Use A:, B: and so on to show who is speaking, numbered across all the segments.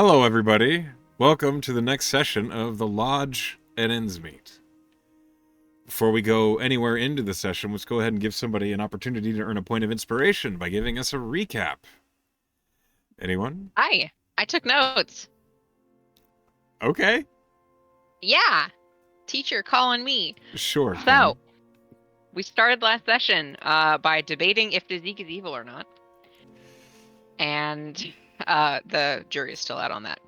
A: Hello, everybody. Welcome to the next session of the Lodge at Endsmeet. Before we go anywhere into the session, let's go ahead and give somebody an opportunity to earn a point of inspiration by giving us a recap. Anyone?
B: Hi, I took notes.
A: Okay.
B: Yeah, teacher calling me.
A: Sure.
B: So, we started last session by debating if Dazik is evil or not. And the jury is still out on that.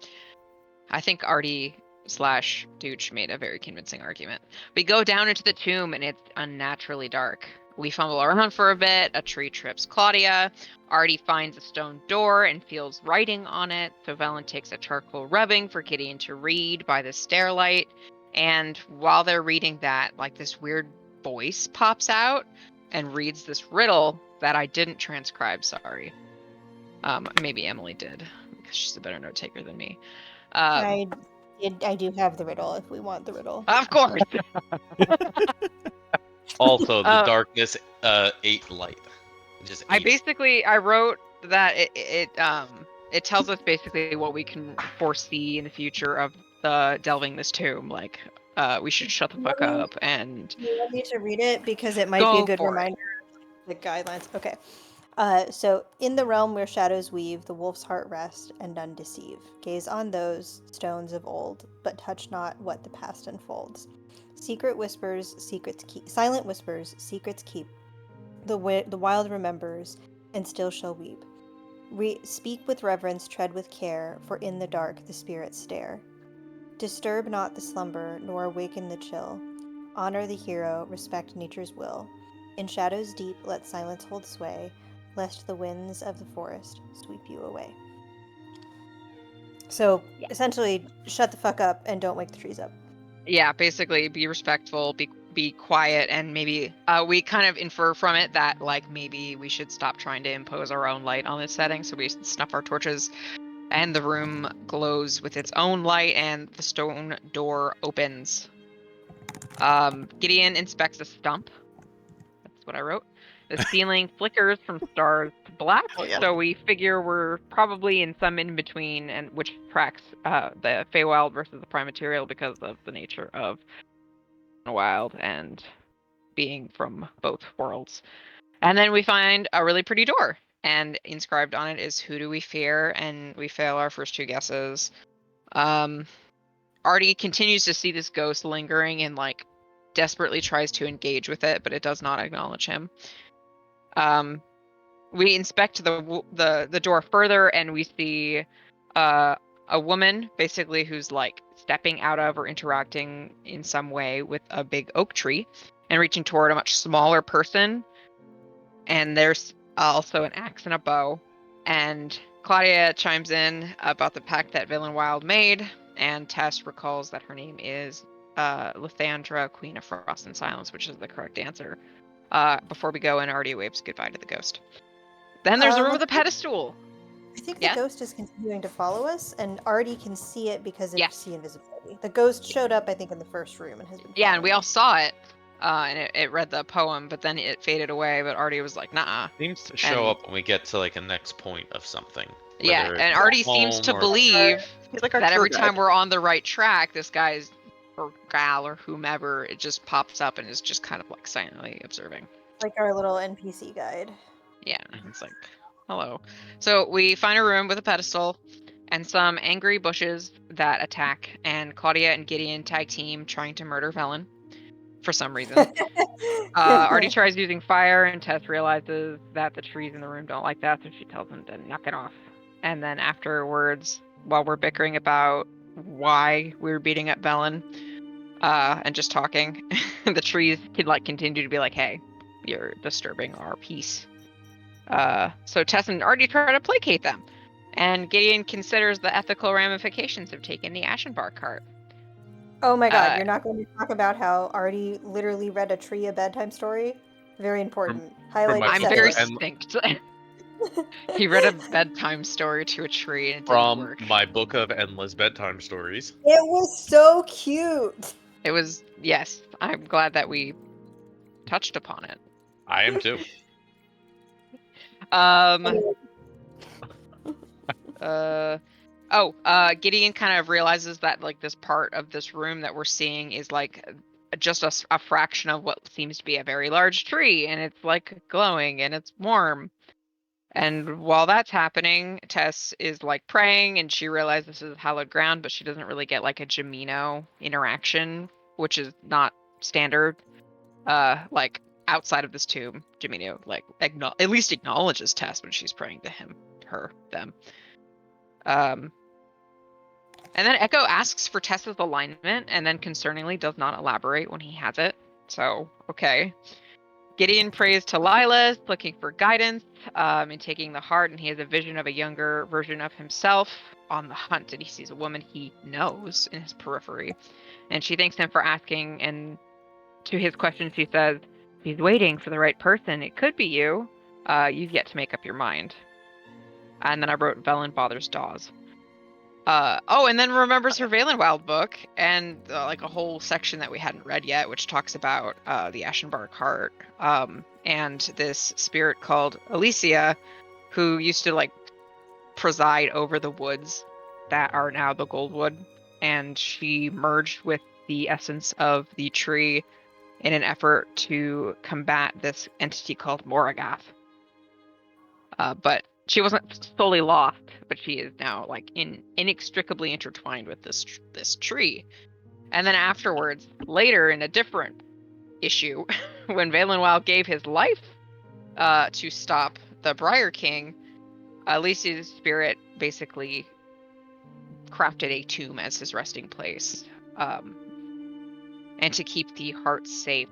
B: I think Artie / Dooch made a very convincing argument. We go down into the tomb and it's unnaturally dark. We fumble around for a bit, a tree trips Claudia, Artie finds a stone door and feels writing on it, so Velen takes a charcoal rubbing for Gideon to read by the stairlight, and while they're reading that, like this weird voice pops out and reads this riddle that I didn't transcribe, sorry. Maybe Emily did, because she's a better note taker than me.
C: I do have the riddle if we want the riddle.
B: Of course.
D: Also, the darkness ate light. Just
B: I
D: ate it.
B: wrote that it tells us basically what we can foresee in the future of delving this tomb. Like, we should shut the fuck up and.
C: You want me to read it because it might
B: Go
C: be a good
B: for it.
C: reminder of the guidelines. Okay. So, in the realm where shadows weave, the wolf's heart rest, and none deceive. Gaze on those stones of old, but touch not what the past unfolds. Secret whispers, secrets keep. Silent whispers, secrets keep. The wild remembers, and still shall weep. Speak with reverence, tread with care, for in the dark the spirits stare. Disturb not the slumber, nor awaken the chill. Honor the hero, respect nature's will. In shadows deep, let silence hold sway, lest the winds of the forest sweep you away. So, essentially, shut the fuck up and don't wake the trees up.
B: Yeah, basically, be respectful, be quiet, and maybe we kind of infer from it that like maybe we should stop trying to impose our own light on this setting. So we snuff our torches, and the room glows with its own light, and the stone door opens. Gideon inspects a stump. That's what I wrote. The ceiling flickers from stars to black, so we figure we're probably in some in between, and which tracks the Feywild versus the Prime Material because of the nature of Wild and being from both worlds. And then we find a really pretty door, and inscribed on it is "Who do we fear?" And we fail our first two guesses. Artie continues to see this ghost lingering and like desperately tries to engage with it, but it does not acknowledge him. We inspect the door further, and we see a woman basically who's like stepping out of or interacting in some way with a big oak tree and reaching toward a much smaller person. And there's also an axe and a bow. And Claudia chimes in about the pact that Valenwylde made, and Tess recalls that her name is Lithandra, Queen of Frost and Silence, which is the correct answer. Before we go in, Artie waves goodbye to the ghost. Then there's the room with a pedestal.
C: I think the ghost is continuing to follow us, and Artie can see it because of sea invisibility. The ghost showed up, I think, in the first room and has been.
B: Yeah, and we all saw it, and it read the poem, but then it faded away. But Artie was like, "Nah."
D: Seems to show up when we get to like a next point of something.
B: Yeah, and Artie seems to believe that every time we're on the right track, this guy's or gal or whomever, it just pops up and is just kind of like silently observing.
C: Like our little NPC guide.
B: Yeah, it's like, hello. So we find a room with a pedestal and some angry bushes that attack, and Claudia and Gideon tag team trying to murder Velen for some reason. Artie tries using fire, and Tess realizes that the trees in the room don't like that, so she tells him to knock it off. And then afterwards, while we're bickering about why we were beating up Velen, and just talking, the trees can like continue to be like, "Hey, you're disturbing our peace." So Tess and Artie try to placate them, and Gideon considers the ethical ramifications of taking the Ashenbar cart.
C: Oh my god, you're not going to talk about how Artie literally read a tree a bedtime story? Very important.
B: I'm very succinct. He read a bedtime story to a tree and it didn't work.
D: From my book of endless bedtime stories.
C: It was so cute!
B: It was, yes. I'm glad that we touched upon it.
D: I am too.
B: Gideon kind of realizes that like this part of this room that we're seeing is like just a fraction of what seems to be a very large tree, and it's like glowing and it's warm. And while that's happening, Tess is like praying, and she realizes this is hallowed ground, but she doesn't really get like a Jamino interaction, which is not standard. Like outside of this tomb, Jamino like at least acknowledges Tess when she's praying to him, her, them. And then Echo asks for Tess's alignment, and then concerningly does not elaborate when he has it. So, okay. Gideon prays to Lilith, looking for guidance in taking the heart, and he has a vision of a younger version of himself on the hunt, and he sees a woman he knows in his periphery. And she thanks him for asking, and to his question, she says, he's waiting for the right person. It could be you. You've yet to make up your mind. And then I wrote Velen bothers Dawes. And then remembers her Valenwylde book and like a whole section that we hadn't read yet, which talks about the Ashenbark heart and this spirit called Alicia, who used to like preside over the woods that are now the Goldwood, and she merged with the essence of the tree in an effort to combat this entity called Moragath. But she wasn't solely lost, but she is now like inextricably intertwined with this tree. And then afterwards, later in a different issue, when Valenwylde gave his life to stop the Briar King, Alicia's spirit basically crafted a tomb as his resting place, and to keep the heart safe.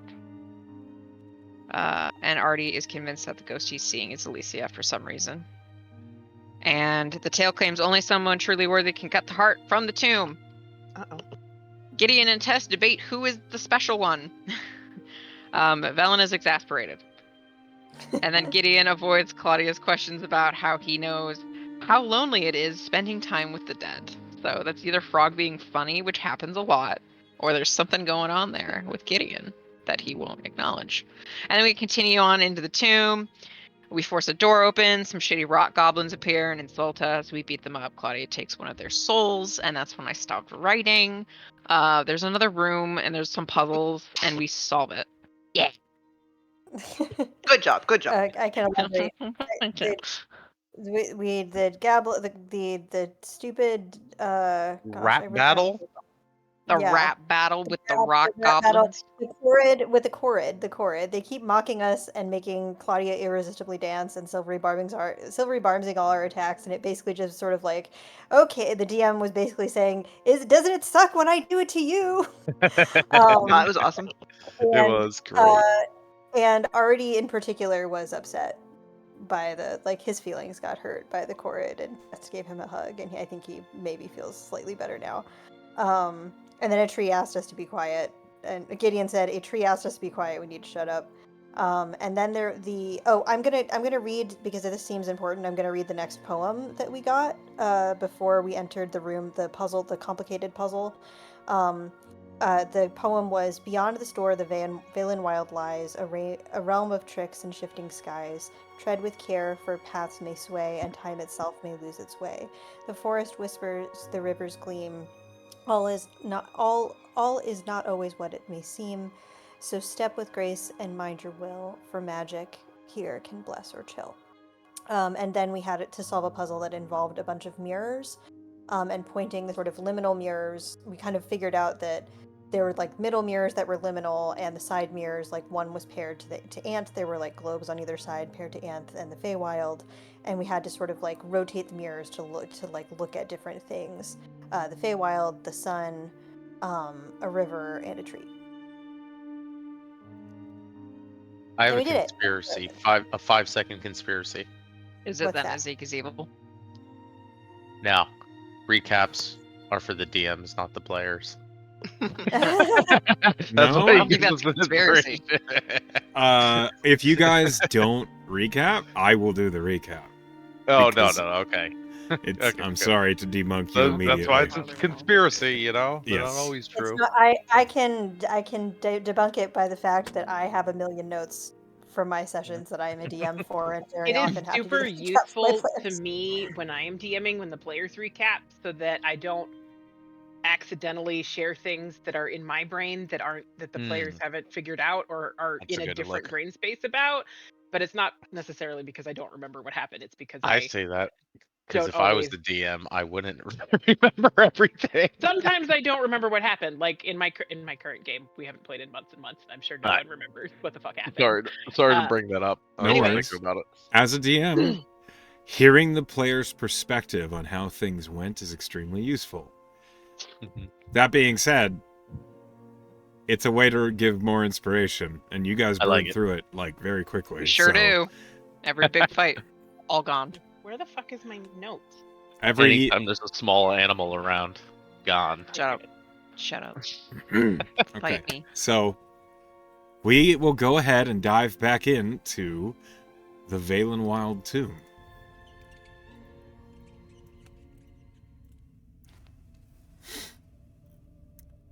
B: And Artie is convinced that the ghost he's seeing is Alicia for some reason. And the tale claims only someone truly worthy can cut the heart from the tomb.
E: Uh-oh.
B: Gideon and Tess debate who is the special one. Velen is exasperated. And then Gideon avoids Claudia's questions about how he knows how lonely it is spending time with the dead. So that's either Frog being funny, which happens a lot, or there's something going on there with Gideon that he won't acknowledge. And then we continue on into the tomb. We force a door open, some shitty rock goblins appear and insult us. We beat them up. Claudia takes one of their souls, and that's when I stopped writing. There's another room, and there's some puzzles, and we solve it. Yeah.
E: Good job. Good job.
C: I can elaborate. The stupid gosh,
D: Rap
C: every time-
D: battle?
B: The
C: Yeah.
B: rap battle with the
C: rap-
B: rock
C: the rap battle.
B: goblins.
C: The Korrid. They keep mocking us and making Claudia irresistibly dance and Silvery barbing all our attacks, and it basically just sort of like, okay, the DM was basically saying, doesn't it suck when I do it to you?
E: No, it was awesome.
D: It was great.
C: And Artie in particular was upset by his feelings got hurt by the Korrid, and Tess gave him a hug, and I think he maybe feels slightly better now. And then a tree asked us to be quiet, and Gideon said, "A tree asked us to be quiet. We need to shut up." And then I'm gonna read, because this seems important. I'm gonna read the next poem that we got before we entered the room. The complicated puzzle. The poem was, "Beyond the store the Valenwylde lies, a realm of tricks and shifting skies. Tread with care, for paths may sway, and time itself may lose its way. The forest whispers, the rivers gleam. All is not always what it may seem. So step with grace and mind your will, for magic here can bless or chill." And then we had it to solve a puzzle that involved a bunch of mirrors, and pointing the sort of liminal mirrors. We kind of figured out that there were like middle mirrors that were liminal, and the side mirrors, like one was paired to Ant. There were like globes on either side paired to Ant and the Feywild, and we had to sort of like rotate the mirrors to look at different things. The Feywild, the sun, a river, and a tree.
D: I have
C: we
D: a
C: did it.
D: conspiracy. A 5-second conspiracy.
B: Is it
C: What's
B: then
C: that?
B: Zeke is evil?
D: Now, recaps are for the DMs, not the players. That's
A: No?
D: what
B: I don't think
D: gives
B: that's
D: us the
B: conspiracy.
D: inspiration.
A: If you guys don't recap, I will do the recap.
D: Oh,
A: Because-
D: no, okay.
A: It's,
D: Okay,
A: I'm
D: good.
A: sorry to debunk you immediately.
D: That's why it's a conspiracy, you know? They're not
A: Yes.
D: always
C: It's
D: true.
C: not, I can debunk it by the fact that I have a million notes from my sessions that I am a DM for, and very
F: It is
C: often have to do
F: super
C: the recaps
F: useful
C: for my
F: to
C: players.
F: me when I am DMing when the players recap, so that I don't accidentally share things that are in my brain that the players haven't figured out or are
D: That's
F: in
D: a
F: a
D: good
F: different
D: look.
F: brain space about. But it's not necessarily because I don't remember what happened. It's because
D: I
F: I
D: say that because
F: don't
D: if I was
F: always.
D: the DM, I wouldn't remember everything.
F: Sometimes I don't remember what happened. Like in my current game, we haven't played in months and months. I'm sure no one remembers what the fuck happened.
D: Sorry to bring that up.
A: No
F: Anyway.
A: worries.
D: Thinking about it.
A: As a DM, hearing the player's perspective on how things went is extremely useful. That being said, it's a way to give more inspiration, and you guys
D: I like
A: burned
D: it.
A: through it like very quickly.
B: We sure
A: so
B: do. Every big fight, all gone.
F: Where the fuck is my notes?
A: Every
D: Anytime there's a small animal around, gone.
B: Shut up. Shut up.
A: okay,
B: Bite me.
A: so we will go ahead and dive back into the Valenwylde tomb.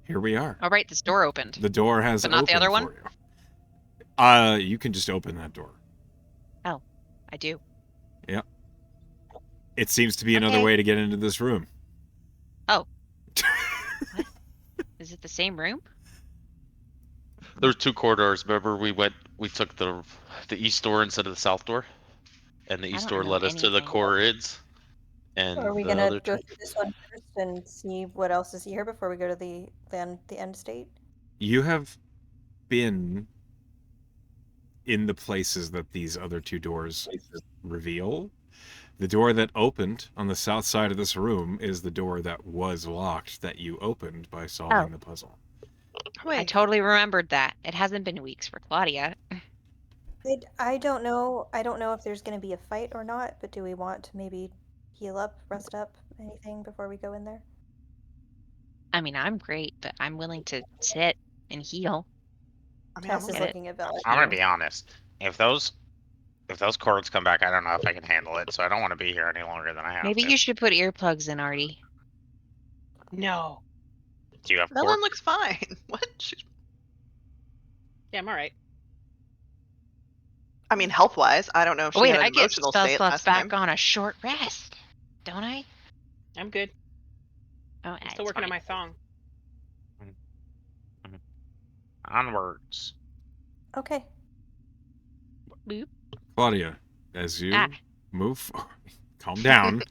A: Here we are.
B: All right, this door opened.
A: The door has
B: But not the
A: opened
B: other one?
A: for you. You can just open that door.
B: Oh, I do.
A: It seems to be another
B: Okay.
A: way to get into this room.
B: Is it the same room?
D: There were 2 corridors. Remember, we took the east door instead of the south door, and the
B: I
D: east
B: don't
D: door
B: know
D: led us to the
B: anything.
D: corridors. And
C: Are we
D: the
C: gonna
D: other
C: go
D: two-
C: through this one first and see what else is here before we go to the end state?
A: You have been in the places that these other 2 doors reveal. The door that opened on the south side of this room is the door that was locked that you opened by solving the puzzle.
B: I totally remembered that. It hasn't been weeks for Claudia.
C: I don't know. I don't know if there's going to be a fight or not, but do we want to maybe heal up, rest up, anything before we go in there?
B: I mean, I'm great, but I'm willing to sit and heal.
E: I mean,
C: Tess is
B: get it.
C: looking at Bella.
G: I'm gonna be honest. If those cords come back, I don't know if I can handle it. So I don't want to be here any longer than I have
B: Maybe
G: to.
B: you should put earplugs in, Artie.
F: No.
G: Do you have
E: Velen
G: cords?
E: looks fine. What?
F: Yeah, I'm all right.
E: I mean, health-wise, I don't know if she
B: Oh, wait,
E: had
B: I
E: an
B: get
E: emotional
B: spell
E: state
B: slots
E: last
B: back
E: time.
B: on a short rest, don't I?
F: I'm good.
B: Oh,
F: I'm still working on my song.
G: Onwards.
C: Okay.
B: Boop.
A: Claudia, as you
B: Ah.
A: move, calm down.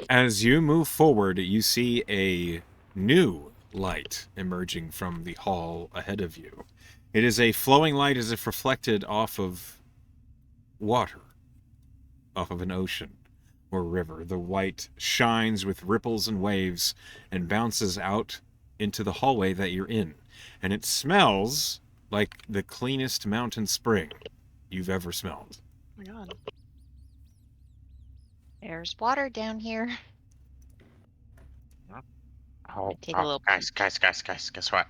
A: As you move forward, you see a new light emerging from the hall ahead of you. It is a flowing light as if reflected off of water, off of an ocean or river. The white shines with ripples and waves and bounces out into the hallway that you're in. And it smells like the cleanest mountain spring you've ever smelled.
E: Oh my god.
B: There's water down here.
G: Oh,
B: Take a little-
G: guys, guess what?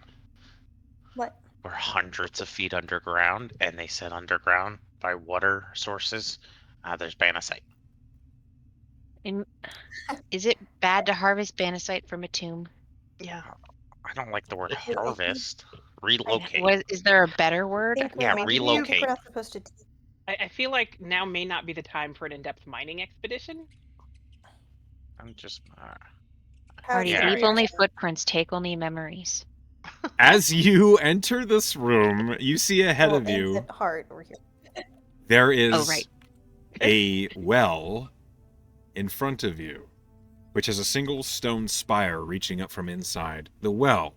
C: What?
G: We're hundreds of feet underground, and they said underground by water sources. There's Banasite.
B: Is it bad to harvest Banasite from a tomb?
E: Yeah.
G: I don't like the word
C: think-
G: harvest. Relocate.
B: Is there a better word?
G: Yeah,
C: I think
G: relocate.
C: we're not supposed to.
F: I feel like now may not be the time for an in-depth mining expedition.
G: I'm just.
B: Artie,
G: Yeah.
B: leave only footprints, take only memories.
A: As you enter this room, you see ahead of
C: and
A: you,
C: the heart over here.
A: there is
B: Oh, right.
A: a well in front of you, which has a single stone spire reaching up from inside the well.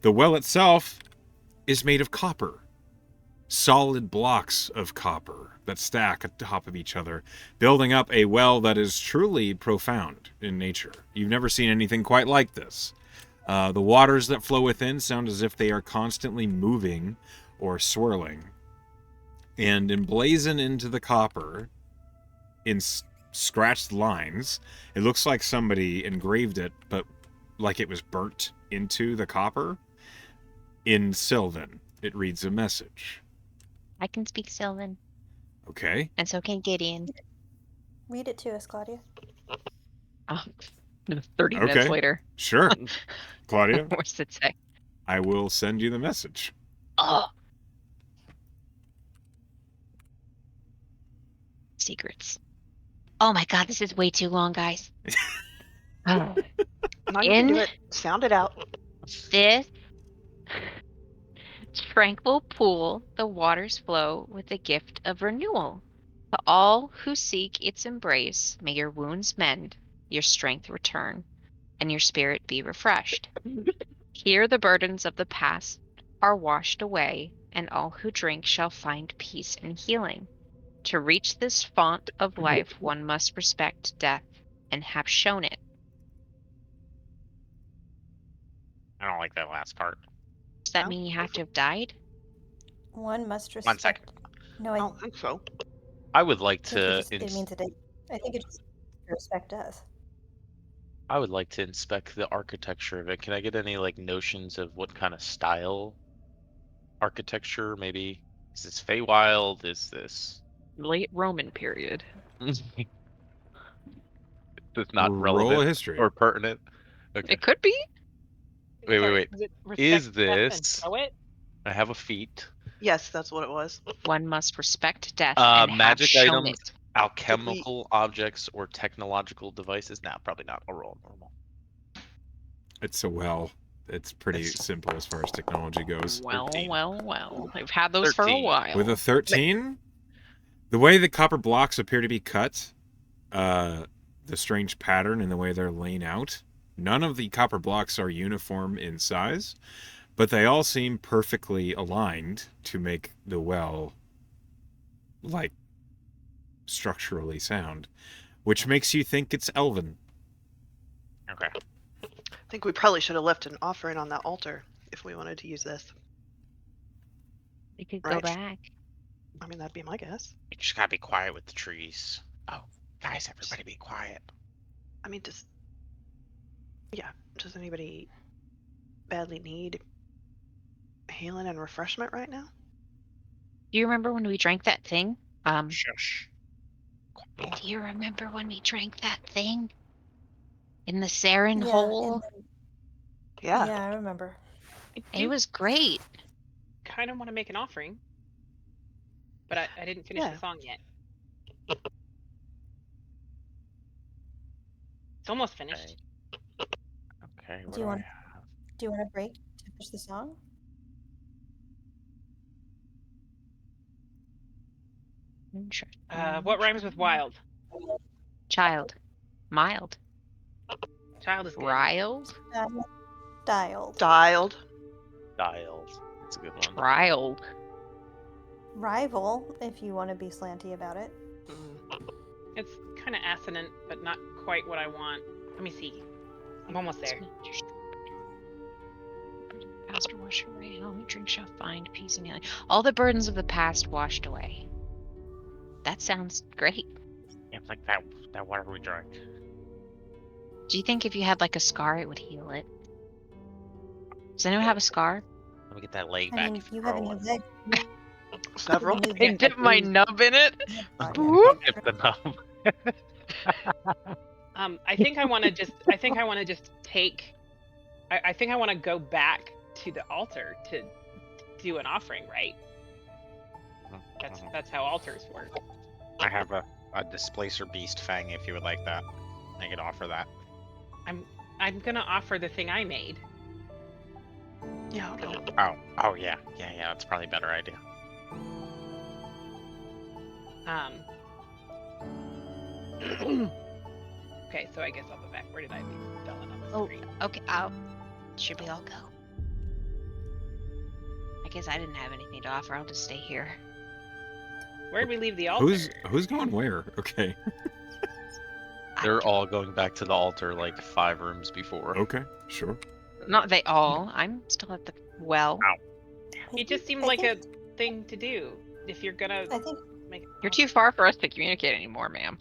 A: The well itself is made of copper. Solid blocks of copper that stack at the top of each other, building up a well that is truly profound in nature. You've never seen anything quite like this. The waters that flow within sound as if they are constantly moving or swirling. And emblazoned into the copper, in scratched lines, it looks like somebody engraved it, but like it was burnt into the copper. In Sylvan, it reads a message.
B: I can speak Sylvan,
A: Okay.
B: and so can Gideon.
C: Read it to us, Claudia.
B: Oh, 30 minutes
A: Okay.
B: later.
A: Sure. Claudia,
B: What's it say?
A: I will send you the message.
B: Oh, secrets. Oh my god, this is way too long, guys. Oh.
E: No, you can do
B: In
E: it. Sound it out.
B: this tranquil pool, the waters flow with the gift of renewal. To all who seek its embrace, may your wounds mend, your strength return, and your spirit be refreshed. Here the burdens of the past are washed away, and all who drink shall find peace and healing. To reach this font of life, one must respect death and have shown it.
G: I don't like that last part.
B: Does that
E: No?
B: mean you have to have died?
C: One must
G: One second.
C: respect. No,
E: I
C: I
E: don't think so.
D: I would like
C: think
D: to.
C: it means that I think it just respect death.
D: I would like to inspect the architecture of it. Can I get any like notions of what kind of style architecture? Maybe is this Feywild? Is this
B: Late Roman period.
D: this not
A: Roll a
D: relevant
A: history.
D: or pertinent? Okay.
B: It could be.
D: Wait.
F: Was it
D: Is
F: respect death and
D: this?
F: show it?
D: I have a feat.
E: Yes, that's what it was.
B: One must respect death and have
D: Magic
B: shown
D: items,
B: it.
D: alchemical objects, or technological devices. Nah, probably not. I'll roll normal.
A: It's a well. It's pretty
D: It's-
A: simple as far as technology goes.
B: Well,
D: 13.
B: well. I've had those for a
D: 13.
B: while.
A: With a 13, the way the copper blocks appear to be cut, the strange pattern in the way they're laying out, none of the copper blocks are uniform in size, but they all seem perfectly aligned to make the well, like, structurally sound, which makes you think it's elven.
G: Okay.
E: I think we probably should have left an offering on that altar if we wanted to use this.
B: We could go
E: Right.
B: back.
E: I mean, that'd be my guess.
G: You just gotta be quiet with the trees. Oh, guys, everybody be quiet.
E: I mean, does anybody badly need healing and refreshment right now?
B: Do you remember when we drank that thing?
G: Shush.
B: Do you remember when we drank that thing? In the Saren
C: Yeah,
B: hole?
E: Yeah.
C: Yeah, I remember.
B: It was great.
F: Kind of want to make an offering, but I didn't finish
E: Yeah.
F: the song yet. It's almost finished.
G: Okay, what
C: Do you
G: do I
C: want-
G: have?
C: Do you want a break to finish the song?
F: What rhymes with wild?
B: Child. Mild.
F: Child is good.
B: Riled.
C: Dialed.
E: Dialed.
D: Dials. That's a good one.
B: Riled.
C: Rival, if you want to be slanty about it.
F: It's kind of assonant, but not quite what I want. Let me see. I'm almost there.
B: Past are washed away. All who drink shall find peace and healing. All the burdens of the past washed away. That sounds great.
G: Yeah, like that water we drank.
B: Do you think if you had like a scar, it would heal it? Does anyone have a scar?
G: Let me get that leg
C: I
G: back.
C: mean,
G: if
C: you have
G: roll
C: any
G: it.
C: leg.
E: Several.
C: Any
B: I
C: leg
B: dip my
C: bruise.
B: nub in it.
C: Oh, yeah.
B: Whoop.
D: If the numb.
F: I think I want to just. I think I want to just take. I think I want to go back to the altar to do an offering, right? That's how altars work.
G: I have a displacer beast fang if you would like that. I could offer that.
F: I'm gonna offer the thing I made.
E: Yeah. Okay.
G: Oh yeah. That's probably a better idea.
F: Okay, so I guess I'll go back. Where did I leave Dylan on the
B: Oh.
F: screen?
B: Okay, should we all go? I guess I didn't have anything to offer. I'll just stay here.
F: Where did we leave the altar?
A: Who's going where? Okay.
D: They're all going back to the altar like 5 rooms before.
A: Okay, sure.
B: Not they all. I'm still at the well.
F: It just seemed
C: I
F: like
C: think-
F: a thing to do. If you're gonna
C: I think
F: make it.
B: You're too far for us to communicate anymore, ma'am.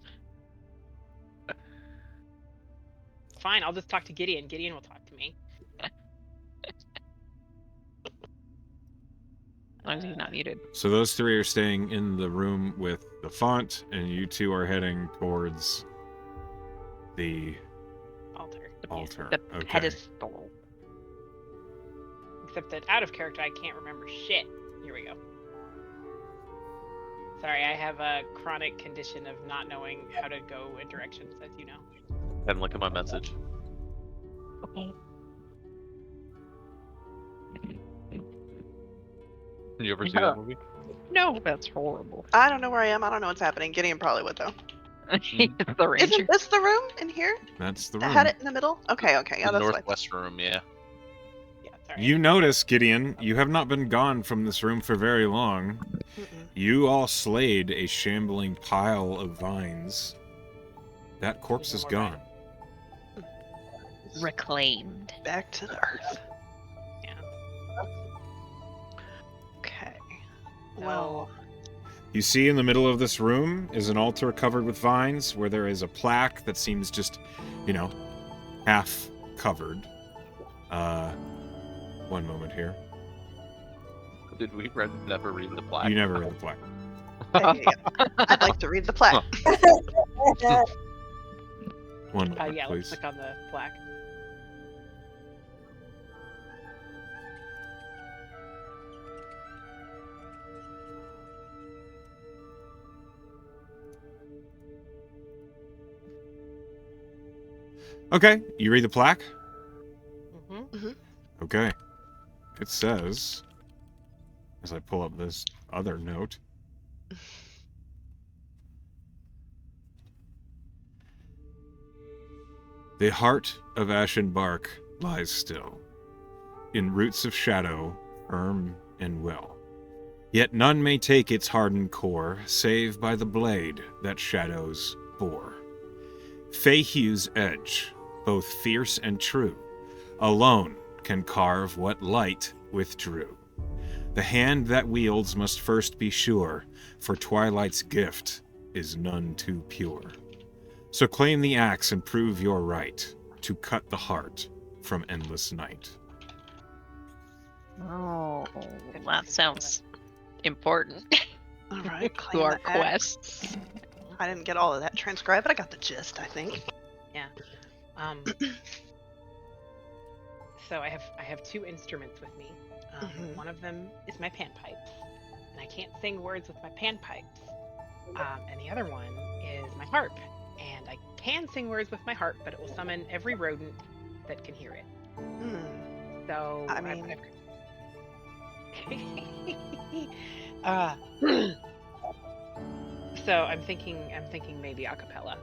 F: Fine, I'll just talk to Gideon. Gideon will talk to me.
B: As long as he's not muted.
A: So those three are staying in the room with the font, and you two are heading towards the
F: Altar.
A: altar.
B: The
A: Okay.
B: pedestal.
F: Except that out of character, I can't remember shit. Here we go. Sorry, I have a chronic condition of not knowing how to go in directions, as you know.
D: And look at my message.
B: Okay.
D: You ever see that movie?
B: No, that's horrible.
E: I don't know where I am. I don't know what's happening. Gideon probably would though.
B: He's the ranger.
E: Isn't this the room in here?
A: That's the
E: That
A: room.
E: had it in the middle? Okay, yeah,
D: The
E: that's what I thought.
D: northwest room, yeah.
F: Yeah, sorry.
A: You notice, Gideon, you have not been gone from this room for very long.
E: Mm-mm.
A: You all slayed a shambling pile of vines. That corpse is
F: More
A: gone.
B: Reclaimed.
E: Back to the earth.
F: Yeah.
E: Okay.
F: So-
E: Well,
A: You see in the middle of this room is an altar covered with vines where there is a plaque that seems just, half covered. One moment here.
D: Did we never read the plaque?
A: You never read the plaque.
E: I'd like to read the plaque.
A: One moment,
F: yeah, let's
A: please.
F: click on the plaque.
A: Okay, you read the plaque?
F: Mm-hmm.
A: Okay. It says, as I pull up this other note, the heart of ashen bark lies still, in roots of shadow, firm and well. Yet none may take its hardened core, save by the blade that shadows bore. Feyhugh's edge, both fierce and true, alone can carve what light withdrew. The hand that wields must first be sure, for twilight's gift is none too pure. So claim the axe and prove your right to cut the heart from endless night.
B: Oh, that sounds important
E: All right.
B: to
E: Claim
B: our
E: the axe.
B: quests.
E: I didn't get all of that transcribed, but I got the gist, I think.
F: So I have two instruments with me.
E: Mhm.
F: One of them is my panpipes, and I can't sing words with my panpipes. And the other one is my harp, and I can sing words with my harp, but it will summon every rodent that can hear it.
E: Hmm.
F: So
E: I mean-
F: so I'm thinking maybe a cappella.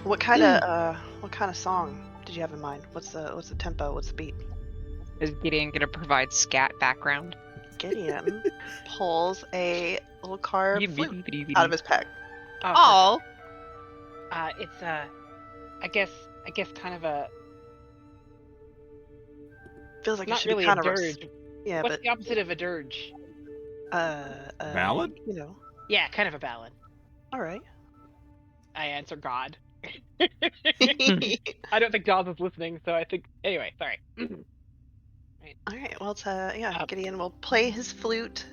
E: What kind of song did you have in mind? What's the tempo? What's the beat?
B: Is Gideon gonna provide scat background?
E: Gideon pulls a little carved flute
B: Yibbidi-bidi-bidi.
E: out of his pack.
B: Oh,
F: It's I guess kind of a
E: Feels like it
F: not
E: should
F: really
E: be kind
F: a
E: of
F: dirge.
E: yeah,
F: What's
E: but
F: the opposite of a dirge?
A: Ballad?
E: You know.
F: Yeah, kind of a ballad.
E: All right.
F: I answer God. I don't think Jaws is listening, so I think anyway. Sorry.
E: All right. Well,
F: Um,
E: Gideon will play his flute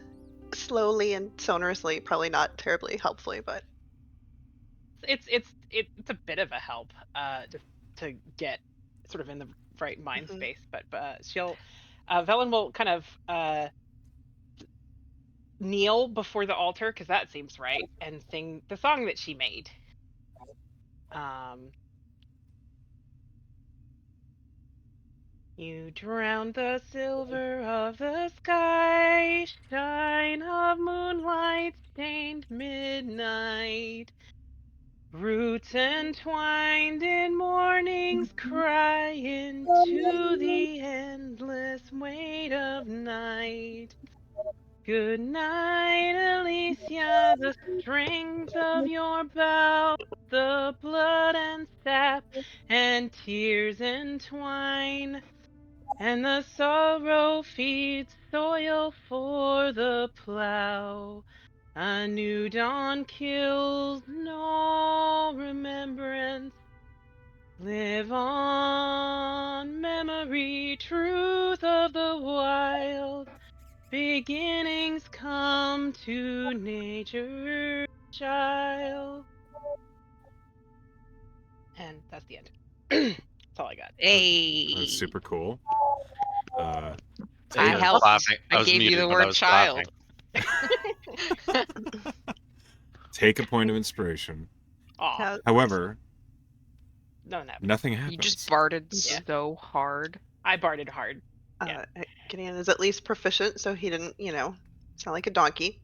E: slowly and sonorously. Probably not terribly helpfully, but
F: It's a bit of a help, just to get sort of in the right mind
E: Mhm.
F: space. But Velen will kind of kneel before the altar because that seems right, and sing the song that she made. You drowned the silver of the sky, shine of moonlight stained midnight. Roots entwined in morning's cry into the endless weight of night. Good night, Alicia, the strings of your bow, the blood and sap and tears entwine, and the sorrow feeds soil for the plow. A new dawn kills no remembrance. Live on, memory, truth of the wild. Beginnings come to nature's child. And that's the end. That's all I got.
B: hey!
A: That's super cool.
B: I
D: I was
B: helped.
D: laughing.
B: I
D: was
B: gave you
D: muted,
B: the
D: but I
B: word
D: was
B: child.
D: laughing.
A: take a point of inspiration.
F: Aw,
E: Yeah,
A: However,
F: no, no.
A: nothing happens.
B: You just barded
F: Yeah.
B: so hard.
F: I barded hard.
E: Gideon is at least proficient, so he didn't, sound like a donkey.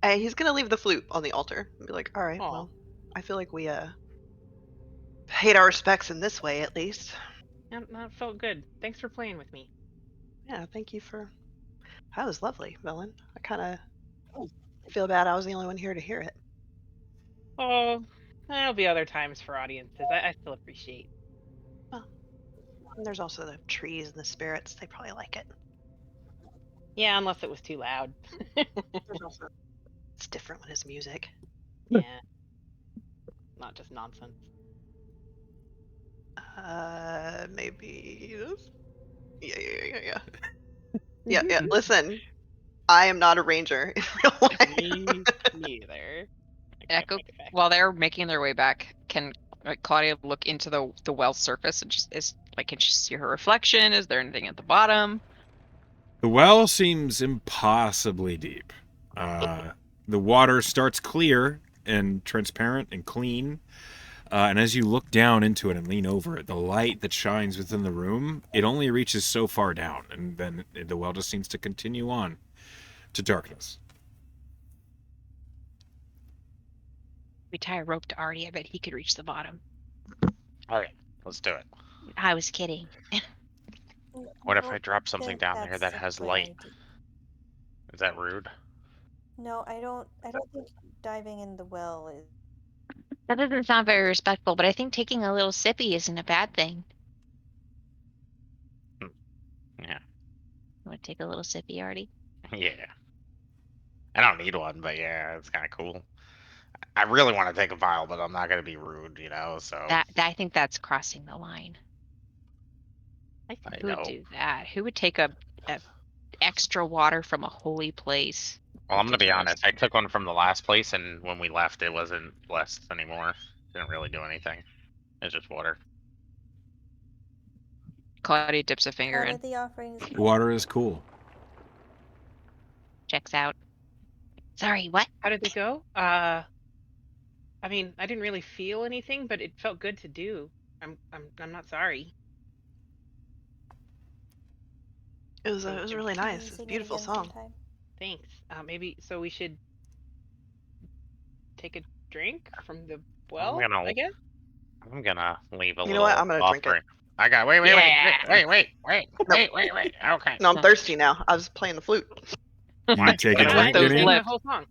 E: And he's gonna leave the flute on the altar and be like, all right,
F: Aw.
E: well, I feel like we paid our respects in this way, at least.
F: That felt good. Thanks for playing with me.
E: Yeah, thank you for. That was lovely, Velen. I kind of feel bad I was the only one here to hear it.
F: Oh, there'll be other times for audiences. I still appreciate.
E: And there's also the trees and the spirits. They probably like it.
F: Yeah, unless it was too loud.
E: There's also. It's different when it's music.
F: Yeah. Not just nonsense.
E: Maybe this? Yeah. Yeah. Listen, I am not a ranger in real life.
F: Me neither.
B: Echo, while they're making their way back, can Claudia look into the well surface and can she see her reflection? Is there anything at the bottom?
A: The well seems impossibly deep. The water starts clear and transparent and clean. And as you look down into it and lean over it, the light that shines within the room, it only reaches so far down. And then the well just seems to continue on to darkness.
H: We tie a rope to Artie. I bet he could reach the bottom.
G: All right, let's do it.
H: I was kidding.
G: What if I drop something down there that has light? Is that rude?
C: No, I don't think diving in the well is.
H: That doesn't sound very respectful, but I think taking a little sippy isn't a bad thing.
G: Yeah.
H: You want to take a little sippy, Artie?
G: Yeah. I don't need one, but yeah, it's kind of cool. I really want to take a vial, but I'm not going to be rude, so.
H: I think that's crossing the line. Who would do that? Who would take a extra water from a holy place?
G: Well, I'm going to be
H: Ridiculous.
G: honest. I took one from the last place, and when we left, it wasn't blessed anymore. Didn't really do anything. It's just water.
B: Claudia dips a
C: How
B: finger in.
C: did the offerings?
A: Water is cool.
H: Checks out. Sorry, what?
F: How did they go? I mean, I didn't really feel anything, but it felt good to do. I'm not sorry.
E: It was really nice. It's a beautiful song.
F: Thanks. Maybe so we should take a drink from the well. I guess.
G: I'm gonna leave a little.
E: You know what? I'm gonna drink it.
G: I got. Wait. Okay.
E: No, I'm thirsty now. I was playing the flute.
A: You take a
B: What?
A: drink,
B: Those
A: Gideon?
F: The
B: lips.
F: whole song.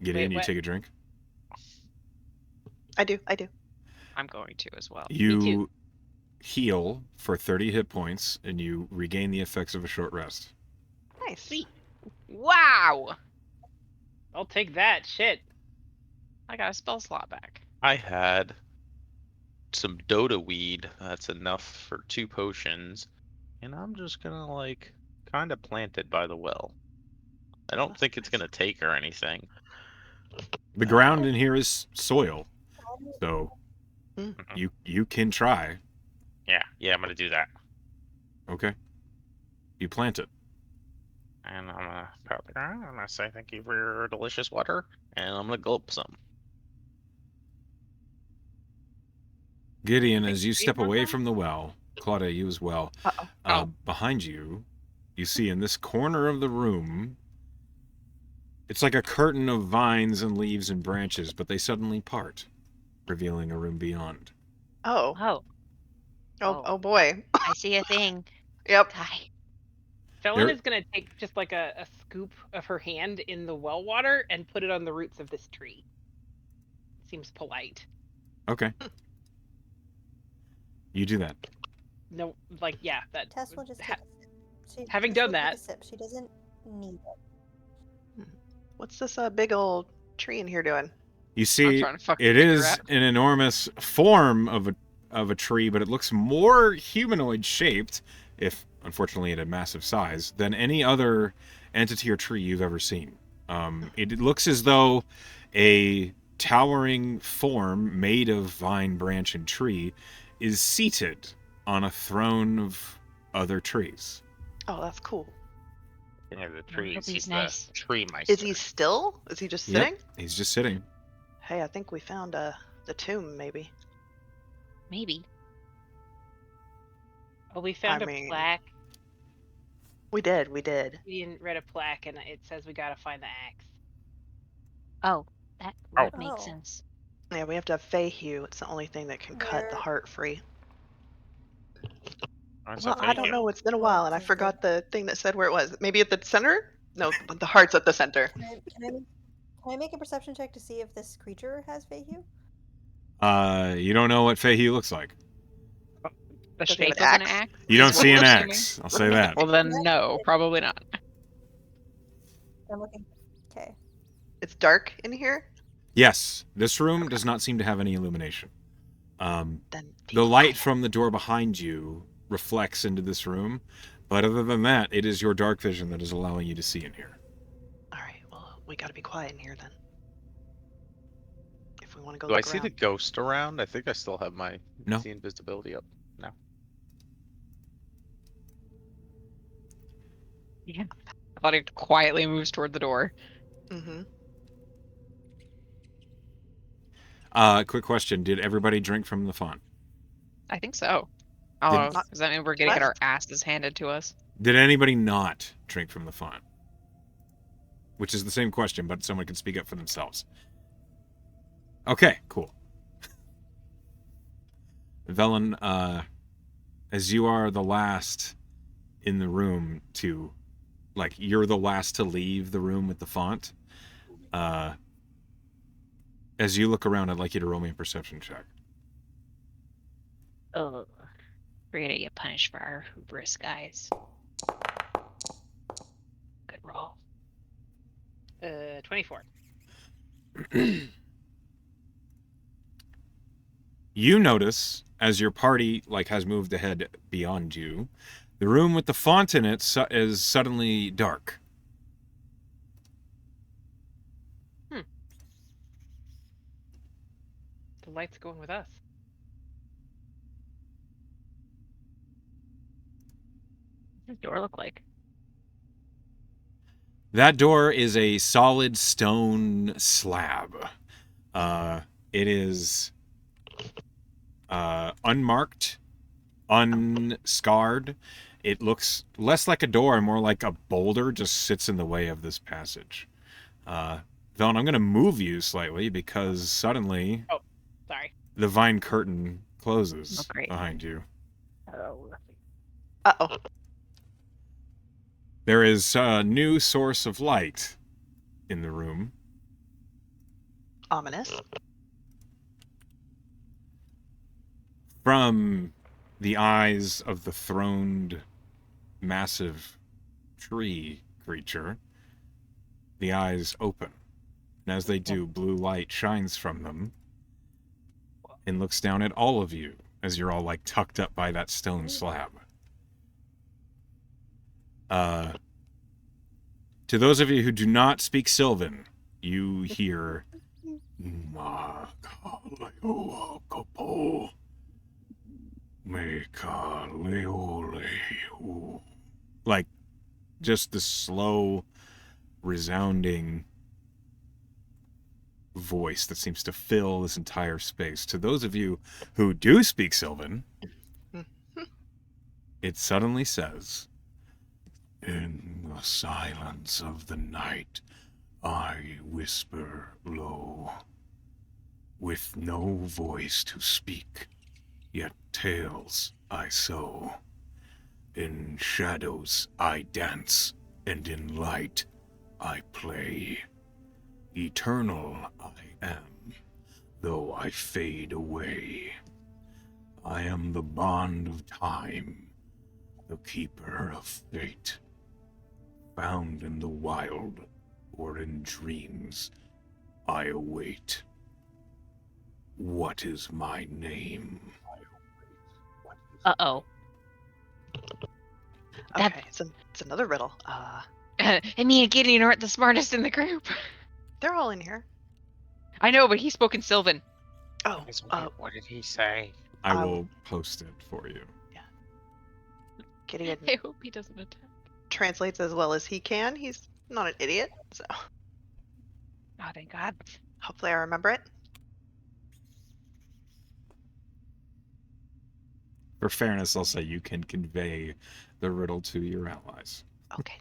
A: Gideon, you
F: what?
A: take a drink?
E: I do.
B: I'm going to as well.
A: You heal for 30 hit points, and you regain the effects of a short rest.
E: Nice.
F: Sweet.
B: Wow!
F: I'll take that. Shit.
B: I got a spell slot back.
D: I had some Dota weed. That's enough for 2 potions. And I'm just gonna, kind of plant it by the well. I don't think it's gonna take or anything.
A: The ground in here is soil, so
E: Mm.
A: you can try.
G: Yeah, I'm gonna do that.
A: Okay. You plant it.
G: And I'm gonna pat the ground. I'm gonna say thank you for your delicious water.
D: And I'm gonna gulp some.
A: Gideon, as you
F: Thank you
A: step
F: for
A: away
F: that.
A: from the well, Claudia, you as well,
E: Uh-oh.
A: behind you, you see in this corner of the room, it's like a curtain of vines and leaves and branches, but they suddenly part, revealing a room beyond.
E: Oh.
H: Oh,
E: Oh boy.
H: I see a thing.
E: Yep.
H: Hi.
F: Felon
A: There-
F: is gonna take just like a scoop of her hand in the well water and put it on the roots of this tree. Seems polite.
A: Okay. You do that.
F: No, that.
C: Tess will just
F: ha-
C: take
F: having
C: Tess
F: done
C: will take
F: that-
C: a sip. She doesn't need it.
E: What's this big old tree in here doing?
A: You
B: I'm
A: see,
B: trying to fucking
A: it
B: figure
A: is
B: out.
A: an enormous form of a tree, but it looks more humanoid shaped, if unfortunately at a massive size, than any other entity or tree you've ever seen. It looks as though a towering form made of vine, branch, and tree is seated on a throne of other trees.
E: Oh, that's cool.
G: King of the
H: One
G: trees.
H: of
G: He's
H: these nice.
G: the tree meister.
E: Is he still? Is he just sitting?
A: Yep, he's just sitting.
E: Hey, I think we found the tomb, maybe.
H: Maybe.
F: Oh, we found a
E: mean-
F: plaque.
E: We did. We did.
F: We didn't read a plaque, and it says we gotta find the axe.
H: Oh, that
G: Oh.
H: would make
C: Oh.
H: sense.
E: Yeah, we have to have Feyhue. It's the only thing that can cut the
C: Where-
E: heart free.
G: That's
E: Well,
G: okay.
E: I don't know. It's been a while, and I
C: This is
E: forgot the thing that said where it was. Maybe at the center? No, the heart's at the center.
C: Can I make a perception check to see if this creature has Feyhue?
A: You don't know what Fahey looks like.
B: The
E: Does he have
B: shape
E: an
B: of an
E: axe?
B: axe.
A: You don't
B: is what
A: see
B: we're
A: an
B: assuming?
A: axe. I'll say that.
B: Well, then no, probably not.
C: I'm looking. Okay.
E: It's dark in here.
A: Yes, this room does not seem to have any illumination.
E: Then
A: The light from the door behind you reflects into this room, but other than that, it is your dark vision that is allowing you to see in here.
E: All right. Well, we got to be quiet in here then. If we want to go
D: Do I
E: look
D: see the
E: around.
D: ghost around? I think I still have my
A: No.
D: see invisibility up. No.
B: Yeah. Claudia quietly moves toward the door.
E: Mm-hmm.
A: Quick question. Did everybody drink from the font?
B: I think so. Oh,
E: Not-
B: does that mean we're gonna get
E: What?
B: our asses handed to us?
A: Did anybody not drink from the font? Which is the same question, but someone can speak up for themselves. Okay, cool. Velen, as you are the last in the room to, like, you're the last to leave the room with the font, as you look around, I'd like you to roll me a perception check.
H: Oh, we're gonna get punished for our hubris, guys. Good roll.
F: 24.
A: You notice, as your party has moved ahead beyond you, the room with the font in it is suddenly dark.
F: The light's going with us.
H: What does the door look like?
A: That door is a solid stone slab. It is unmarked, unscarred. It looks less like a door and more like a boulder just sits in the way of this passage. Velen, I'm going to move you slightly because suddenly
F: Sorry.
A: the vine curtain closes
H: Oh, great.
A: behind you.
H: Oh,
E: Uh-oh.
A: There is a new source of light in the room.
E: Ominous.
A: From the eyes of the throned, massive tree creature, the eyes open. And as they do, blue light shines from them and looks down at all of you as you're all tucked up by that stone slab. To those of you who do not speak Sylvan, you hear like just the slow, resounding voice that seems to fill this entire space. To those of you who do speak Sylvan, it suddenly says, "In the silence of the night, I whisper low, with no voice to speak, yet tales I sow. In shadows I dance, and in light I play. Eternal I am, though I fade away. I am the bond of time, the keeper of fate, found in the wild or in dreams I await. What is my name?"
H: Uh-oh. That-
E: Okay, it's another riddle.
B: And me and Gideon aren't the smartest in the group.
E: They're all in here.
B: I know, but he spoke in Sylvan.
E: Oh,
G: What did he say?
A: I will post it for you.
E: Gideon.
B: I hope he doesn't attack.
E: translates as well as he can. He's not an idiot, so
H: Oh, thank God.
E: hopefully I remember it.
A: For fairness, I'll say you can convey the riddle to your allies.
E: Okay.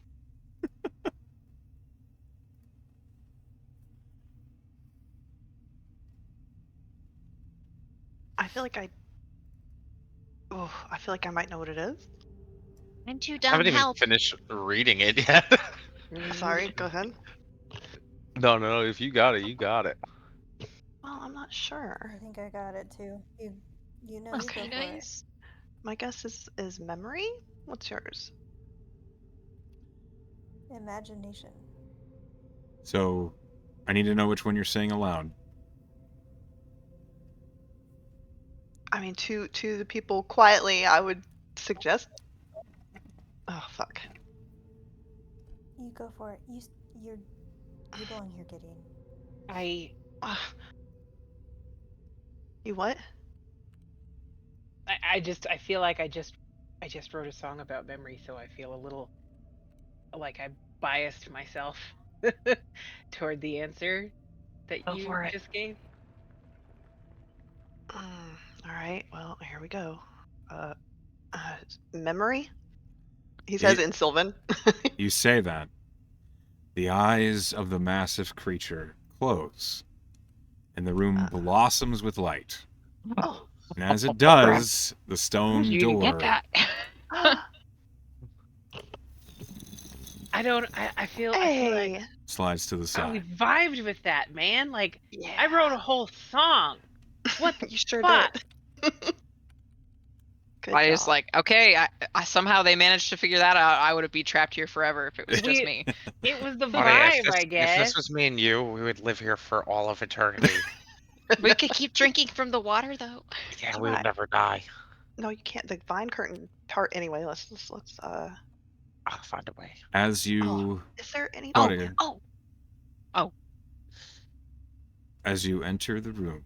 E: I feel like I feel like I might know what it is.
H: I'm too
D: I
H: dumb.
D: haven't even
H: Help.
D: finished reading it yet.
E: Sorry, go ahead.
D: No, if you got it, you got it.
E: Well, I'm not
C: I
E: sure.
C: think I got it too. You know, you
H: Okay,
C: go for it.
H: guys.
E: My guess is memory. What's yours?
C: Imagination.
A: So, I need to know which one you're saying aloud.
E: I mean, to the people quietly, I would suggest. Oh fuck.
C: You go for it. You belong here, Gideon.
F: I
E: Ugh. You what?
F: I feel like I just wrote a song about memory, so I feel a little like I biased myself toward the answer that
H: Go
F: you
H: for it.
F: just gave.
E: All right. Well, here we go. Memory. He says in Sylvan.
A: You say that. The eyes of the massive creature close, and the room blossoms with light.
E: Oh.
A: And as it does, the stone
H: You didn't
A: door
H: get that.
F: I feel like
E: Hey.
A: slides to the
F: we
A: side.
F: vibed with that, man. Like
E: Yeah.
F: I wrote a whole song. What the
E: You sure
F: fuck?
E: did. Good
B: I was
E: job.
B: like, okay, I somehow they managed to figure that out. I would have been trapped here forever if it was just me.
F: It was the
G: Funny, if
F: vibe, I
G: if
F: guess.
G: this was me and you, we would live here for all of eternity.
B: We could keep drinking from the water though.
G: Yeah,
E: That's
G: we would
E: right.
G: never die.
E: No, you can't. The vine curtain tart. Anyway, let's.
G: I'll find a way.
A: As you
E: Is there any?
A: Claudia,
B: Oh,
A: as you enter the room,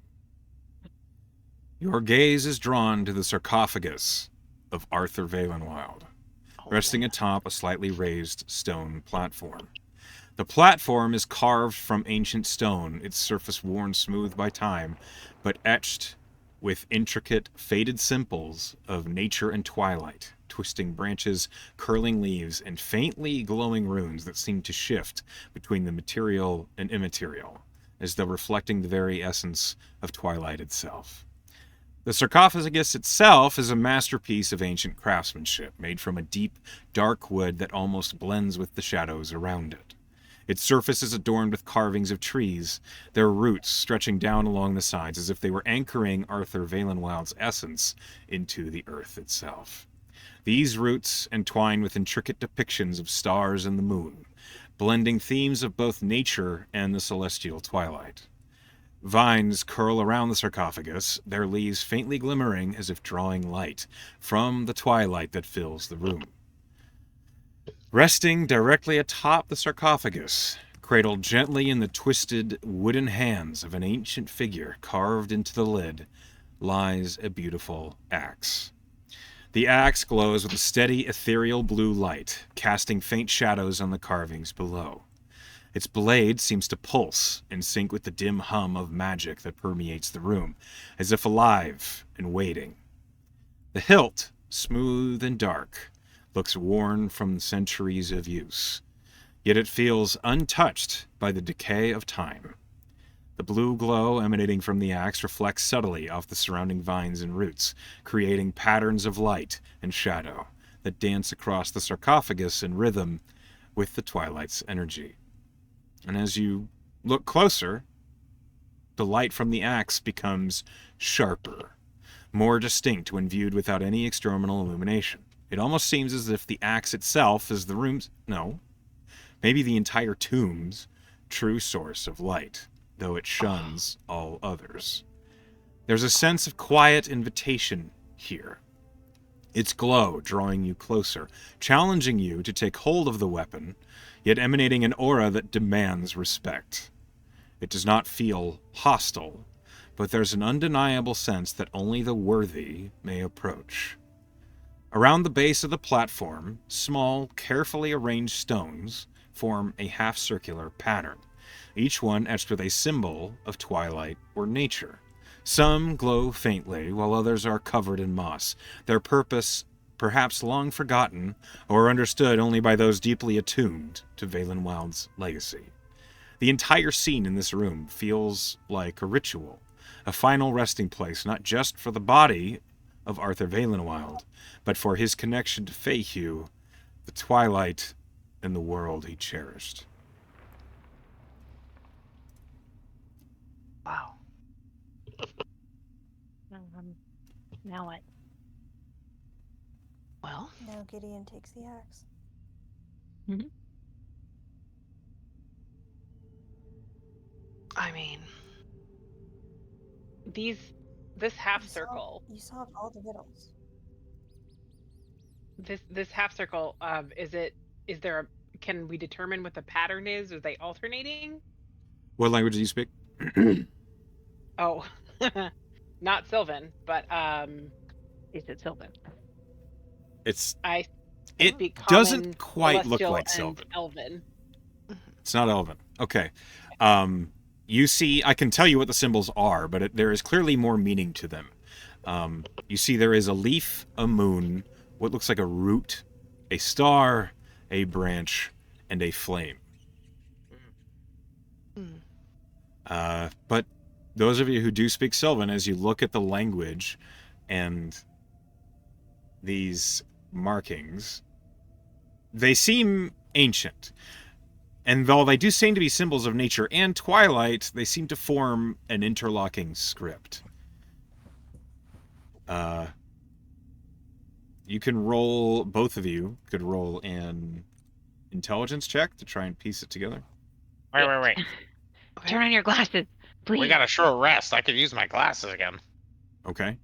A: your gaze is drawn to the sarcophagus of Arthur Valenwylde, resting atop a slightly raised stone platform. The platform is carved from ancient stone, its surface worn smooth by time, but etched with intricate, faded symbols of nature and twilight, twisting branches, curling leaves, and faintly glowing runes that seem to shift between the material and immaterial, as though reflecting the very essence of twilight itself. The sarcophagus itself is a masterpiece of ancient craftsmanship, made from a deep, dark wood that almost blends with the shadows around it. Its surface is adorned with carvings of trees, their roots stretching down along the sides as if they were anchoring Arthur Valenwylde's essence into the earth itself. These roots entwine with intricate depictions of stars and the moon, blending themes of both nature and the celestial twilight. Vines curl around the sarcophagus, their leaves faintly glimmering as if drawing light from the twilight that fills the room. Resting directly atop the sarcophagus, cradled gently in the twisted wooden hands of an ancient figure carved into the lid, lies a beautiful axe. The axe glows with a steady, ethereal blue light, casting faint shadows on the carvings below. Its blade seems to pulse in sync with the dim hum of magic that permeates the room, as if alive and waiting. The hilt, smooth and dark, looks worn from centuries of use, yet it feels untouched by the decay of time. The blue glow emanating from the axe reflects subtly off the surrounding vines and roots, creating patterns of light and shadow that dance across the sarcophagus in rhythm with the twilight's energy. And as you look closer, the light from the axe becomes sharper, more distinct when viewed without any external illumination. It almost seems as if the axe itself is the room's, no, maybe the entire tomb's true source of light, though it shuns all others. There's a sense of quiet invitation here. Its glow drawing you closer, challenging you to take hold of the weapon, yet emanating an aura that demands respect. It does not feel hostile, but there's an undeniable sense that only the worthy may approach. Around the base of the platform, small, carefully arranged stones form a half-circular pattern, each one etched with a symbol of twilight or nature. Some glow faintly, while others are covered in moss, their purpose perhaps long forgotten or understood only by those deeply attuned to Valenwylde's legacy. The entire scene in this room feels like a ritual, a final resting place not just for the body of Arthur Valenwylde, but for his connection to Feyhue, the twilight, and the world he cherished.
E: Wow.
F: Now what?
E: Well,
C: Now Gideon takes the axe.
E: I mean,
F: This half circle.
C: You solved all the riddles.
F: This half circle. Is there a? Can we determine what the pattern is? Are they alternating?
A: What language do you speak?
F: Oh, not Sylvan, but
H: Is it Sylvan?
A: It
F: speak
A: doesn't
F: Common,
A: quite look
F: Celestial,
A: like
F: and
A: Sylvan.
F: Elven.
A: It's not Elven. Okay. You see, I can tell you what the symbols are, but there is clearly more meaning to them. You see there is a leaf, a moon, what looks like a root, a star, a branch, and a flame. But those of you who do speak Sylvan, as you look at the language and these markings, they seem ancient. And though they do seem to be symbols of nature and twilight, they seem to form an interlocking script. You can roll, both of you could roll an intelligence check to try and piece it together.
G: Wait.
H: Turn on your glasses, please.
G: We got a short rest. I could use my glasses again.
A: Okay.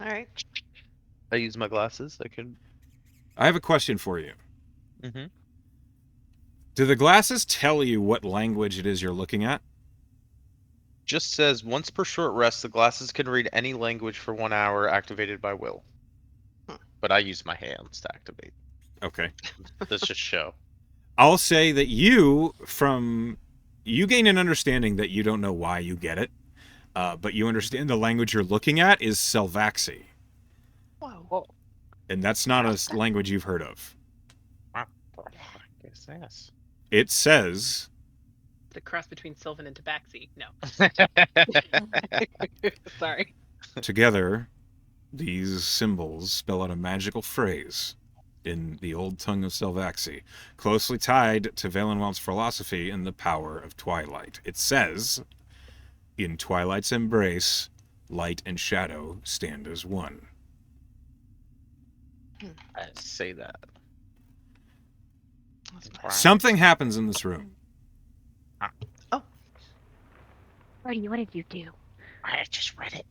E: all right.
D: I use my glasses. I can.
A: I have a question for you.
D: Mm-hmm.
A: Do the glasses tell you what language it is you're looking at?
D: Just says once per short rest, the glasses can read any language for 1 hour, activated by will. But I use my hands to activate.
A: Okay.
D: Let's just show.
A: I'll say that you gain an understanding that you don't know why you get it, but you understand the language you're looking at is Selvaxi.
E: Whoa.
A: And that's not a language you've heard of.
G: What is this?
A: It says,
F: The cross between Sylvan and Tabaxi. No. Sorry.
A: together, these symbols spell out a magical phrase in the old tongue of Selvaxi, closely tied to Valenwylde's philosophy and the power of twilight. It says, in twilight's embrace, light and shadow stand as one.
D: I say that.
A: Something happens in this room.
H: Brody, what did you do?
G: I just read it.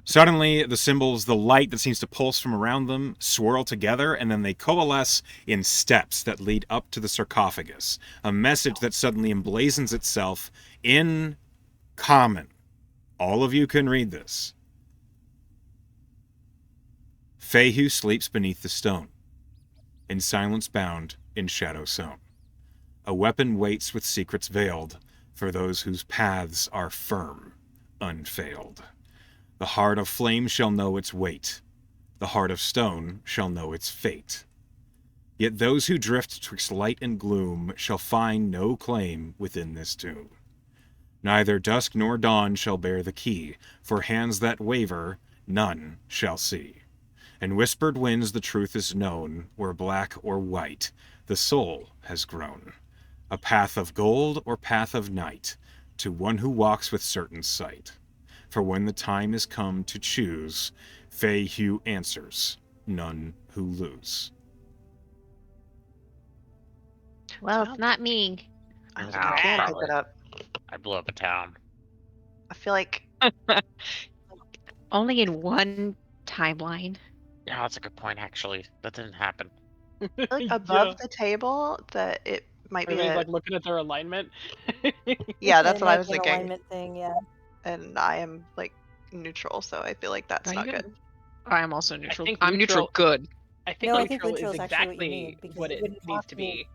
A: Suddenly, the symbols, the light that seems to pulse from around them, swirl together, and then they coalesce in steps that lead up to the sarcophagus. A message that suddenly emblazons itself in common. All of you can read this. Feyhue sleeps beneath the stone, in silence bound, in shadow sown. A weapon waits with secrets veiled, for those whose paths are firm, unfailed. The heart of flame shall know its weight. The heart of stone shall know its fate. Yet those who drift twixt light and gloom shall find no claim within this tomb. Neither dusk nor dawn shall bear the key, for hands that waver none shall see. In whispered winds the truth is known, where black or white the soul has grown. A path of gold or path of night, to one who walks with certain sight. For when the time is come to choose, Feyhue answers, none who lose.
H: Well, it's not me.
E: I
G: No,
E: can't pick
G: probably.
E: it up.
G: I blew up a town.
E: I feel like
H: Only in one timeline.
G: Yeah, that's a good point, actually. That didn't happen.
E: like above the table that it might be
F: Everybody's
E: a
F: like looking at their alignment.
E: yeah, that's
C: It
E: what I
C: might
E: was
C: be an
E: thinking.
C: alignment thing, yeah.
E: And I am like neutral, so I feel like that's
H: Are you
E: not
H: gonna-
E: good.
B: I am also neutral.
F: think
B: I'm neutral
F: neutral-
B: good.
F: I think
C: No, I
F: neutral,
C: think neutral
F: is
C: is actually what you
F: exactly
C: need, because
F: what
C: you
F: it
C: wouldn't
F: needs
C: have
F: to
C: to-
F: be.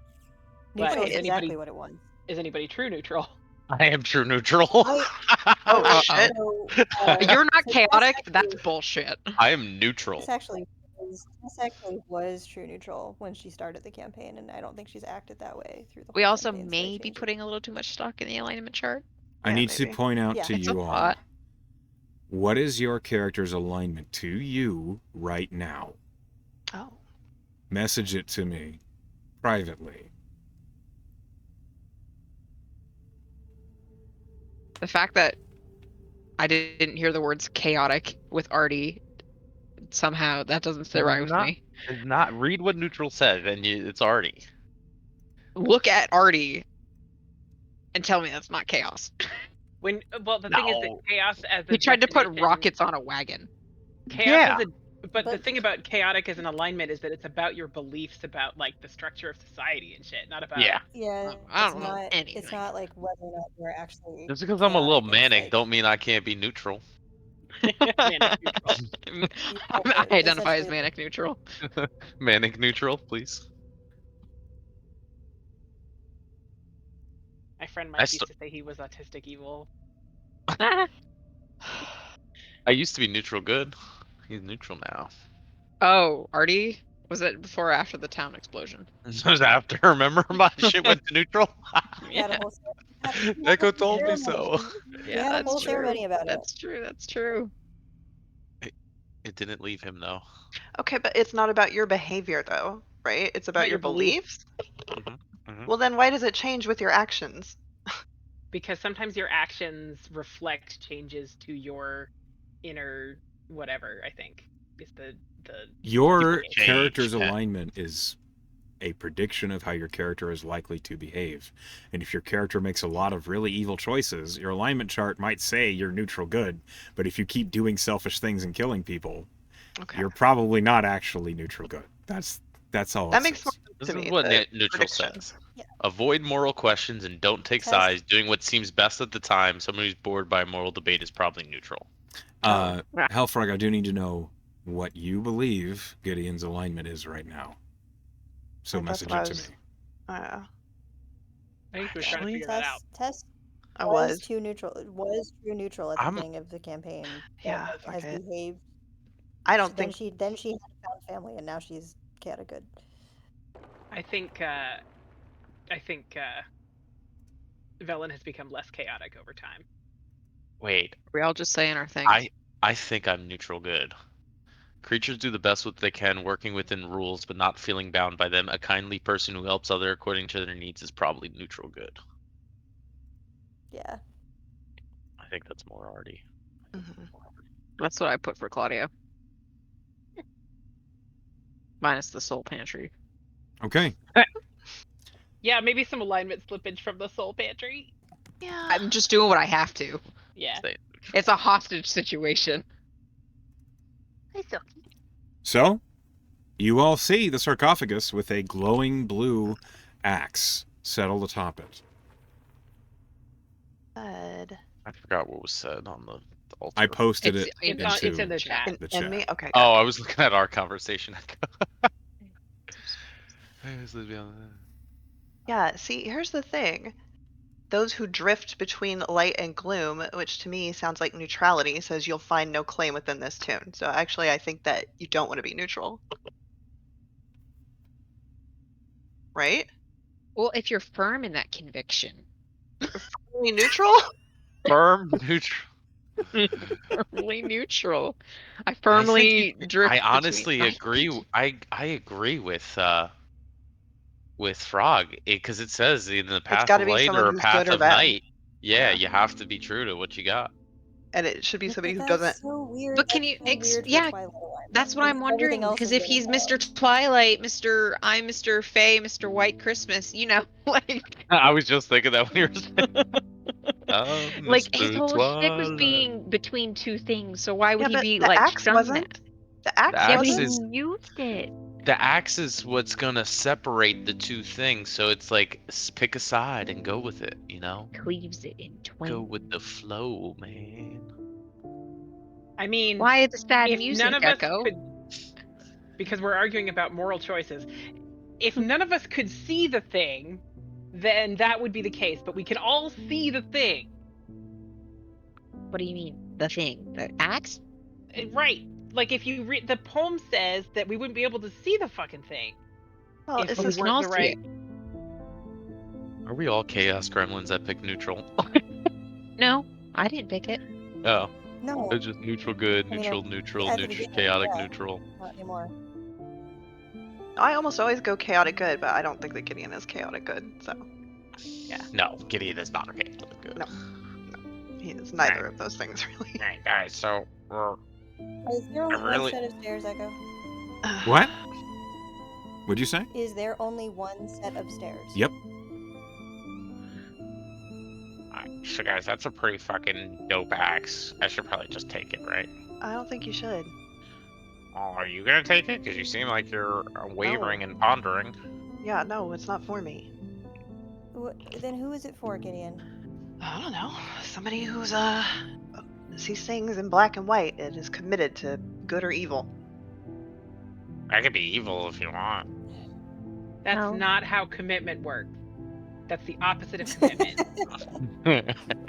C: Neutral
F: But
C: is exactly what it wants.
F: is anybody true neutral?
G: I am true neutral.
E: Oh
B: Uh-oh.
E: shit!
C: So,
B: You're not
C: so Tess
B: chaotic.
C: actually-
B: That's bullshit.
G: I am neutral.
C: Tess actually was true neutral when she started the campaign, and I don't think she's acted that way through the whole
B: We also
C: campaign, so they
B: may be
C: changed it.
B: putting a little too much stock in the alignment chart.
A: I
E: Yeah,
A: need to
E: maybe.
A: point out
C: Yeah.
A: to
B: It's a
A: you all,
B: lot.
A: what is your character's alignment to you right now?
E: Oh.
A: Message it to me privately.
B: The fact that I didn't hear the words chaotic with Artie, somehow that doesn't sit right with me.
G: It's not. Read what neutral says, and it's Artie.
B: Look at Artie and tell me that's not chaos.
F: The thing is that
G: No.
F: chaos as a
B: He tried to put
F: definition-
B: rockets on a wagon.
F: Chaos
G: Yeah.
F: is but the
C: But-
F: thing about chaotic as an alignment is that it's about your beliefs about like the structure of society and shit, not about
G: Yeah.
C: Yeah,
B: I
C: it's
B: don't know
C: not. It's
B: anything.
C: not like whether or not you're actually.
G: Just because I'm a little
C: chaotic, it's
G: manic,
C: like-
G: don't mean I can't be neutral.
F: manic neutral.
B: I identify as
C: essentially-
B: manic neutral.
G: Manic neutral, please.
F: My friend
G: I
F: Mike
G: st-
F: used to say he was autistic evil.
G: I used to be neutral good. He's neutral now.
B: Oh, Artie? Was it before or after the town explosion?
G: This was after. Remember, my shit went to neutral.
C: We had a whole
G: Echo told me so.
C: We had a whole ceremony about it.
B: That's true. That's true.
G: It didn't leave him though.
E: Okay, but it's not about your behavior though, right? It's about
F: About
E: your
F: your belief.
E: beliefs.
G: Mhm.
E: Well, then why does it change with your actions?
F: Because sometimes your actions reflect changes to your inner whatever, I think. Is the
A: Your
G: People change,
A: character's
G: Ken.
A: alignment is a prediction of how your character is likely to behave. And if your character makes a lot of really evil choices, your alignment chart might say you're neutral good, but if you keep doing selfish things and killing people,
E: Okay.
A: you're probably not actually neutral good. That's all.
E: That
A: it
E: makes more
A: says.
E: sense
G: This
E: to
G: is
E: me.
G: what
E: the
G: neutral
E: prediction.
G: says.
C: Yeah.
G: Avoid moral questions and don't take
C: Test-
G: sides. Doing what seems best at the time. Someone who's bored by a moral debate is probably neutral.
A: Hellfrog, I do need to know what you believe Gideon's alignment is right now. So
E: Right, that's
A: message
E: what I
A: it to
E: was-
A: me.
F: I think we're trying to figure that out.
C: Tess
E: I
C: was
E: was.
C: too neutral. Was true neutral at the
G: I'm-
C: beginning of the campaign. but,
E: Yeah,
C: like,
E: fuck
C: has
E: it.
C: behaved.
E: I don't
C: then
E: think.
C: she had found family, and now she's chaotic good.
F: I think Velen has become less chaotic over time.
G: Wait,
B: We all just saying our things.
G: I think I'm neutral good. Creatures do the best what they can, working within rules, but not feeling bound by them. A kindly person who helps other according to their needs is probably neutral good.
C: Yeah.
G: I think that's more Artie.
E: Mhm.
B: That's what I put for Claudia. Minus the soul pantry.
A: Okay.
F: Yeah, maybe some alignment slippage from the soul pantry.
E: Yeah.
B: I'm just doing what I have to.
F: Yeah.
G: Stay neutral.
B: It's a hostage situation.
A: So, you all see the sarcophagus with a glowing blue axe settled atop it.
E: Good.
G: I forgot what was said on the altar.
A: I posted
B: It's
A: it
B: in-
A: into
F: it's in the chat.
E: In,
A: the
E: in
A: chat.
E: me? Okay.
G: Oh, I was looking at our conversation.
E: Yeah, see, here's the thing. Those who drift between light and gloom, which to me sounds like neutrality, says you'll find no claim within this tune. So actually, I think that you don't want to be neutral. Right?
B: Well, if you're firm in that conviction,
E: Firmly neutral?
G: Firm neutral.
B: firmly neutral. I firmly drift.
G: I honestly
B: between-
G: agree. I agree with Frog because it says in the path
E: gotta
G: of
E: be
G: light
E: someone
G: or a
E: who's
G: path
E: good or
G: of
E: bad.
G: night. Yeah,
E: Yeah.
G: you have to be true to what you got.
E: And it should be
C: But
E: somebody who
C: that's
E: doesn't.
C: so weird.
B: But can
C: That's
B: you
C: so weird for
B: yeah,
C: Twilight alignment,
B: That's what I'm
C: because
B: wondering.
C: everything else
B: Because
C: is
B: if he's
C: getting
B: Mr. Twilight, I'm Mr. Fey, Mr. White Christmas, like
G: I was just thinking that when you were saying.
B: like his
G: Mr.
B: whole shtick was
G: Twilight.
B: being between two things. So why would
E: Yeah,
B: he
E: but
B: be
E: the
B: like
E: axe
B: shun
E: wasn't.
B: that?
E: The axe
G: The
B: Yeah, but
G: axe
B: he
E: wasn't.
G: is-
B: used it.
G: The axe is what's gonna separate the two things. So it's like pick a side and go with it. You know,
B: Cleaves it in twain.
G: go with the flow, man.
F: I mean,
H: Why the sad
F: if
H: music,
F: none of us
H: Echo?
F: could, because we're arguing about moral choices, if none of us could see the thing, then that would be the case. But we can all see the thing.
H: What do you mean? The thing? The axe?
F: Right. Like if you read the poem says that we wouldn't be able to see the fucking thing
E: Well,
F: if
E: it's
F: we
H: we
E: just
H: can
F: weren't
H: all
F: the
H: see
F: right.
G: Are we all chaos gremlins that pick neutral?
H: No, I didn't pick it.
G: Oh,
C: No,
G: it's just neutral good,
C: I mean,
G: neutral neutral,
C: at the
G: neutral
C: beginning,
G: chaotic
C: yeah.
G: neutral.
C: not anymore.
E: I almost always go chaotic good, but I don't think that Gideon is chaotic good. So
G: No, Gideon is not okay. Good.
E: No. he is neither of those things really.
G: Alright, guys, so we're
C: Is there only
G: really-
C: one set of stairs, Echo?
A: What? What'd you say?
C: Is there only one set of stairs?
A: Yep.
G: Alright, so guys, that's a pretty fucking dope axe. I should probably just take it, right?
E: I don't think you should.
G: Oh, are you gonna take it? Because you seem like you're wavering and pondering.
E: Yeah, no, it's not for me.
C: Then who is it for, Gideon?
E: I don't know. Somebody who's sees things in black and white and is committed to good or evil.
G: I could be evil if you want.
F: That's
H: No.
F: not how commitment works. That's the opposite of commitment.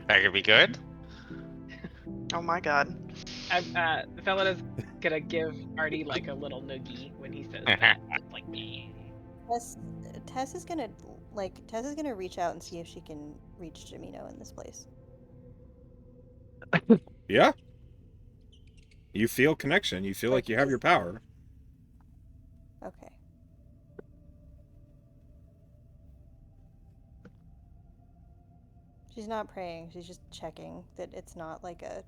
G: That could be good.
E: Oh my god.
F: Velena's gonna give Artie like a little noogie when he says that. It's like,
C: Tess is gonna reach out and see if she can reach Jamino in this place.
A: Yeah. You feel connection. You feel like you have your power.
C: Okay. She's not praying. She's just checking that it's not like a.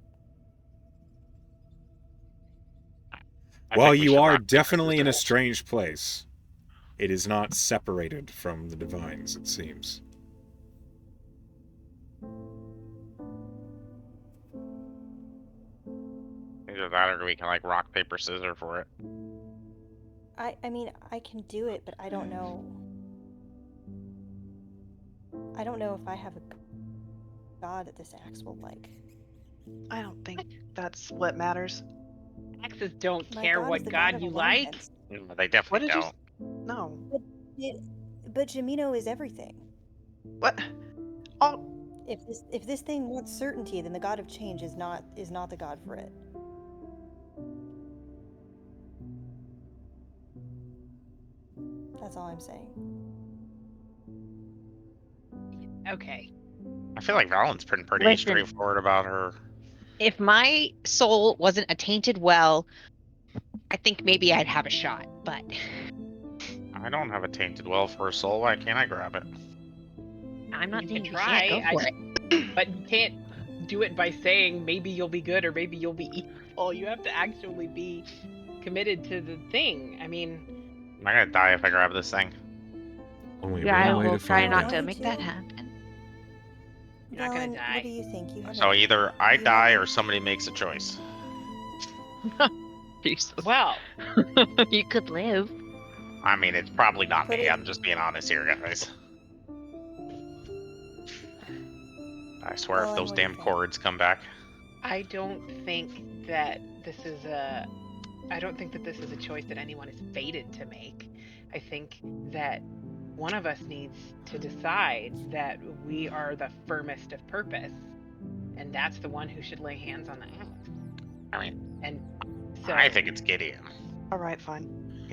A: While you are definitely in a strange place, it is not separated from the divines, it seems.
G: Either that or we can like rock, paper, scissors for it.
C: I mean, I can do it, but I don't know. I don't know if I have a god that this axe will like.
E: I don't think that's what matters.
F: Axes don't
C: My
F: care
C: god is
F: what
C: the
F: god
C: of
F: you like.
C: alignments.
G: They definitely
E: did you
G: don't.
E: No.
C: But Jamino is everything.
E: What? Oh,
C: If this thing wants certainty, then the god of change is not the god for it. That's all I'm saying.
F: Okay.
G: I feel like Valen's pretty
H: Listen.
G: straightforward about her.
H: If my soul wasn't a tainted well, I think maybe I'd have a shot, but
G: I don't have a tainted well for a soul. Why can't I grab it?
H: I'm not
F: You
H: saying
F: can
H: you can't
F: try,
H: go for it.
F: But you can't do it by saying maybe you'll be good or maybe you'll be evil. You have to actually be committed to the thing. I mean,
G: Am I gonna die if I grab this thing?
A: Only
H: Yeah, I
A: one way
H: will
A: to
H: try
A: find
H: not
A: out.
H: to
C: Going
H: make
C: to.
H: that happen.
F: you're not gonna
C: Valen,
F: die.
C: what do you think? You have
G: So either I
C: you
G: die
C: have
G: or somebody makes a choice.
H: Jesus.
F: Well,
H: You could live.
G: I mean, it's probably not
C: Put
G: me.
C: it-
G: I'm just being honest here, guys. I swear,
C: Well,
G: if
C: and
G: those
C: what do you
G: damn
C: think?
G: cords come back.
F: I don't think that this is a. I don't think that this is a choice that anyone is fated to make. I think that one of us needs to decide that we are the firmest of purpose, and that's the one who should lay hands on the axe.
G: I mean,
F: And so
G: I think it's Gideon.
E: all right, fine.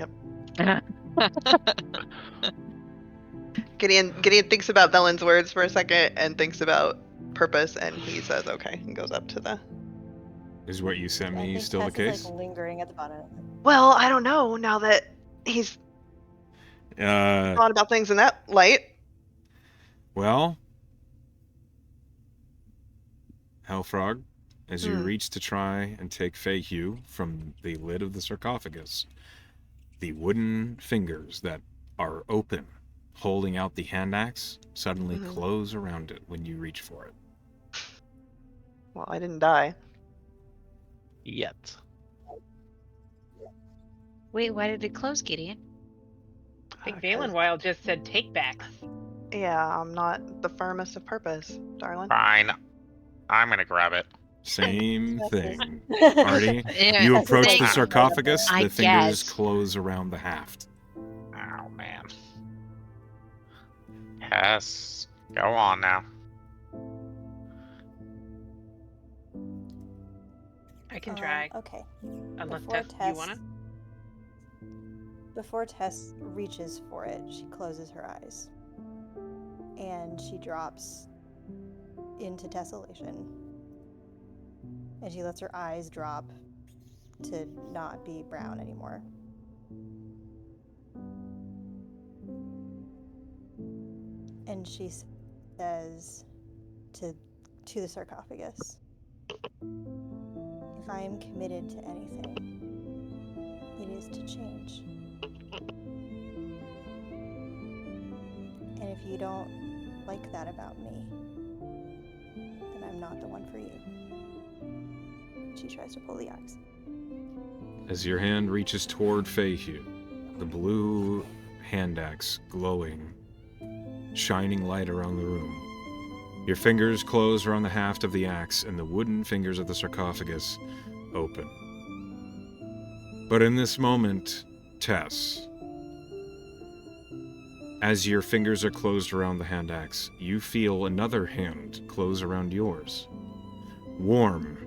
E: Gideon thinks about Velen's words for a second and thinks about purpose, and he says okay and goes up to the.
A: Is what you sent
C: I
A: me
C: think
A: still the
C: Tess is
A: case?
C: like lingering at the bottom.
E: Well, I don't know now that he's thought about things in that light.
A: Well, Hellfrog, as you
E: Hmm.
A: reach to try and take Feyhue from the lid of the sarcophagus, the wooden fingers that are open, holding out the hand axe, suddenly
E: Mhm.
A: close around it when you reach for it.
E: Well, I didn't die.
G: Yet.
H: Wait, why did it close, Gideon?
F: I think
E: Okay.
F: Valenwylde just said take backs.
E: Yeah, I'm not the firmest of purpose, darling.
G: Fine. I'm gonna grab it.
A: Same
C: Yes,
A: thing.
C: yes.
A: Artie,
B: Yeah,
A: you
C: That's
A: approach
C: like-
A: the sarcophagus,
H: I
A: the fingers
H: guess.
A: close around the haft.
G: Oh man. Yes. Go on now.
F: I can try.
C: Okay.
F: Unless
C: Before
F: Tess, you wanna?
C: Before Tess reaches for it, she closes her eyes. And she drops into tessellation. And she lets her eyes drop to not be brown anymore. And she says to the sarcophagus, if I am committed to anything, it is to change. And if you don't like that about me, then I'm not the one for you. She tries to pull the axe.
A: As your hand reaches toward Feihu, the blue hand axe glowing, shining light around the room. Your fingers close around the haft of the axe, and the wooden fingers of the sarcophagus open. But in this moment, Tess, as your fingers are closed around the hand axe, you feel another hand close around yours. Warm,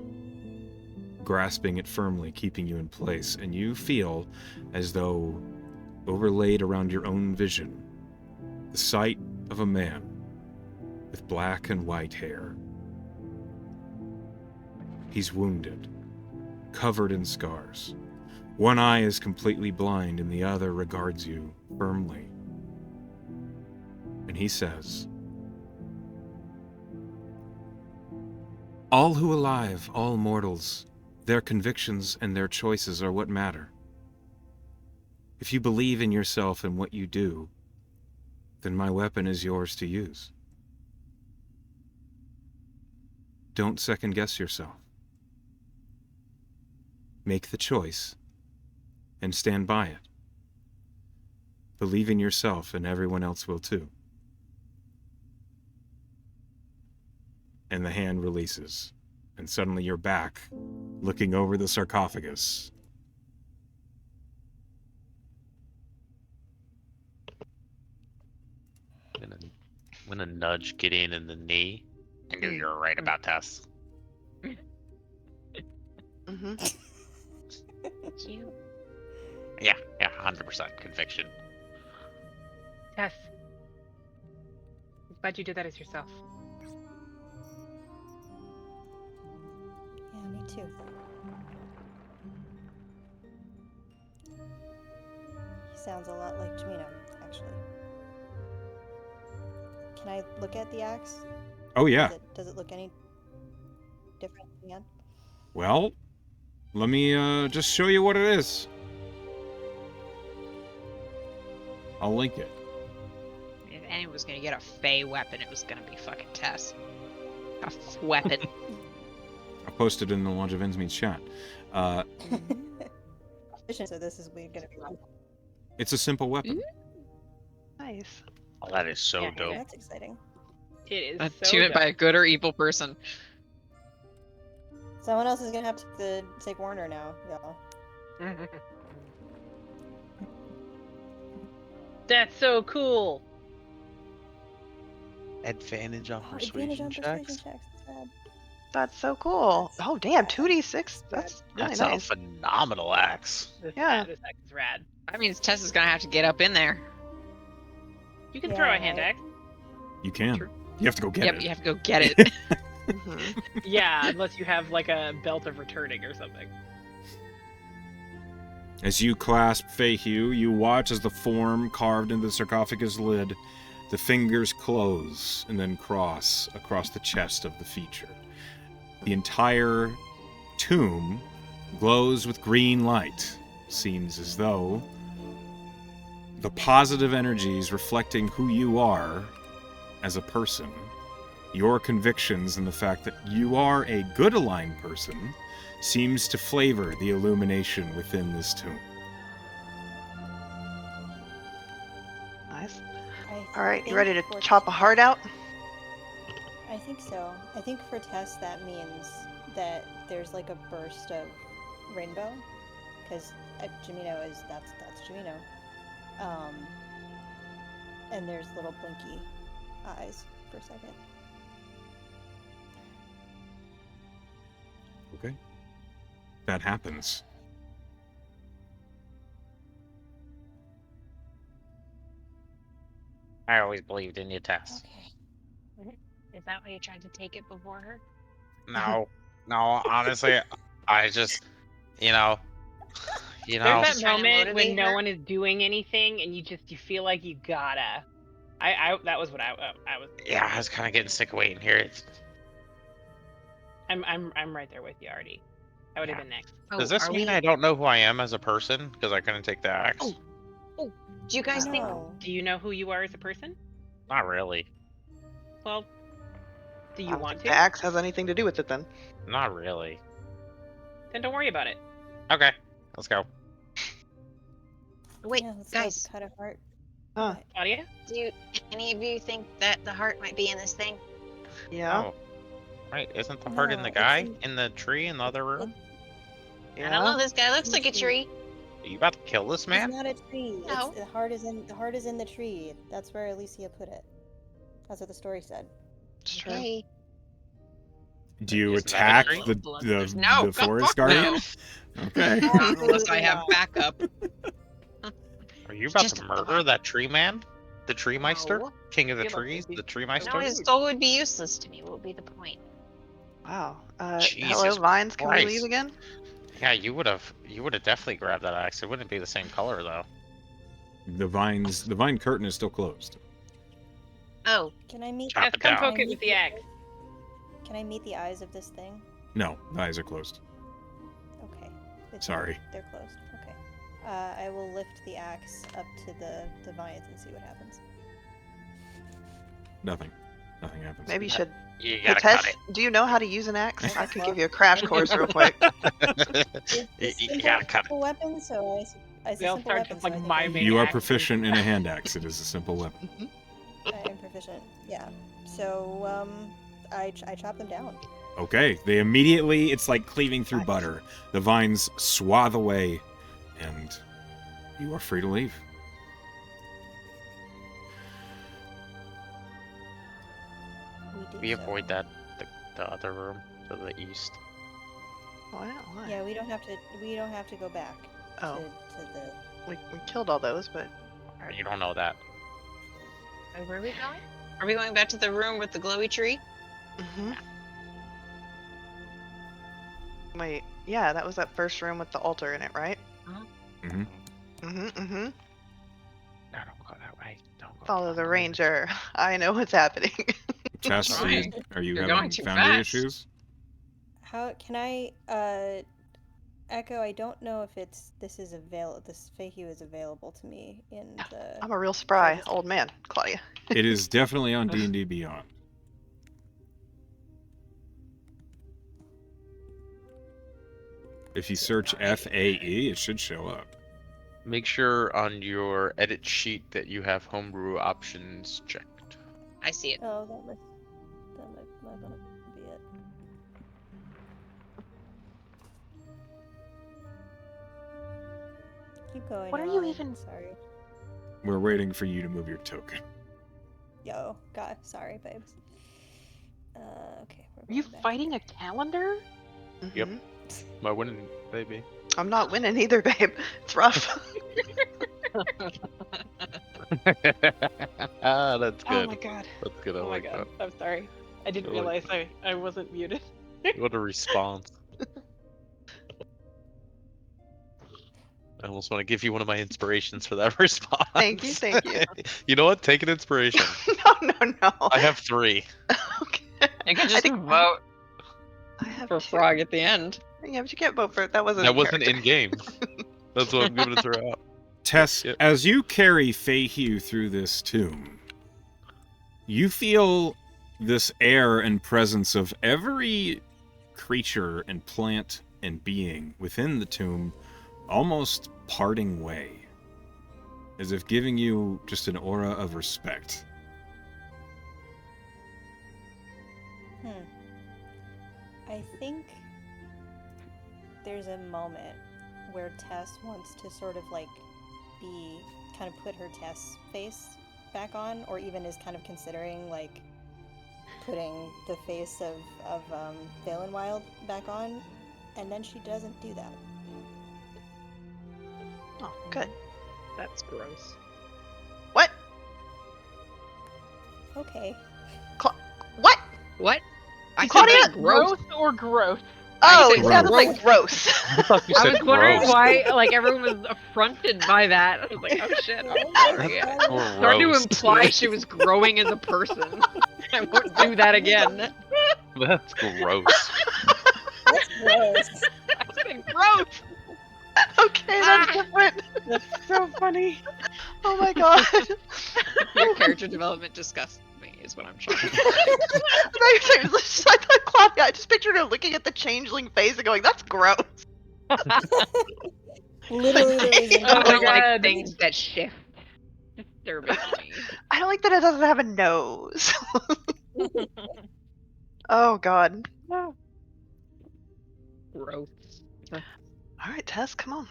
A: grasping it firmly, keeping you in place, and you feel as though overlaid around your own vision, the sight of a man with black and white hair. He's wounded, covered in scars. One eye is completely blind and the other regards you firmly. And he says, all who alive, all mortals, their convictions and their choices are what matter. If you believe in yourself and what you do, then my weapon is yours to use. Don't second guess yourself. Make the choice and stand by it. Believe in yourself and everyone else will too. And the hand releases, and suddenly you're back, looking over the sarcophagus.
G: I'm gonna nudge Gideon in the knee. I knew you were right about Tess.
E: Mm-hmm.
H: Cute.
G: Yeah, 100% conviction.
F: Tess. I'm glad you did that as yourself.
C: Yeah, me too. He sounds a lot like Jamina, actually. Can I look at the axe?
A: Oh yeah.
C: Does it look any different again?
A: Well, let me just show you what it is. I'll link it.
B: If anyone was gonna get a Fey weapon, it was gonna be fucking Tess. Weapon.
A: I posted in the Launch of Endsmeet's chat.
C: So this is gonna be fun.
A: It's a simple weapon.
E: Nice.
G: Oh, that is so
F: Yeah,
G: dope.
C: That's exciting.
F: It is so
B: Tuned by a
F: dope.
B: good or evil person.
C: Someone else is gonna have to take Warner now, y'all.
F: That's so cool.
D: Advantage on
C: Oh, advantage on
D: persuasion
C: persuasion
D: checks.
C: checks. That's bad.
E: That's so cool. Oh damn, 2d6. That's really
G: That's
E: nice.
G: a phenomenal axe.
E: Yeah.
F: This axe is rad.
B: That means Tess is gonna have to get up in there.
F: You can
C: Yeah,
F: throw a hand
C: right.
F: axe.
A: You can.
B: True.
A: You have to go get
B: Yep,
A: it.
B: you have to go get it.
E: Mm-hmm.
F: Yeah, unless you have like a belt of returning or something.
A: As you clasp Feihu, you watch as the form carved into the sarcophagus lid, the fingers close and then cross across the chest of the feature. The entire tomb glows with green light. Seems as though the positive energies reflecting who you are as a person, your convictions and the fact that you are a good aligned person, seems to flavor the illumination within this tomb.
E: Nice.
C: I
E: All right, you
C: think
E: ready to
C: for
E: chop a heart out?
C: I think so. I think for Tess that means that there's like a burst of rainbow, because Jamino that's Jamino. And there's little blinky eyes for a second.
A: Okay. That happens.
G: I always believed in you, Tess.
C: Okay.
H: Is that why you tried to take it before her?
G: No, honestly, I just, you know,
F: There's that
H: Just trying to
F: moment when
H: motivate
F: no
H: her?
F: one is doing anything and you feel like you gotta. I that was what I was.
G: yeah, I was kind of getting sick of waiting here.
F: I'm right there with you, Artie. I would have
G: Yeah.
F: been next.
G: Does this mean I don't know who I am as a person because I couldn't take the axe?
H: Oh, do you guys think?
C: No.
F: Do you know who you are as a person?
G: Not really.
F: Well, do
E: I
F: you
E: don't
F: want
E: think
F: to?
E: the axe has anything to do with it then.
G: Not really.
F: Then don't worry about it.
G: Okay, let's go.
H: Wait,
C: Yeah, let's
H: guys,
C: go cut a heart.
E: Huh.
C: What?
F: Claudia?
H: do any of you think that the heart might be in this thing?
E: Yeah.
G: Oh, right. Isn't the heart in
C: No,
G: the
C: it's
G: guy in the tree in the other
C: It's,
G: room?
H: I don't know. This guy looks
C: in the
H: like a tree.
G: Are you about to kill this
C: it's
G: man?
C: not a tree.
H: No.
C: It's, the heart is in the tree. That's where Alicia put it. That's what the story said.
E: It's true.
H: Okay.
A: Do you
G: Isn't that a
A: attack
G: tree?
H: No,
A: the forest guardian? Okay.
B: Unless I have backup.
G: Are you about
H: Just
G: to
H: a
G: murder
H: thought.
G: that tree man? The tree meister?
H: No.
G: King of the
F: Feel like
G: trees?
F: it'd be-
G: The tree
F: No,
G: meister?
H: No, his soul would be useless to me. What would be the point?
E: Wow.
G: Jesus
E: Hello, Vines. Can we
G: Christ.
E: leave again?
G: Yeah, you would have definitely grabbed that axe. It wouldn't be the same color though.
A: The vine curtain is still closed.
H: Oh,
C: Can I meet?
G: Chop
F: Yes,
G: it
F: come
G: down.
F: poke it with the axe.
C: Can I meet the eyes of this thing?
A: No, the eyes are closed.
C: Okay.
A: Sorry.
C: They're closed. Okay. I will lift the axe up to the vines and see what happens.
A: Nothing. Nothing happens.
E: Maybe you should.
G: You
E: Hey,
G: gotta
E: Tess,
G: cut it.
E: do you know how to use an axe? I could give you a crash course real quick.
G: You gotta cut it.
C: Simple weapon, so it's
F: They
C: a
F: all
C: simple
F: start
C: weapon.
F: just,
C: So
F: like,
C: I think
F: miming
A: You are
F: axes.
A: proficient in a hand axe. It is a simple weapon.
C: I am proficient. Yeah. So I chop them down.
A: Okay. They immediately, it's like cleaving through butter. The vines swathe away, and you are free to leave.
G: We avoid that the other room to the east.
E: Why?
C: Yeah, we don't have to go back
E: Oh,
C: to the.
E: we killed all those, but
G: You don't know that.
H: where are we going? Are we going back to the room with the glowy tree?
E: Wait, yeah, that was that first room with the altar in it, right?
A: Mm-hmm.
E: Mm-hmm.
G: No, don't go that way. Don't go
E: Follow
G: down
E: the
G: way.
E: ranger. I know what's happening.
A: Tess,
B: Trying.
A: are you
B: You're
A: having
B: going too
A: foundry
B: fast.
A: issues?
C: How can I Echo? I don't know if this is available. This Feihu is available to me in the.
E: I'm a real spry old man, Claudia.
A: It is definitely on D&D Beyond. If you search FAE, it should show up.
G: Make sure on your edit sheet that you have homebrew options checked.
H: I see it.
C: Oh, that might not be it. Keep going.
H: What are you
C: on.
H: even-
C: Sorry.
A: We're waiting for you to move your token.
C: Yo, God, sorry, babes. Okay. We're
F: Are you
C: going back.
F: fighting a calendar?
G: Yep.
E: Mhm.
G: My winning, baby.
E: I'm not winning either, babe. It's rough.
G: Ah, that's
F: Oh
G: good.
F: my god.
G: That's good. I
F: Oh my
G: like
F: god. I'm sorry. I didn't
G: I like
F: realize I wasn't muted.
G: that. What a response. I almost want to give you one of my inspirations for that response.
E: Thank you, thank you.
G: You know what? Take an inspiration.
E: No.
G: I have 3.
E: Okay.
B: You can
E: I
B: just
E: think
B: vote
E: I have
B: for
E: 2.
B: Frog at the end.
E: Yeah, but you can't vote for it. That wasn't.
G: That
E: in
G: wasn't
E: character.
G: in game. That's what I'm giving it throughout.
A: Tess,
G: Yep.
A: as you carry Feihu through this tomb, you feel this air and presence of every creature and plant and being within the tomb almost parting way, as if giving you just an aura of respect.
C: I think there's a moment where Tess wants to sort of like kind of put her Tess face back on, or even is kind of considering like putting the face of Valenwylde back on, and then she doesn't do that.
E: Oh, good.
F: That's gross.
E: What?
C: Okay.
E: What?
B: What? I
E: Claudia,
B: said gross.
F: or gross?
E: Oh,
B: said
E: it sounded
A: gross.
E: like gross.
G: I thought you
B: I
G: said
B: was wondering
G: gross.
B: why, like, everyone was affronted by that. I was like, oh shit, I'm sorry.
G: That's
B: Started to
G: gross.
B: imply she was growing as a person. I won't do that again.
G: That's gross.
C: That's gross.
B: I said gross.
E: Okay, that's different.
F: That's so funny.
E: Oh my god.
B: Your character development disgusts me, is what I'm trying to say.
E: I thought Claudia, I just pictured her looking at the changeling face and going, that's gross.
C: Literally the reason.
B: I
F: Oh my
B: don't like
F: God.
B: things that shift. Disturbing to me.
E: I don't like that it doesn't have a nose. Oh god.
B: Gross.
E: Alright, Tess, come on.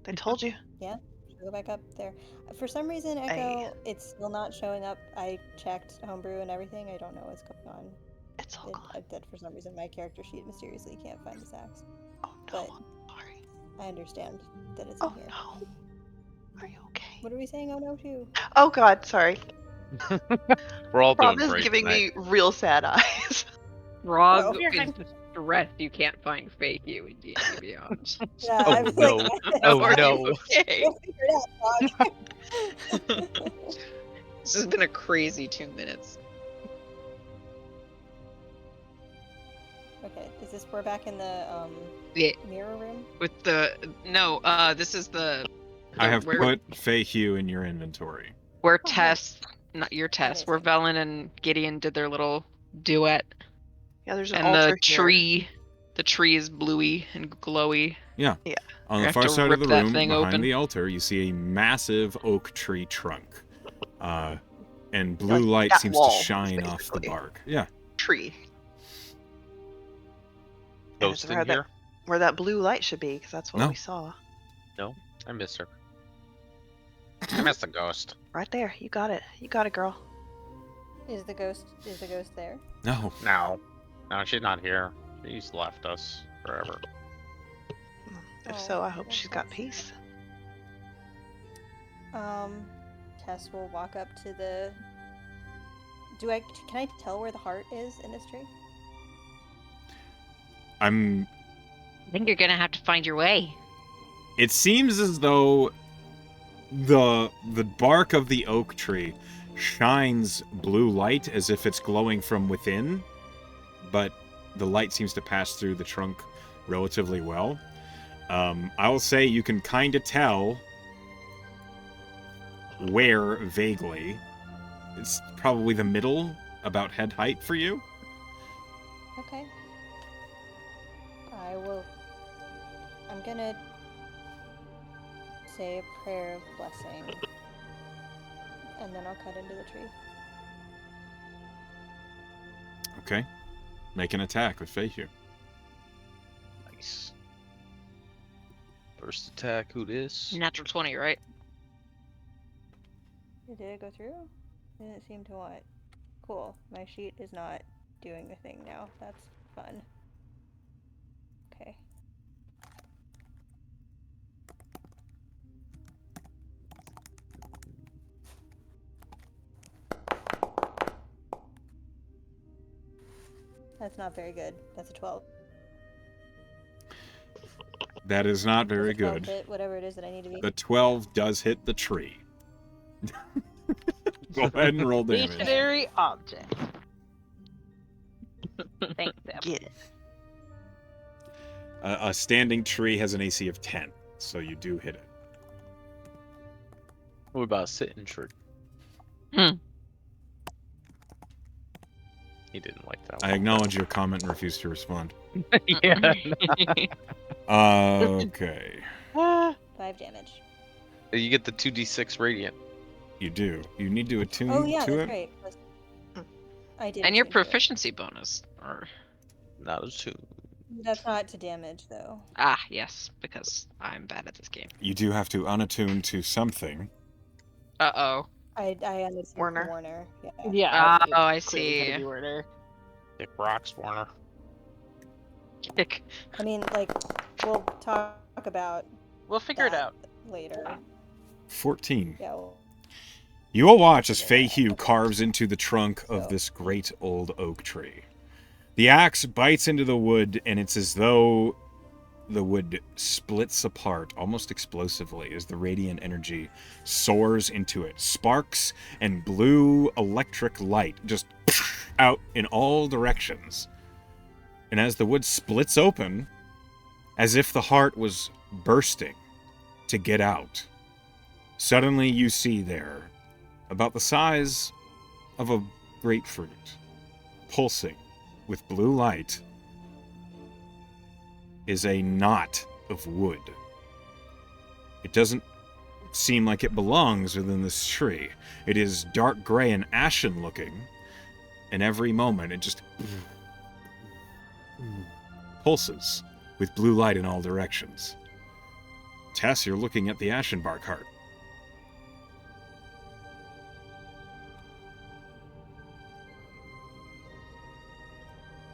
E: They told you.
C: Yeah, go back up there. For some reason, Echo, it's still not showing up. I checked homebrew and everything. I don't know what's going on.
E: It's all gone.
C: That for some reason my character sheet mysteriously can't find this axe.
E: Oh no.
C: But
E: Sorry.
C: I understand that it's
E: Oh
C: in here.
E: no. Are you okay?
C: What are we saying? Oh no, to?
E: Oh god, sorry.
G: We're all doing
E: Rob is
G: great
E: giving
G: tonight.
E: me real sad eyes.
B: Frog
C: Oh.
B: is distressed you can't find fake you in D&D Beyond.
C: Yeah,
G: Oh,
C: I was
G: no.
C: like,
G: Oh,
B: Are you
G: no.
B: okay?
C: We'll figure it out, Frog.
B: This has been a crazy 2 minutes.
C: Okay, is this we're back in the
B: Yeah.
C: mirror room?
B: With the this is the
A: I have
B: where,
A: put Feyhue in your inventory.
B: where
C: Oh,
B: Tess, not your Tess, where
C: Amazing.
B: Velen and Gideon did their little duet,
E: Yeah, there's an
B: and
E: altar
B: the tree is bluey and glowy.
A: Yeah.
E: Yeah.
A: On
B: I
A: the
B: have
A: far
B: to
A: side of
B: rip
A: the
B: that
A: room,
B: thing
A: behind
B: open.
A: the altar, you see a massive oak tree trunk. And blue
E: Like
A: light
E: that
A: seems
E: wall,
A: to shine off the
E: basically.
A: bark. Yeah.
E: Tree. And it's
G: Ghost in here?
E: where that blue light should be, because that's what
A: No.
E: we saw.
G: No, I miss her. I miss the ghost.
E: Right there. You got it. You got it, girl.
C: Is the ghost there?
A: No.
G: No, she's not here. She's left us forever.
E: If
C: Oh,
E: so, I hope
C: that
E: she's got
C: sucks.
E: peace.
C: Tess will walk up to the. Can I tell where the heart is in this tree?
A: I
H: think you're gonna have to find your way.
A: It seems as though the bark of the oak tree shines blue light as if it's glowing from within, but the light seems to pass through the trunk relatively well. I will say you can kind of tell where vaguely. It's probably the middle, about head height for you.
C: Okay. I'm gonna say a prayer of blessing, and then I'll cut into the tree.
A: Okay. Make an attack with Feyhue.
G: Nice. First attack, who this?
B: Natural 20, right?
C: Did it go through? Didn't seem to want. Cool. My sheet is not doing the thing now. That's fun. Okay. That's not very good. That's a 12.
A: That is not very
C: Does a 12
A: good.
C: hit whatever it is that I need to be.
A: The 12 does hit the tree. Go ahead and roll damage.
F: Stationary object. Thanks, Em.
E: Get it.
A: A standing tree has an AC of 10, so you do hit it.
G: What about a sitting tree?
B: Hmm.
G: He didn't like that
A: I
G: one.
A: acknowledge your comment and refuse to respond.
G: Yeah.
A: Okay.
C: 5 damage.
G: You get the 2d6 radiant.
A: You do. You need to attune
C: Oh yeah,
A: to
C: that's
A: it.
C: right. I did.
B: And your
C: attune to it.
B: proficiency bonus. Or
G: Not a 2.
C: That's not to damage, though.
B: Ah, yes, because I'm bad at this game.
A: You do have to unattune to something.
B: Uh-oh.
C: I understand
E: Warner.
C: Warner. Yeah.
F: Yeah.
B: Oh, I
F: it's clearly gonna
B: see.
F: be Werner.
G: Dick rocks, Warner.
B: Kick.
C: I mean, like, we'll talk about
F: We'll figure it
C: that
F: out.
C: later.
A: 14.
C: Yeah.
A: You all watch as
C: Figure it out.
A: Feyhue carves into the trunk of
C: So-
A: this great old oak tree. The axe bites into the wood, and it's as though the wood splits apart almost explosively as the radiant energy soars into it. Sparks and blue electric light just out in all directions. And as the wood splits open, as if the heart was bursting to get out, suddenly you see there, about the size of a grapefruit, pulsing with blue light, is a knot of wood. It doesn't seem like it belongs within this tree. It is dark gray and ashen looking, and every moment it just pulses with blue light in all directions. Tess, you're looking at the ashen bark heart.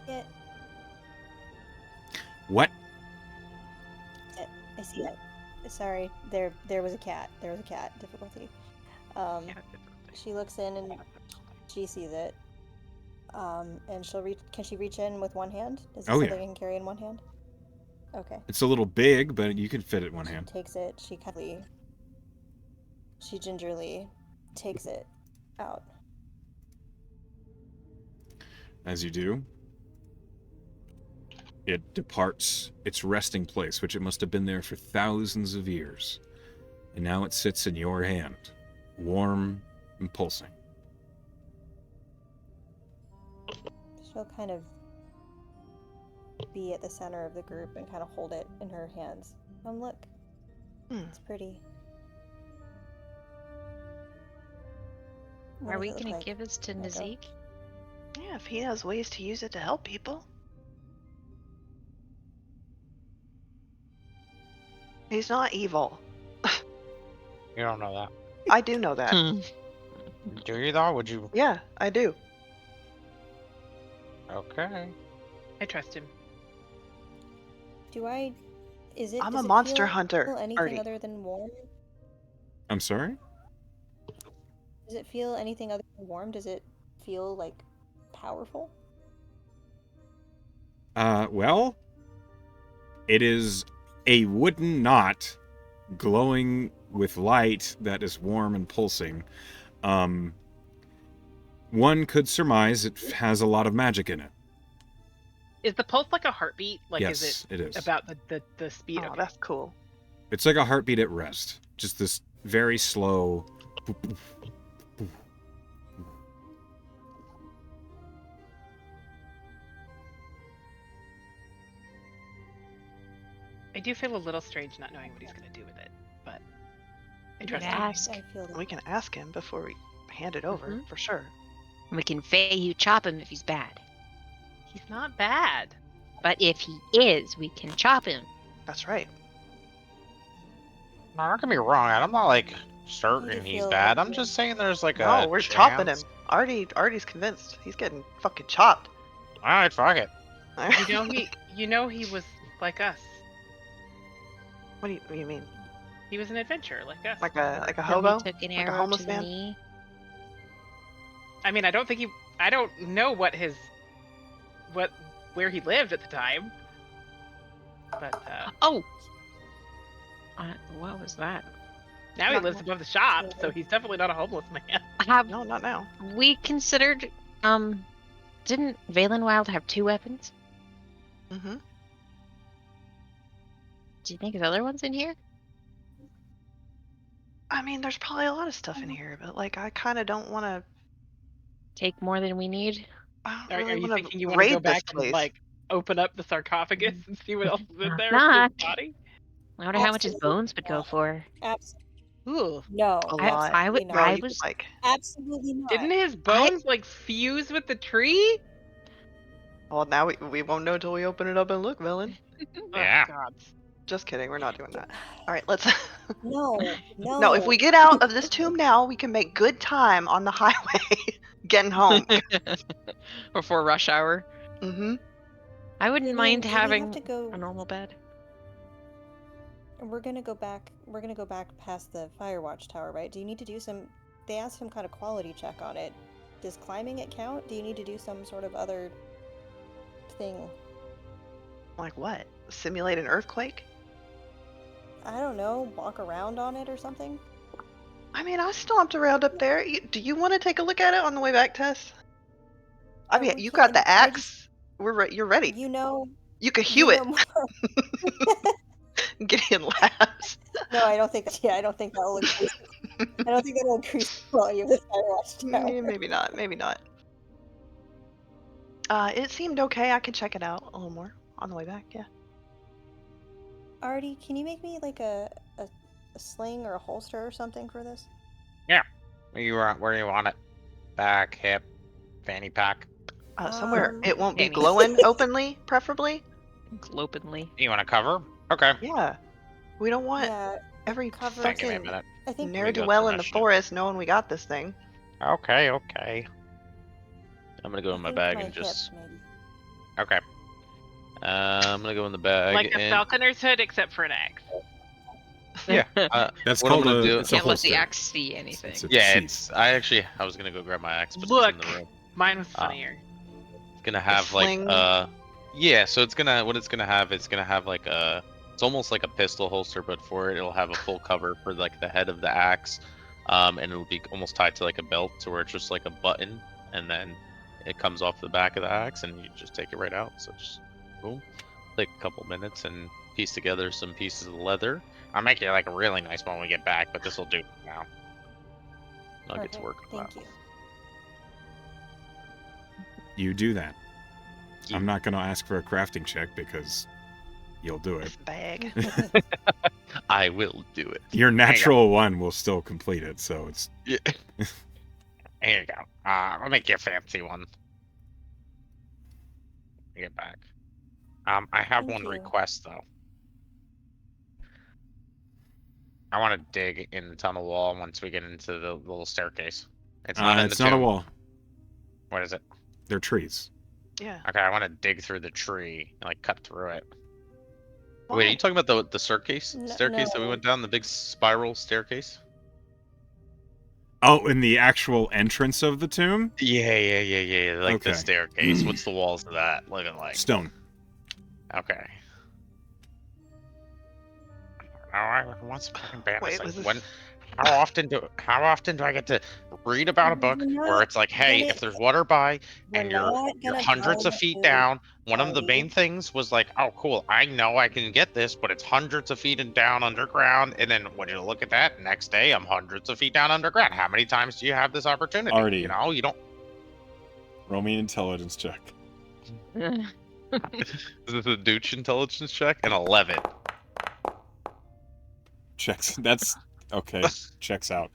C: Yeah,
A: What?
C: I see it. Sorry, there was a cat. There was a cat difficulty. She looks in and she sees it. And she'll reach. Can she reach in with one hand? Is this
A: Oh,
C: something
A: yeah.
C: you can carry in one hand? Okay.
A: It's a little big, but you can fit it in one
C: She
A: hand.
C: takes it. She gingerly takes it out.
A: As you do, it departs its resting place, which it must have been there for thousands of years. And now it sits in your hand, warm and pulsing.
C: She'll kind of be at the center of the group and kind of hold it in her hands. Look. It's pretty. What
H: Are
C: does
H: we
C: it look
H: gonna
C: like?
H: give this to
C: Echo?
H: Nazik?
E: Yeah, if he has ways to use it to help people. He's not evil.
G: You don't know that.
E: I do know that.
G: Do you though? Would you?
E: Yeah, I do.
G: Okay.
F: I trust him.
C: Do I? Is it?
E: I'm
C: does
E: a
C: it
E: monster
C: feel
E: hunter,
C: anything
E: Artie.
C: other than warm?
A: I'm sorry?
C: Does it feel anything other than warm? Does it feel like powerful?
A: Well, it is a wooden knot glowing with light that is warm and pulsing. One could surmise it has a lot of magic in it.
F: Is the pulse like a heartbeat? Like,
A: Yes,
F: is
A: it is.
F: about the speed?
E: Oh,
F: Okay.
E: that's cool.
A: It's like a heartbeat at rest. Just this very slow.
F: I do feel a little strange not knowing what he's gonna do with it, but I
H: You
F: trust
H: could
F: him.
H: ask.
C: I feel that.
E: We can ask him before we hand it over,
H: Mhm.
E: for sure.
H: We can you chop him if he's bad.
F: He's not bad.
H: But if he is, we can chop him.
E: That's right.
G: No, don't get me wrong. I'm not like
C: You
G: certain he's
C: feel
G: bad.
C: like
G: I'm
C: you-
G: just saying there's like a.
E: No, we're chopping him.
G: chance.
E: Artie's convinced. He's getting fucking chopped.
G: All right, fuck it.
F: You know he was like us.
E: What do you mean?
F: He was an adventurer like us.
E: Like a
H: Then
E: hobo?
H: he took an
E: Like a
H: arrow
E: homeless
H: to the
E: man?
H: knee.
F: I mean, I don't know where he lived at the time. But
H: Oh! What was that?
F: now he
E: Not
F: lives
E: much.
F: above the shop, so he's definitely not a homeless man.
H: Have
E: No, not now.
H: we considered, didn't Valenwylde have 2 weapons?
E: Mm-hmm.
H: Do you think there's other ones in here?
E: I mean, there's probably a lot of stuff in here, but like, I kind of don't want to.
H: Take more than we need?
E: I
F: Are
E: don't really
F: you
E: want
F: thinking you
E: to
F: want to
E: raid
F: go back
E: this
F: and
E: place.
F: like open up the sarcophagus and see what else is in there?
H: Not.
F: His body?
H: I wonder how much his
C: Absolutely
H: bones would go
C: not.
H: for.
F: Ooh.
C: No.
E: A
H: I-
E: lot.
H: I would-
E: No,
H: I
E: you could,
H: was-
E: like.
C: Absolutely not.
F: Didn't his bones like fuse with the tree?
E: Well, now we won't know till we open it up and look, Velen.
G: Yeah.
F: Oh, God.
E: Just kidding. We're not doing that. All right, let's.
C: No, no.
E: No, if we get out of this tomb now, we can make good time on the highway getting home.
B: Before rush hour.
E: Mm-hmm.
B: I wouldn't
C: And
B: mind
C: then do we have
B: having
C: to go?
B: a normal bed.
C: We're gonna go back. We're gonna go back past the Firewatch Tower, right? Do you need to do some? They asked some kind of quality check on it. Does climbing it count? Do you need to do some sort of other thing?
E: Like what? Simulate an earthquake?
C: I don't know. Walk around on it or something.
E: I mean, I stomped around up there. Do you want to take a look at it on the way back, Tess? I mean, you got the axe. You're ready.
C: You know.
E: You could
C: You
E: hew it.
C: know more.
E: Gideon laughs.
C: No, I don't think. Yeah, I don't think that will increase. I don't think that will increase the quality of the Firewatch Tower.
E: Maybe not. Maybe not. It seemed okay. I could check it out a little more on the way back. Yeah.
C: Artie, can you make me like a sling or a holster or something for this?
G: Yeah. Where do you want it? Back, hip, fanny pack.
E: Somewhere it won't be
B: Danny.
E: glowing openly, preferably.
B: Glopinly.
G: You want to cover? Okay.
E: Yeah. We don't want
C: Yeah,
E: every
C: cover.
G: Thank you, wait a
E: fucking
G: minute.
C: I think
E: ne'er do
G: go
E: well
G: through
E: in
G: my
E: the
G: shit.
E: forest knowing we got this thing.
G: Okay, okay. I'm gonna go in my
C: think
G: bag
C: my
G: and just.
C: hip, maybe.
G: Okay. I'm gonna go in the bag
F: Like a
G: and.
F: falconer's hood, except for an axe.
G: Yeah.
A: That's
G: what I'm
A: called
G: gonna
A: a.
G: do.
A: It's a
B: Can't let the
A: holster.
B: axe see anything.
A: It's a
G: Yeah,
A: sheath.
G: it's. I was gonna go grab my axe, but
F: Look,
G: it's in the room.
F: mine was funnier.
G: It's gonna have like
E: sling.
G: Yeah, so it's gonna it's gonna have like a. It's almost like a pistol holster, but for it, it'll have a full cover for like the head of the axe, and it'll be almost tied to like a belt, to where it's just like a button, and then it comes off the back of the axe, and you just take it right out. So just boom, take a couple minutes and piece together some pieces of leather. I'll make it like a really nice one when we get back, but this will do for now. I'll get to
C: Perfect.
G: work on
C: Thank
G: that.
C: you.
A: You do that.
G: Yeah.
A: I'm not going to ask for a crafting check because you'll do it.
E: This bag.
G: I will do it.
A: Your natural one will still complete it, so it's.
G: Yeah. Here you go. I'll make you a fancy one. Get back. I have
C: Thank
G: one
C: you.
G: request though. I want to dig in the tunnel wall once we get into the little staircase. It's not in
A: It's
G: the
A: not a
G: tomb.
A: wall.
G: What is it?
A: They're trees.
E: Yeah.
G: Okay, I want to dig through the tree and like cut through it.
E: Why?
G: Wait, are you talking about the staircase?
C: No-
G: Staircase that we
C: no.
G: went down, the big spiral staircase?
A: Oh, in the actual entrance of the tomb?
G: Yeah. Like the
A: Okay.
G: staircase. What's the walls of that looking like?
A: Stone.
G: Okay. Oh, I once fucking banned
E: Wait,
G: this
E: was
G: thing.
E: this-
G: When? How often do I get to read about a book
C: We're
G: where
C: not
G: it's like, hey,
C: gonna-
G: if there's water by
C: We're
G: and
C: not
G: you're
C: gonna
G: hundreds
C: go
G: of feet
C: to
G: down, one of the
C: Artie.
G: main things was like, oh, cool, I know I can get this, but it's hundreds of feet and down underground. And then when you look at that, next day I'm hundreds of feet down underground. How many times do you have this opportunity?
A: Artie.
G: You know, you don't.
A: Roll me an intelligence check.
G: Is this a douche intelligence check? An 11.
A: Checks. That's okay. Checks out.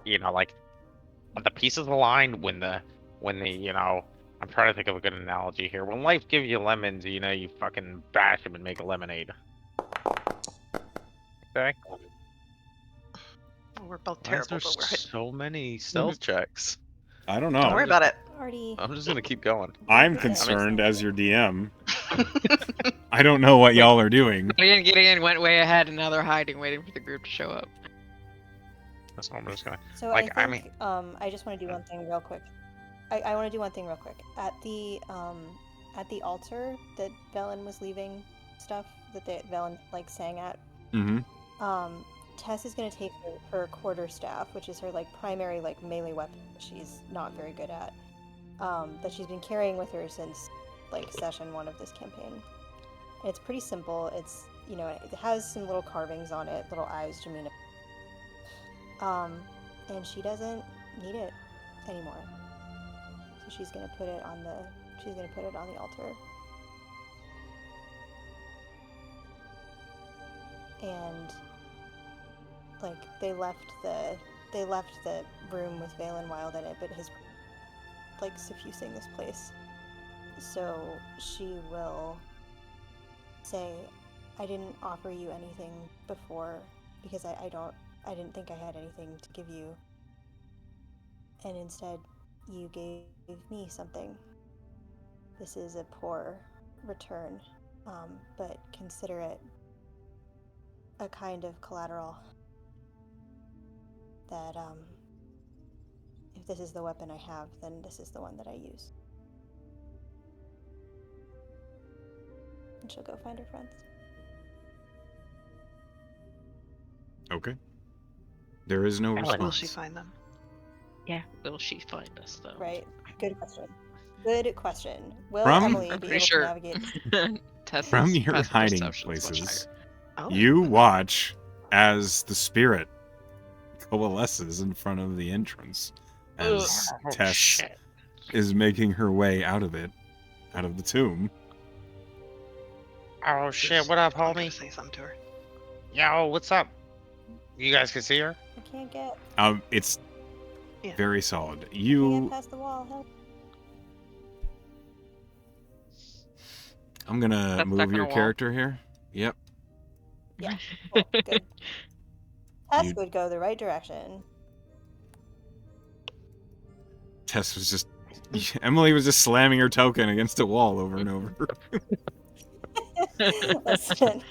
G: You know, like the pieces align when the you know, I'm trying to think of a good analogy here. When life gives you lemons, you know, you fucking bash them and make a lemonade. Okay.
E: We're both
G: Why is
E: terrible,
G: there
E: but we're.
G: so many stealth checks?
A: I don't know.
E: Don't worry about it.
C: Artie.
G: I'm just gonna keep going.
A: I'm
C: Okay.
A: concerned as your DM. I don't know what y'all are doing.
B: Gideon went way ahead, and now they're hiding, waiting for the group to show up.
G: That's what I'm just gonna.
C: So
G: Like,
C: I
G: I
C: think I just want to do one thing real quick. I want to do one thing real quick. At the altar that Velen was leaving stuff that Velen like sang at.
A: Mm-hmm.
C: Tess is gonna take her quarterstaff, which is her like primary like melee weapon she's not very good at. That she's been carrying with her since like session 1 of this campaign. And it's pretty simple. It's, you know, it has some little carvings on it, little eyes, Jamina. And she doesn't need it anymore. So she's gonna put it on the altar. And like they left the room with Valenwylde in it, but his like suffusing this place. So she will say, I didn't offer you anything before because I didn't think I had anything to give you. And instead you gave me something. This is a poor return, but consider it a kind of collateral that if this is the weapon I have, then this is the one that I use. And she'll go find her friends.
A: Okay. There is no response.
E: Will she find them?
B: Yeah. Will she find us though?
C: Right. Good question. Good question. Will
A: From-
C: Emily
B: I'm
C: be
B: pretty
C: able
B: sure.
C: to navigate?
B: Tessa's
A: From your
B: passive
A: hiding
B: perception's much
A: places,
E: Oh.
A: you watch as the spirit coalesces in front of the entrance as
G: Oh,
A: Tess
G: shit.
A: is making her way out of the tomb.
G: Oh shit, what up,
E: I'm gonna
G: homie?
E: say something to her.
G: Yo, what's up? You guys can see her?
C: I can't get
A: It's
E: Yeah.
A: very solid.
C: can't
A: You,
C: get past the wall. Help.
A: I'm gonna
B: That's
A: move
B: stuck in
A: your
B: a wall.
A: character here. Yep.
C: Yeah. Cool. Good. Tess
A: You-
C: would go the right direction.
A: Tess was just Emily was just slamming her token against a wall over and over.
C: Listen,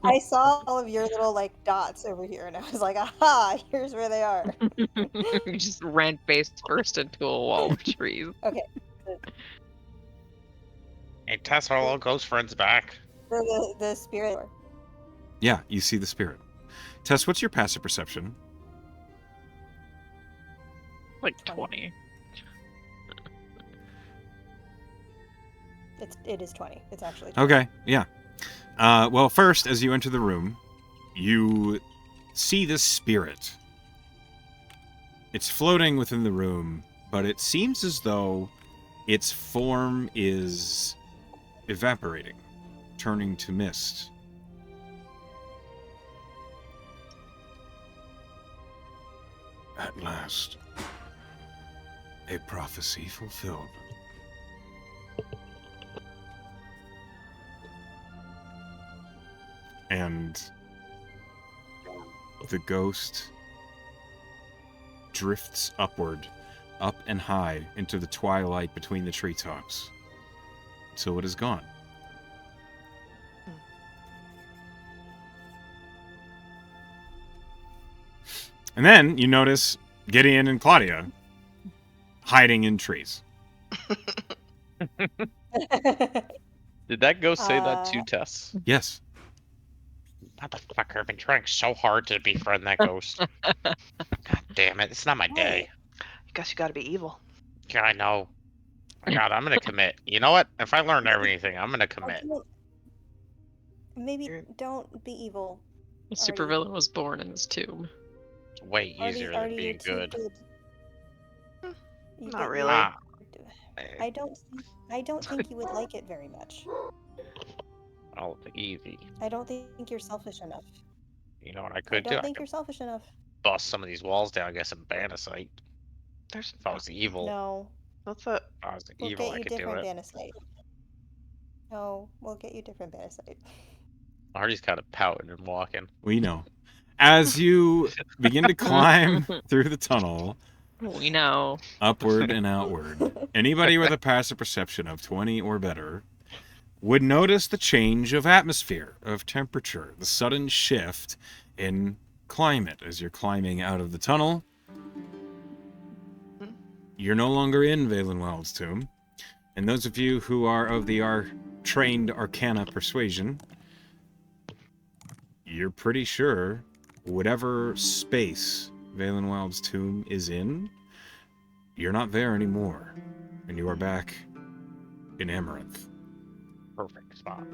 C: I saw all of your little like dots over here, and I was like, "Aha! Here's where they are."
B: You just ran face first into a wall of trees.
C: Okay.
G: Hey, Tess, our little ghost friend's back.
C: The spirit.
A: Yeah, you see the spirit. Tess, what's your passive perception?
B: Like
C: 20.
B: 20.
C: It is 20. It's actually 20.
A: Okay, yeah. Well, first, as you enter the room, you see this spirit. It's floating within the room, but it seems as though its form is evaporating, turning to mist. At last, a prophecy fulfilled. And the ghost drifts upward, up and high into the twilight between the treetops, until it is gone. And then you notice Gideon and Claudia hiding in trees.
G: Did that ghost say that to
C: Uh,
G: Tess?
A: Yes.
G: Motherfucker, I've been trying so hard to befriend that ghost. God damn it, it's not my day.
E: I guess you gotta be evil.
G: Yeah, I know. My God, I'm gonna commit. You know what? If I learn everything, I'm gonna commit.
C: Maybe
E: You're-
C: don't be evil.
B: The supervillain was born in this tomb.
G: It's way easier than
C: Artie, you're
G: being
C: too
G: good.
C: You
E: Not
C: get-
E: really.
G: Ah,
C: I don't think you would like it very much.
G: oh, easy.
C: I don't think you're selfish enough.
G: You know what I
C: I
G: could do?
C: don't
G: I
C: think
G: could
C: you're selfish enough.
G: bust some of these walls down, get some bandicite.
E: There's
G: If I was evil,
C: No,
E: that's a
G: if I was
C: we'll
G: evil,
C: get
G: I
C: you
G: could do
C: different
G: it.
C: bandicite. No, we'll get you different bandicite.
G: Artie's kind of pouting and walking.
A: We know. As you begin to climb through the tunnel,
B: We know.
A: upward and outward, anybody with a passive perception of 20 or better would notice the change of atmosphere, of temperature, the sudden shift in climate as you're climbing out of the tunnel. You're no longer in Valenwylde's tomb. And those of you who are of the trained Arcana persuasion, you're pretty sure whatever space Valenwylde's tomb is in, you're not there anymore. And you are back in Amaranth.
G: Perfect spot.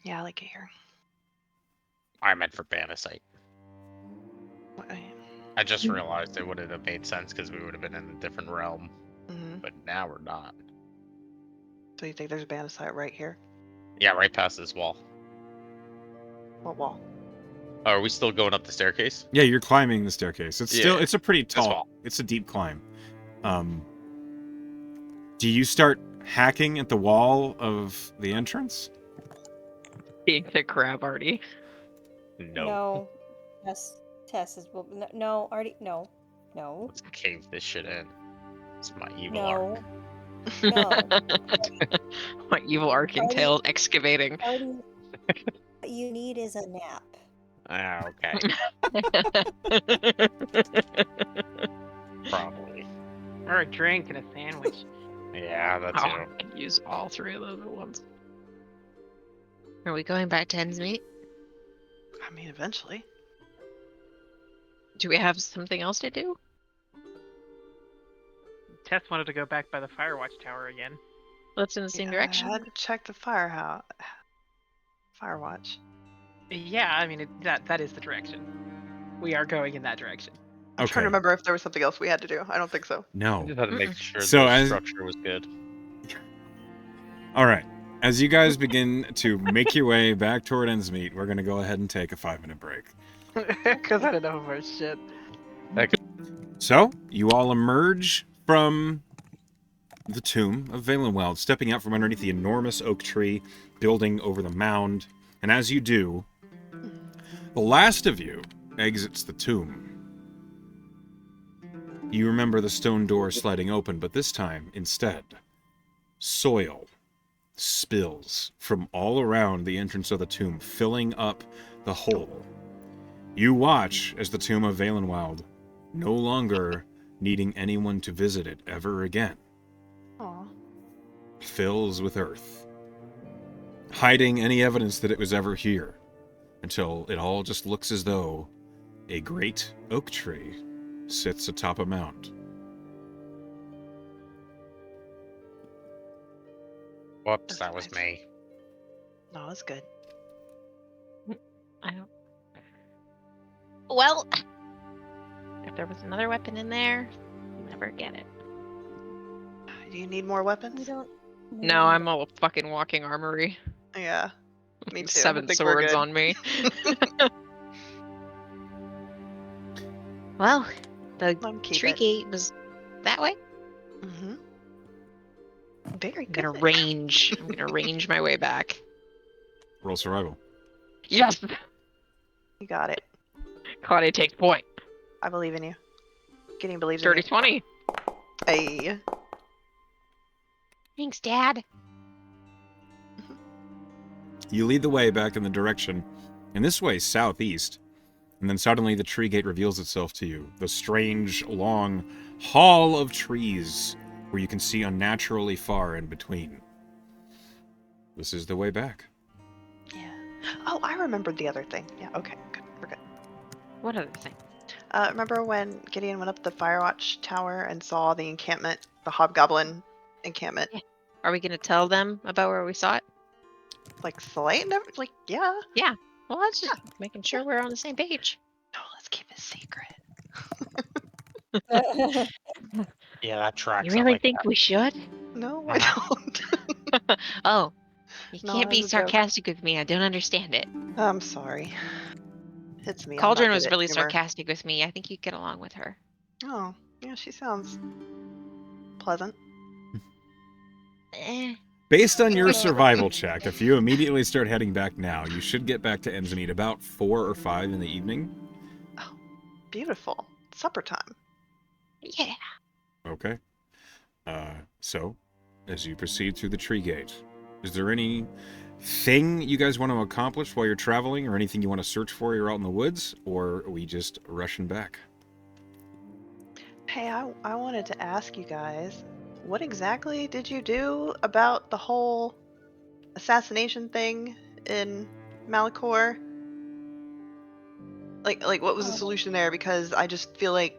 E: yeah, I like it here.
G: I meant for bandicite.
E: What-
G: I just realized it wouldn't have made sense because we would have been in a different realm,
E: Mhm.
G: but now we're not.
E: So you think there's a bandicite right here?
G: Yeah, right past this wall.
E: What wall?
G: Are we still going up the staircase?
A: Yeah, you're climbing the staircase. It's still
G: Yeah,
A: it's a pretty
G: this
A: tall.
G: wall.
A: It's a deep climb. Do you start hacking at the wall of the entrance?
B: Being the crab Artie.
C: No. Tess is. No, Artie. No. No.
G: Let's cave this shit in. It's my evil
C: No.
G: arc.
C: No.
B: My evil arc
C: Artie-
B: entails excavating.
C: Artie, what you need is a nap.
G: Ah, okay. Probably.
F: Or a drink and a sandwich.
G: Yeah, that
B: Oh,
G: too.
B: I can use all three of those at once.
H: Are we going back to Endsmeet?
E: I mean, eventually.
B: Do we have something else to do?
F: Tess wanted to go back by the Firewatch Tower again.
B: Let's in the same direction.
E: I had to check the Firewatch.
F: Yeah, I mean, that is the direction. We are going in that direction.
E: I'm trying
A: Okay.
E: to remember if there was something else we had to do. I don't think so.
G: I
A: No.
G: just had to make sure
A: So
G: the
A: as-
G: structure was good.
A: All right. As you guys begin to make your way back toward Endsmeet, we're going to go ahead and take a 5-minute break.
F: Because I don't know my shit.
A: So, you all emerge from the tomb of Valenwylde, stepping out from underneath the enormous oak tree building over the mound. And as you do, the last of you exits the tomb. You remember the stone door sliding open, but this time, instead, soil spills from all around the entrance of the tomb, filling up the hole. You watch as the tomb of Valenwylde, no longer needing anyone to visit it ever again,
E: Aw.
A: fills with earth, hiding any evidence that it was ever here, until it all just looks as though a great oak tree sits atop a mound.
G: Whoops, that was me.
E: No, that's good.
H: I don't. Well, if there was another weapon in there, you'll never get it.
E: Do you need more
C: We
E: weapons?
C: don't. we
B: No,
C: don't
B: I'm a fucking walking armory.
E: Yeah. Me too. I
B: 7
E: think we're
B: swords
E: good.
B: on me.
H: Well, the
E: I'm keep
H: tree
E: it.
H: gate was that way.
E: Mm-hmm. Very
B: I'm
E: good.
B: gonna range. I'm gonna range my way back.
A: Roll survival.
B: Yes!
E: You got it.
B: Claudia takes point.
E: I believe in you. Gideon believes
B: Dirty
E: in
B: 20.
E: you. Hey.
H: Thanks, Dad.
A: You lead the way back in the direction, and this way southeast, and then suddenly the tree gate reveals itself to you. The strange, long hall of trees where you can see unnaturally far in between. This is the way back.
E: Yeah. Oh, I remembered the other thing. Yeah, okay, good. We're good.
B: What other thing?
E: Remember when Gideon went up the Firewatch Tower and saw the encampment, the Hobgoblin encampment?
H: Yeah. Are we gonna tell them about where we saw it?
E: Like, Slate and everything? Like, yeah.
H: Well, that's just making sure we're on the same page.
E: No, let's keep it secret.
G: Yeah, that tracks.
H: You really think we should?
E: No, I don't.
H: Oh, you
E: No,
H: can't
E: it
H: be
E: was a joke.
H: sarcastic with me. I don't understand it.
E: I'm sorry. It's me. I'm not
H: Cauldron
E: good
H: was
E: at
H: really
E: humor.
H: sarcastic with me. I think you'd get along with her.
E: Oh, yeah, she sounds pleasant.
H: Eh.
A: Based on your survival check, if you immediately start heading back now, you should get back to Endsmeet about 4 or 5 in the evening.
E: Beautiful. Supper time.
H: Yeah.
A: Okay. So, as you proceed through the tree gate, is there anything you guys want to accomplish while you're traveling, or anything you want to search for you're out in the woods, or are we just rushing back?
E: Hey, I wanted to ask you guys, what exactly did you do about the whole assassination thing in Malachor? Like what was the solution there? Because I just feel like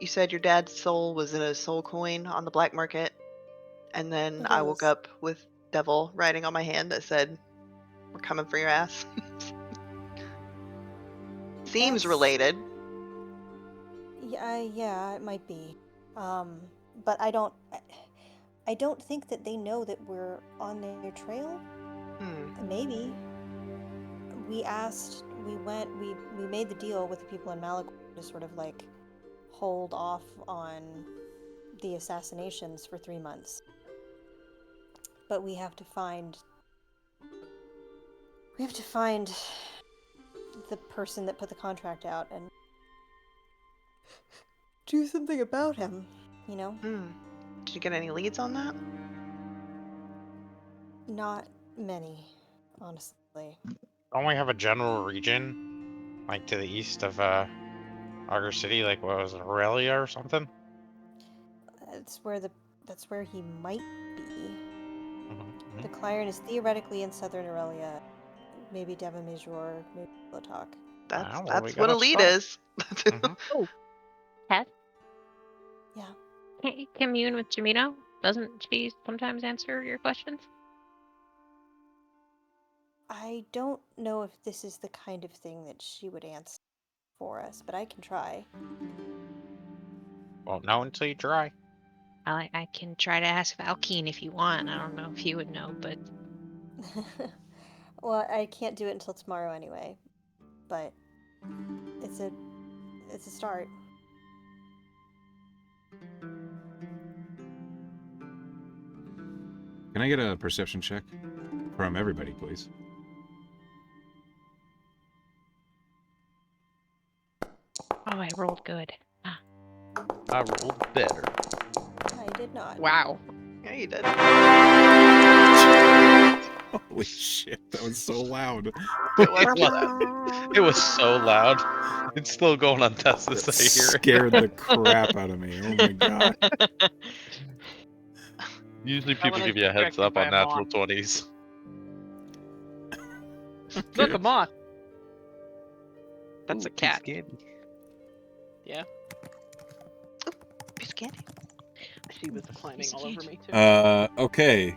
E: you said your dad's soul was in a soul coin on the black market, and then
C: It
E: I woke
C: is.
E: up with devil writing on my hand that said, "We're coming for your ass." Seems
C: That's-
E: related.
C: Yeah, it might be. But I don't think that they know that we're on their trail.
E: Hmm.
C: Maybe. we made the deal with the people in Malachor to sort of like hold off on the assassinations for 3 months. But we have to find the person that put the contract out and do something about him, you know?
E: Did you get any leads on that?
C: Not many, honestly.
I: Don't we have a general region, like to the east of Augur City, like what was it, Aurelia or something?
C: That's where he might be.
I: Mm-hmm.
C: The Clarion is theoretically in southern Aurelia. Maybe Devon Major, maybe Lotok.
I: Well, we
E: That's what a
I: gotta
E: lead
I: start.
E: is.
H: Oh, Tess,
C: Yeah.
H: can't you commune with Jamino? Doesn't she sometimes answer your questions?
C: I don't know if this is the kind of thing that she would answer for us, but I can try.
I: Won't know until you try.
H: I can try to ask Valkeen if you want. I don't know if he would know, but
C: Well, I can't do it until tomorrow anyway, but it's a start.
A: Can I get a perception check from everybody, please?
H: oh, I rolled good.
G: I rolled better.
C: I did not.
B: Wow.
E: Yeah, you did.
A: Holy shit, that was so loud.
E: It was
G: It was so loud. It's still going on Tessa's.
A: That
G: I hear it.
A: scared the crap out of me. Oh my god.
G: Usually
F: That
G: people
F: one
G: give
F: is
G: you a heads
F: distracted
G: up
F: by
G: on
F: a
G: natural
F: moth.
G: 20s.
F: Look, a moth.
B: That's
G: Ooh,
B: a cat.
G: piece of candy.
F: Yeah,
E: piece of candy.
F: she was climbing all over me too.
A: Okay.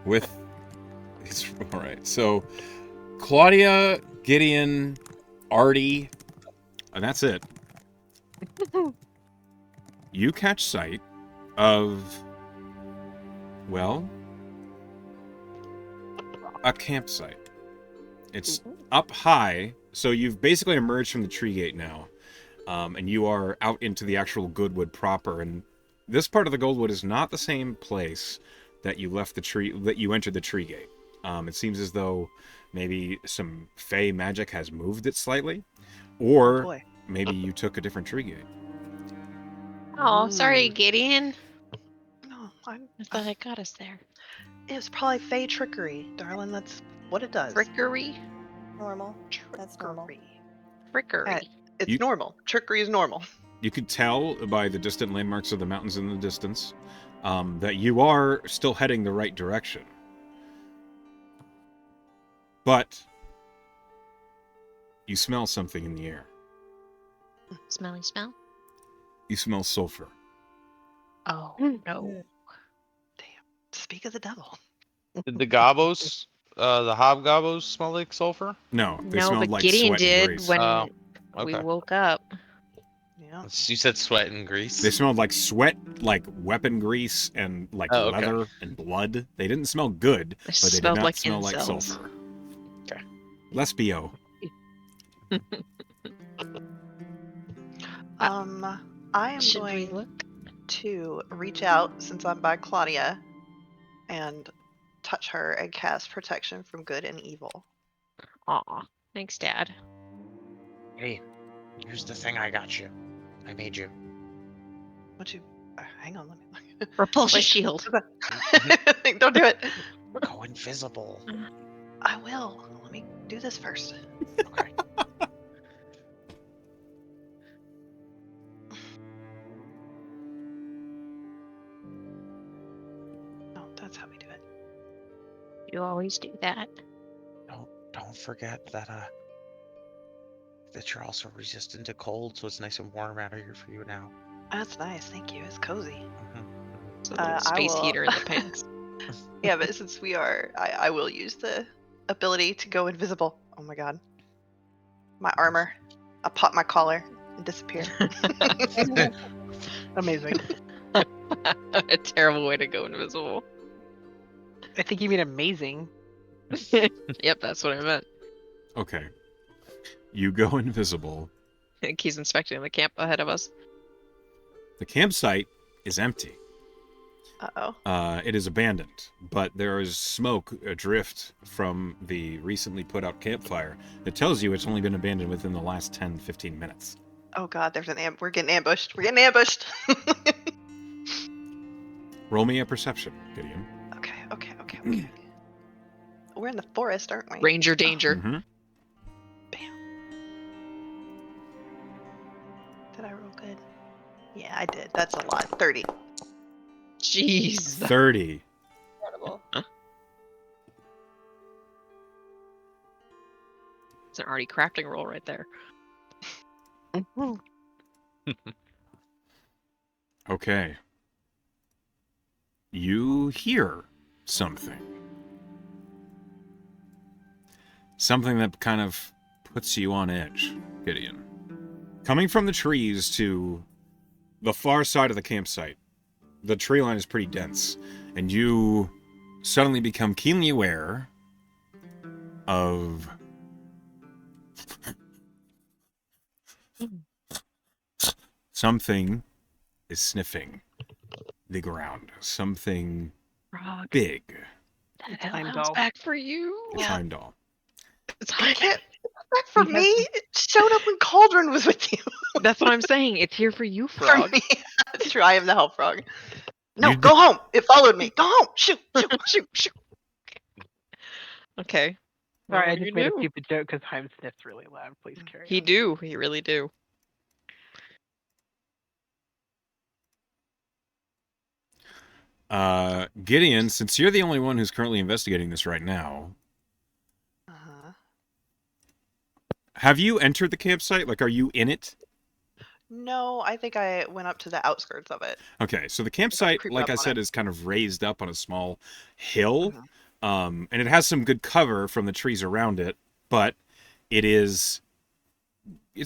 A: With all right. So Claudia, Gideon, Artie, and that's it. You catch sight of, well, a campsite. It's up high, so you've basically emerged from the tree gate now, and you are out into the actual Goodwood proper. And this part of the Goldwood is not the same place that you left the tree, that you entered the tree gate. It seems as though maybe some fey magic has moved it slightly, or
E: Boy.
A: maybe you took a different tree gate.
H: Oh, sorry, Gideon.
E: No,
H: I thought I got us there.
E: it was probably fey trickery, darling. That's what it does.
B: Frickery?
C: Normal. That's normal.
E: Trickery.
B: Frickery.
E: It's
A: You-
E: normal. Trickery is normal.
A: You could tell by the distant landmarks of the mountains in the distance that you are still heading the right direction. But you smell something in the air.
H: Smelly smell?
A: You smell sulfur.
H: Oh, no.
E: Speak of the devil.
G: Did the gobos, the hobgobbos, smell like sulfur?
A: No, they
H: No,
A: smelled
H: but
A: like
H: Gideon
A: sweat and
H: did
A: grease.
H: when
G: Oh,
H: we
G: okay.
H: woke up.
E: Yeah.
G: You said sweat and grease.
A: They smelled like sweat, like weapon grease, and like
G: Oh, okay.
A: leather and blood. They didn't smell good,
H: They
A: but they did
H: smelled
A: not
H: like
A: smell like
H: incels.
A: sulfur.
G: Okay.
A: Less BO.
E: I am
H: Should we
E: going
H: look?
E: to reach out since I'm by Claudia and touch her and cast protection from good and evil.
H: Aw, thanks, Dad.
I: Hey, here's the thing I got you. I made you.
E: What you? Hang on, let me.
H: Repulsion
E: Wait.
H: shield.
E: Don't do it.
I: Go invisible.
E: I will. Let me do this first.
I: Okay.
E: No, that's how we do it.
H: You always do that.
I: Don't forget that that you're also resistant to cold, so it's nice and warm out here for you now.
E: That's nice. Thank you. It's cozy.
B: It's a little
E: I
B: space
E: will-
B: heater in the pants.
E: Yeah, but since we are, I will use the ability to go invisible. Oh my god. My armor. I'll pop my collar and disappear.
F: Amazing.
B: A terrible way to go invisible.
F: I think you mean amazing.
B: Yep, that's what I meant.
A: Okay. You go invisible.
B: I think he's inspecting the camp ahead of us.
A: The campsite is empty.
E: Uh-oh.
A: It is abandoned, but there is smoke adrift from the recently put out campfire that tells you it's only been abandoned within the last 10-15 minutes.
E: Oh god, there's we're getting ambushed. We're getting ambushed.
A: Roll me a perception, Gideon.
E: Okay. We're in the forest, aren't we?
B: Ranger danger.
A: Mm-hmm.
E: Did I roll good? Yeah, I did. That's a lot. 30.
B: Jeez.
A: 30.
C: Incredible.
B: It's an already crafting roll right there.
A: Okay. You hear something. Something that kind of puts you on edge, Gideon. Coming from the trees to the far side of the campsite, the tree line is pretty dense, and you suddenly become keenly aware of something is sniffing the ground. Something
B: Frog.
A: big.
B: That
F: Time
B: hellhound's
F: doll.
B: back for you.
A: A time doll.
E: It's back for me. It showed up when Cauldron was with you.
B: That's what I'm saying. It's here for you,
E: For
B: Frog.
E: me. That's true. I am the hell frog. No,
A: You
E: go home. It followed me. Go home. Shoot.
B: Shoot.
F: Sorry,
B: Okay. Well,
F: I
B: what do
F: just
B: you
F: made a
B: do?
F: stupid joke because Heim sniffs really loud. Please carry
B: He
F: on.
B: do. He really do.
A: Gideon, since you're the only one who's currently investigating this right now,
E: Uh-huh.
A: have you entered the campsite? Like, are you in it?
E: No, I think I went up to the outskirts of it.
A: Okay, so the campsite,
E: creep
A: like
E: up
A: I
E: on
A: said,
E: it.
A: is kind of raised up on a small hill,
E: Mhm.
A: and it has some good cover from the trees around it, but it's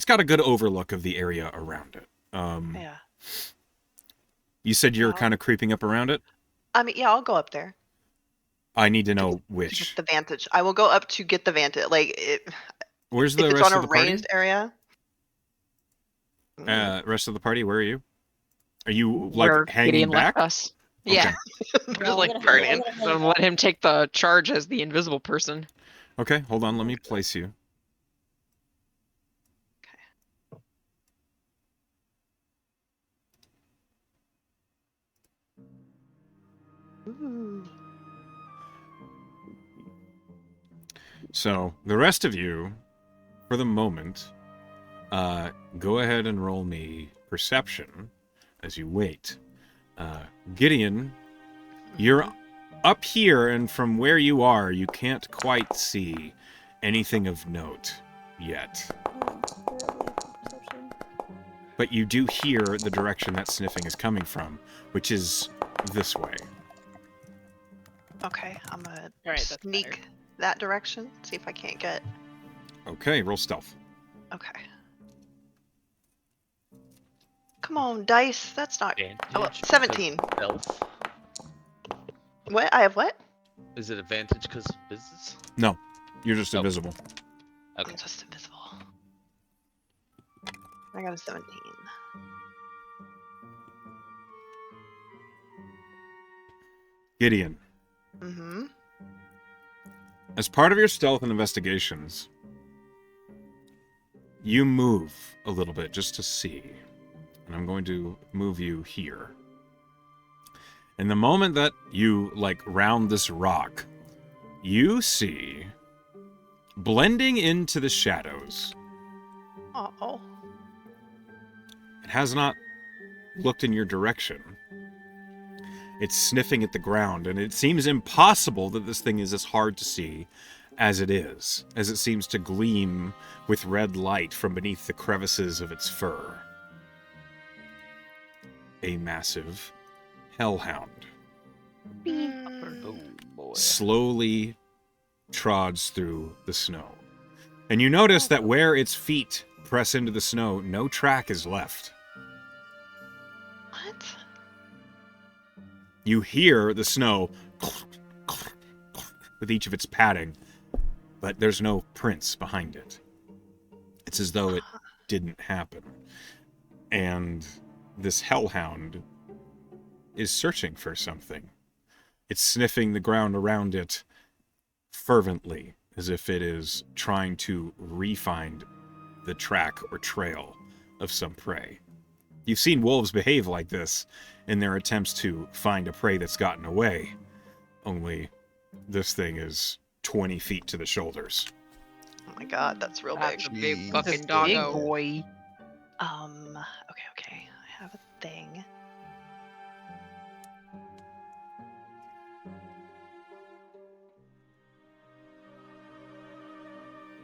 A: got a good overlook of the area around it.
E: Yeah.
A: You said you're
E: Yeah.
A: kind of creeping up around it?
E: I mean, yeah, I'll go up there
A: I need to know
E: to get
A: which.
E: the vantage. I will go up to get the vantage.
A: Where's
E: If
A: the
E: it's
A: rest
E: on a
A: of the party?
E: raised area.
A: Rest of the party, where are you? Are you, like,
B: Where
A: hanging
B: Gideon
A: back?
B: left us. Yeah.
A: Okay.
B: Just like burning. Then let him take the charge as the invisible person.
A: Okay, hold on, let me place you.
E: Ooh.
A: So, the rest of you, for the moment, go ahead and roll me perception as you wait. Gideon, you're up here, and from where you are, you can't quite see anything of note yet. But you do hear the direction that sniffing is coming from, which is this way.
E: Okay, I'm gonna
F: All right, that's
E: sneak
F: better.
E: that direction. See if I can't get.
A: Okay, roll stealth.
E: Okay. Come on, dice. That's not. Oh,
G: Advantage
E: 17.
G: because of stealth?
E: What? I have what?
G: Is it advantage because of business?
A: No, you're just
G: Oh.
A: invisible.
G: Okay.
E: I'm just invisible. I got a 17.
A: Gideon,
E: Mm-hmm.
A: as part of your stealth and investigations, you move a little bit just to see. And I'm going to move you here. And the moment that you, round this rock, you see, blending into the shadows,
E: Uh-oh.
A: it has not looked in your direction. It's sniffing at the ground, and it seems impossible that this thing is as hard to see as it is, as it seems to gleam with red light from beneath the crevices of its fur. A massive hellhound
G: Oh boy.
A: slowly trods through the snow. And you notice that where its feet press into the snow, no track is left.
E: What?
A: You hear the snow with each of its padding, but there's no prints behind it. It's as though it didn't happen. And this hellhound is searching for something. It's sniffing the ground around it fervently, as if it is trying to re-find the track or trail of some prey. You've seen wolves behave like this in their attempts to find a prey that's gotten away, only this thing is 20 feet to the shoulders.
E: Oh my god, that's real
B: That's
E: big.
B: a big
I: Jeez.
B: fucking
F: Big
B: doggo.
F: boy.
E: Okay. I have a thing.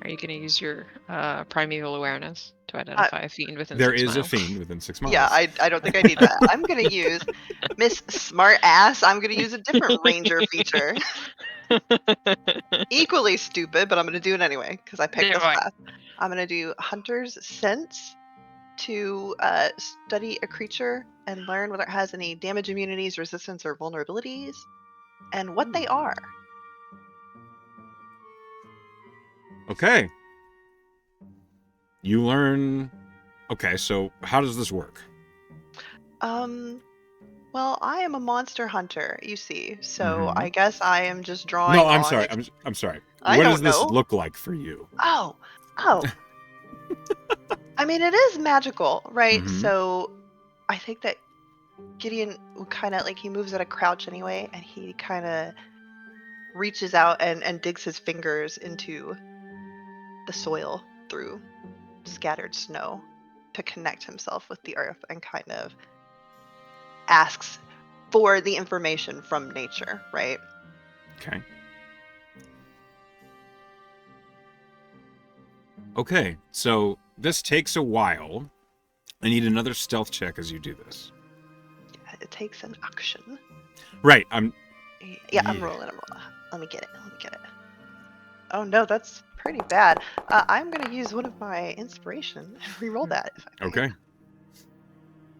B: Are you going to use your primeval awareness to identify a fiend within
A: There
B: 6
A: is
B: miles?
A: a fiend within 6 miles.
E: Yeah, I don't think I need that. I'm gonna use Miss Smart Ass. I'm gonna use a different ranger feature. Equally stupid, but I'm gonna do it anyway because I picked this
B: Do it.
E: class. I'm gonna do Hunter's Sense to study a creature and learn whether it has any damage, immunities, resistance, or vulnerabilities, and what they are.
A: Okay. You learn... Okay, so how does this work?
E: Well, I am a monster hunter, you see, so
A: Mhm.
E: I guess I am just drawing.
A: No, I'm
E: on
A: sorry.
E: ex-
A: I'm sorry.
E: I
A: What
E: don't
A: does this
E: know.
A: look like for you?
E: Oh. I mean, it is magical, right?
A: Mhm.
E: So I think that Gideon kind of like he moves at a crouch anyway, and he kind of reaches out and digs his fingers into the soil through scattered snow to connect himself with the earth and kind of asks for the information from nature, right?
A: Okay. Okay, so this takes a while. I need another stealth check as you do this.
E: It takes an action.
A: Right, I'm...
E: Yeah, I'm
A: Yeah.
E: rolling. Let me get it. Oh no, that's pretty bad. I'm gonna use one of my inspiration and re-roll that if I may.
A: Okay.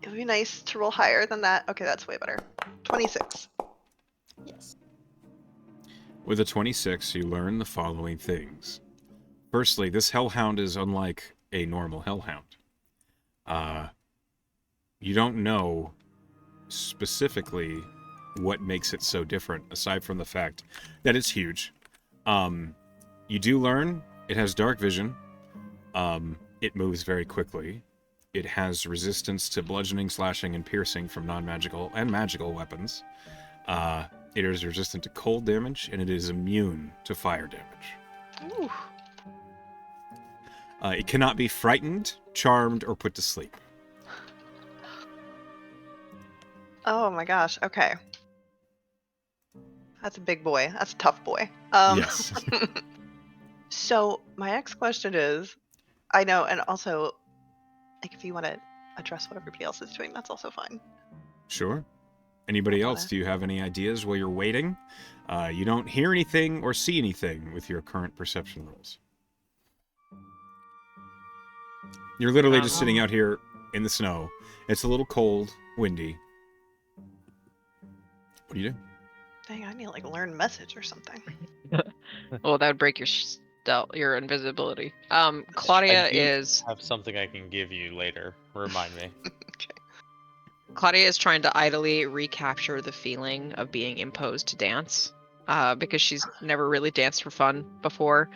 E: It would be nice to roll higher than that. Okay, that's way better. 26.
C: Yes.
A: With a 26, you learn the following things. Firstly, this hellhound is unlike a normal hellhound. You don't know specifically what makes it so different, aside from the fact that it's huge. You do learn it has dark vision. It moves very quickly. It has resistance to bludgeoning, slashing, and piercing from non-magical and magical weapons. It is resistant to cold damage, and it is immune to fire damage.
E: Ooh.
A: It cannot be frightened, charmed, or put to sleep.
E: Oh my gosh. Okay. That's a big boy. That's a tough boy.
A: Yes.
E: So my next question is, I know, and also, like, if you want to address what everybody else is doing, that's also fine.
A: Sure. Anybody
E: I
A: else?
E: wanna-
A: Do you have any ideas while you're waiting? You don't hear anything or see anything with your current perception rolls. You're literally just sitting out here in the snow. It's a little cold, windy. What do you do?
E: Dang, I need to like learn message or something.
B: Well, that would break your stealth, your invisibility. Claudia
G: I do
B: is
G: have something I can give you later. Remind me.
B: Claudia is trying to idly recapture the feeling of being imposed to dance, because she's never really danced for fun before.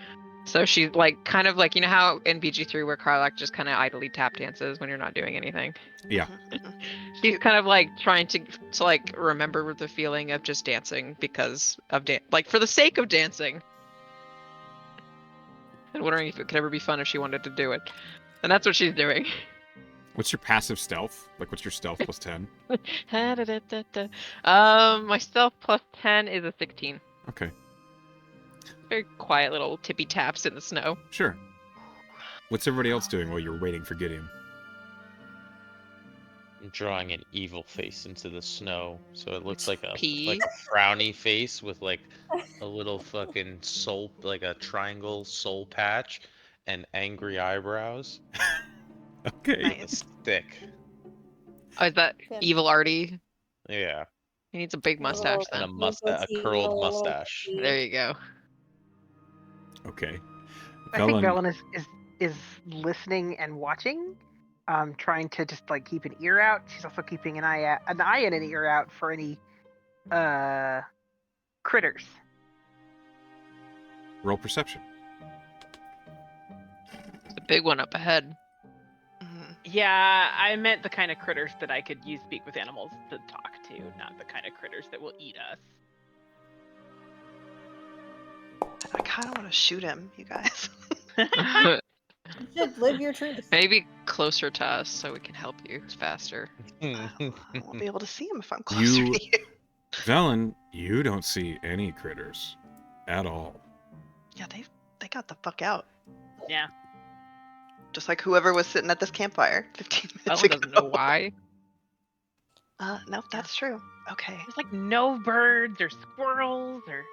B: So she's like, kind of like, you know how in BG3 where Karlak just kind of idly tap dances when you're not doing anything.
A: Yeah.
B: She's kind of like trying to like remember the feeling of just dancing because of like for the sake of dancing. And wondering if it could ever be fun if she wanted to do it. And that's what she's doing.
A: What's your passive stealth? Like, what's your stealth plus 10?
B: My stealth plus 10 is a 16.
A: Okay.
B: Very quiet little tippy taps in the snow.
A: Sure. What's everybody else doing while you're waiting for Gideon?
G: I'm drawing an evil face into the snow, so it looks like a
B: P.
G: frowny face with like a little fucking soul, like a triangle soul patch, and angry eyebrows.
A: Okay.
G: A stick.
B: Oh, is that
C: Yeah.
B: evil Artie?
G: Yeah,
B: He needs a big mustache
G: and
B: then.
G: a curled mustache.
B: There you go.
A: Okay.
F: I think
A: Velen,
F: Velen is listening and watching, trying to just like keep an ear out. She's also keeping an eye and an ear out for any critters.
A: roll perception.
B: The big one up ahead.
E: Mhm.
F: Yeah, I meant the kind of critters that I could use speak with animals to talk to, not the kind of critters that will eat us.
E: I kind of want to shoot him, you guys.
C: You should live your truth.
B: Maybe closer to us so we can help you faster.
E: I won't be able to see him if I'm closer
A: You-
E: to you.
A: Velen, you don't see any critters at all.
E: Yeah, they got the fuck out.
F: Yeah.
E: Just like whoever was sitting at this campfire 15 minutes
B: Velen
E: ago.
B: doesn't know why.
E: No, that's true. Okay.
F: There's like no birds or squirrels or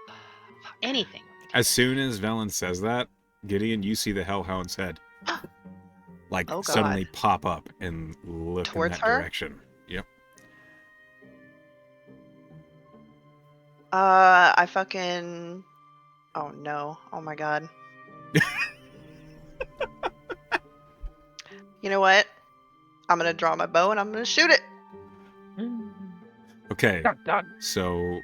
F: anything.
A: As soon as Velen says that, Gideon, you see the Hellhound's head like
E: Oh, God.
A: suddenly pop up and look
E: Towards
A: in that
E: her?
A: direction. Yep.
E: I fucking. Oh no. Oh my god. You know what? I'm gonna draw my bow and I'm gonna shoot it.
A: Okay.
F: Dog, dog.
A: So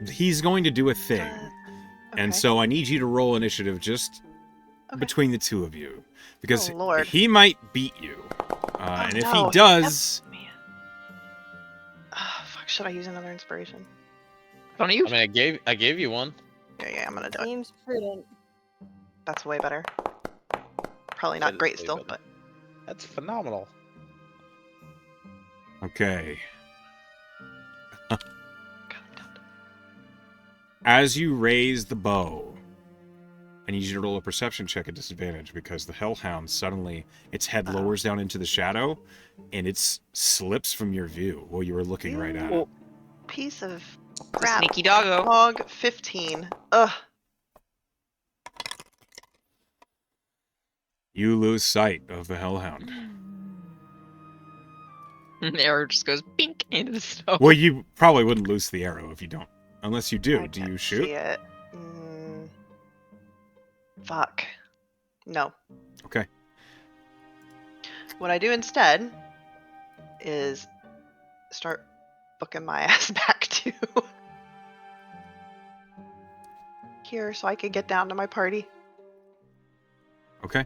A: he's going to do a thing. And
E: Okay.
A: so I need you to roll initiative just
E: Okay.
A: between the two of you. Because
E: Oh, Lord.
A: he might beat you. And if
E: no.
A: he does,
E: Man. Fuck. Should I use another inspiration?
B: Don't you?
G: I mean, I gave you one.
E: Yeah, I'm gonna do it.
C: Seems prudent.
E: That's way better. Probably
G: That
E: not
G: is
E: great
G: way
E: still,
G: better.
E: but
G: That's phenomenal.
A: okay.
E: God, I'm done.
A: As you raise the bow, I need you to roll a perception check at disadvantage because the Hellhound suddenly, its head
E: Uh-oh.
A: lowers down into the shadow and it slips from your view while you were looking right at it.
E: Piece of
B: It's a
E: crap.
B: sneaky doggo.
E: Hog 15. Ugh.
A: You lose sight of the Hellhound.
B: The arrow just goes bink into the snow.
A: Well, you probably wouldn't lose the arrow if you don't. Unless you do.
E: I
A: Do
E: can't
A: you shoot?
E: See it. Fuck. No.
A: Okay.
E: What I do instead is start booking my ass back to here so I can get down to my party.
A: Okay.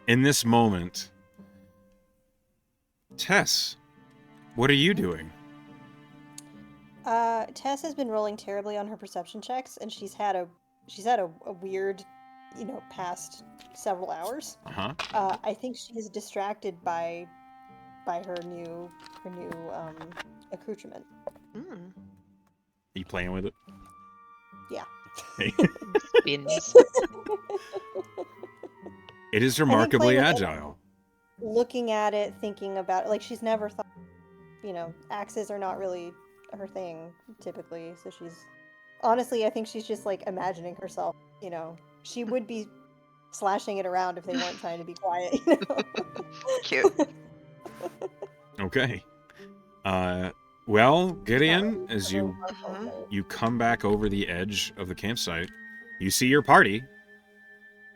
A: In this moment, Tess, what are you doing?
C: Tess has been rolling terribly on her perception checks, and she's had a weird, past several hours.
A: Uh-huh.
C: I think she's distracted by her new accoutrement.
E: Mm.
A: Are you playing with it?
C: Yeah.
A: Okay.
B: Spins.
A: It is remarkably
C: playing with it-
A: agile.
C: Looking at it, thinking about it, like she's never thought, axes are not really her thing typically. So honestly, I think she's just like imagining herself. She would be slashing it around if they weren't trying to be quiet.
E: Cute.
A: Okay. Well, Gideon, as you come back over the edge of the campsite, you see your party.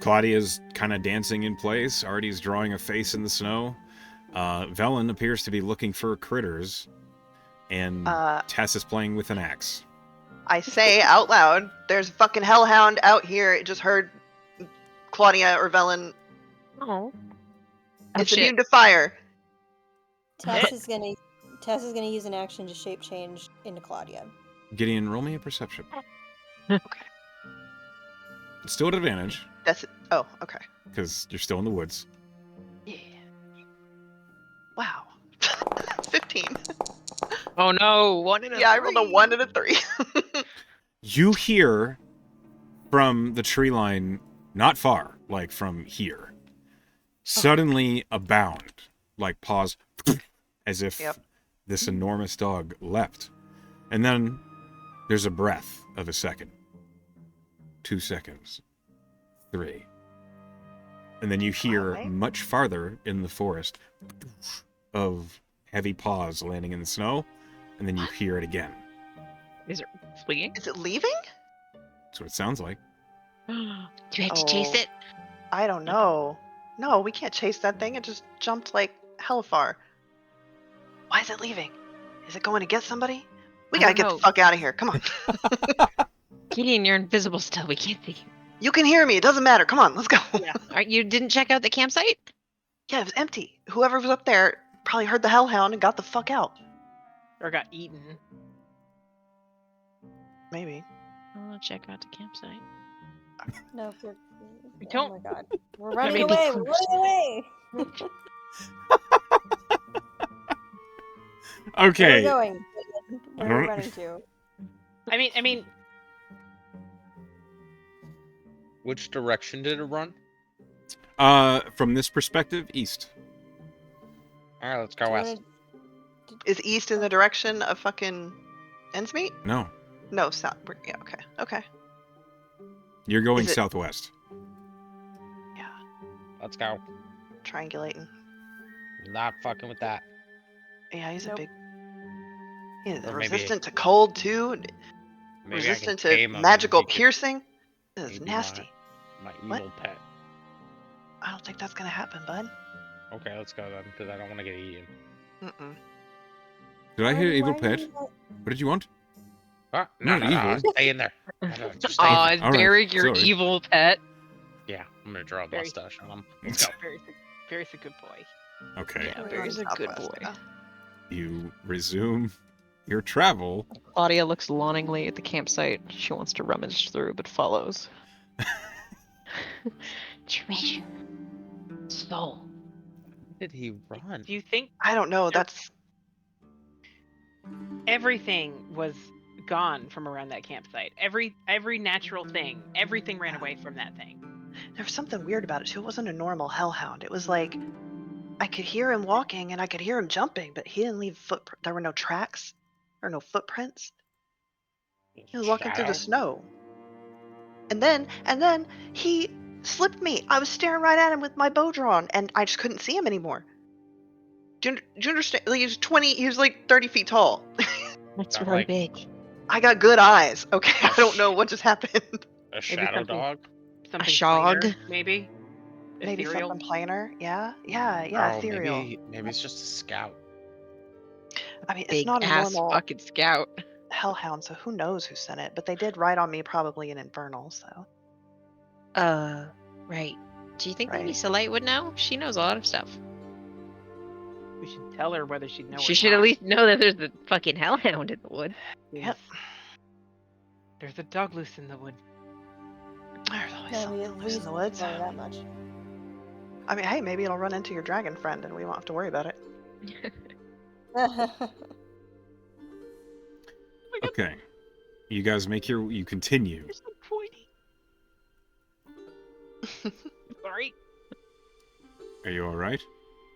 A: Claudia's kind of dancing in place. Artie's drawing a face in the snow. Velen appears to be looking for critters. And Tess is playing with an axe.
E: I say out loud, there's a fucking hellhound out here. It just heard Claudia or Velen.
B: Oh.
E: It's
B: shit.
E: immune to fire.
C: Tess is gonna use an action to shape change into Claudia.
A: Gideon, roll me a perception.
E: Okay.
A: Still at advantage,
E: Oh, okay.
A: because you're still in the woods.
E: Yeah. Wow. 15.
B: Oh no! One in a
E: Yeah, I rolled a
B: three.
E: 1 and a 3.
A: You hear from the tree line not far, like from here, suddenly a bound, like pause, as if
E: Yep.
A: this enormous dog leapt. And then there's a breath of a second, 2 seconds, 3. And then you hear
E: Alright.
A: much farther in the forest of heavy paws landing in the snow, and then you hear it again.
B: Is it fleeing?
E: Is it leaving?
A: That's what it sounds like.
H: Do we have to chase
E: Oh.
H: it?
E: I don't know. No, we can't chase that thing. It just jumped like hella far. Why is it leaving? Is it going to get somebody? We
B: I
E: gotta
B: don't
E: get
B: know.
E: the fuck out of here. Come on.
B: Gideon, you're invisible still. We can't see you.
E: You can hear me. It doesn't matter. Come on, let's go.
F: Yeah.
B: You didn't check out the campsite?
E: Yeah, it was empty. Whoever was up there probably heard the hellhound and got the fuck out.
F: Or got eaten.
E: Maybe.
B: I'll check out the campsite.
C: No, we're,
F: We
C: oh
F: don't-
C: my god. We're running
B: Maybe
C: away.
B: close.
C: We're running away. Where are we
A: Okay.
C: going? Where are we
A: don't-
C: running to?
F: I mean,
G: Which direction did it run?
A: From this perspective, east.
G: All right, let's
C: Do
G: go
C: you
G: west.
C: wanna-
E: Is east in the direction of fucking Endsmeet?
A: No,
E: No, south. Yeah, okay. Okay.
A: you're going
E: Is it-
A: southwest.
E: Yeah.
G: Let's go.
E: Triangulating.
G: Not fucking with that.
E: Yeah, he's
C: Nope.
E: a big. He's
G: Or maybe-
E: resistant to cold too.
G: Maybe I can
E: Resistant to
G: tame him and
E: magical
G: he could
E: piercing. This is
G: maybe
E: nasty.
G: My
E: What?
G: evil pet.
E: I don't think that's gonna happen, bud.
G: Okay, let's go then, because I don't want to get eaten.
E: Mm-mm.
A: Did I hear
C: Why
A: evil
C: are
A: pet?
C: you
A: What did you want?
G: Ah,
A: Not evil.
G: stay in there. No, just stay in
B: Aw,
G: there.
B: is
A: All right,
B: Barry your
A: sorry.
B: evil pet?
G: Yeah, I'm gonna draw a
F: Very-
G: mustache on him. Let's go.
F: Barry's a good boy.
A: Okay.
B: Yeah,
E: We're
B: Barry's
E: going
B: a good
E: southwest
B: boy.
E: now.
A: You resume your travel.
B: Claudia looks longingly at the campsite. She wants to rummage through, but follows.
H: Treasure.
B: Soul.
G: Where did he run?
F: Do you think
E: I don't know.
F: Sure.
E: That's
F: everything was gone from around that campsite? Every natural thing, everything ran away from that thing.
E: there was something weird about it too. It wasn't a normal hellhound. It was like I could hear him walking and I could hear him jumping, but he didn't leave footprint. There were no tracks or no footprints. He was walking through the
G: Shadow?
E: snow. And then he slipped me. I was staring right at him with my bow drawn, and I just couldn't see him anymore. Do you understand? Like, he was like 30 feet tall.
H: That's
G: Sound
H: really
G: like-
H: big.
E: I got good eyes. Okay, I don't know what just happened.
G: A shadow
F: something-
G: dog?
F: Something
H: shog?
F: plainer, maybe.
E: Maybe
F: Ethereal?
E: something plainer. Yeah, yeah,
G: Oh,
E: ethereal.
G: maybe it's just a scout.
E: I mean, it's
B: Big
E: not a
B: ass
E: normal
B: fucking scout.
E: hellhound, so who knows who sent it? But they did write on me probably in infernal. So
H: Right.
B: Do you think maybe
E: Right.
B: Soleil would know? She knows a lot of stuff.
F: We should tell her whether she'd know.
B: She
F: or
B: should
F: not.
B: at least know that there's a fucking hellhound in the wood.
E: Yep.
F: There's a dog loose in the wood.
E: there's always
C: Yeah, we
E: something
C: at
E: loose
C: least
E: in the woods.
C: know that much.
E: I mean, hey, maybe it'll run into your dragon friend, and we won't have to worry about it.
A: Okay. You guys you continue.
F: You're so pointy. Sorry,
A: Are you all right?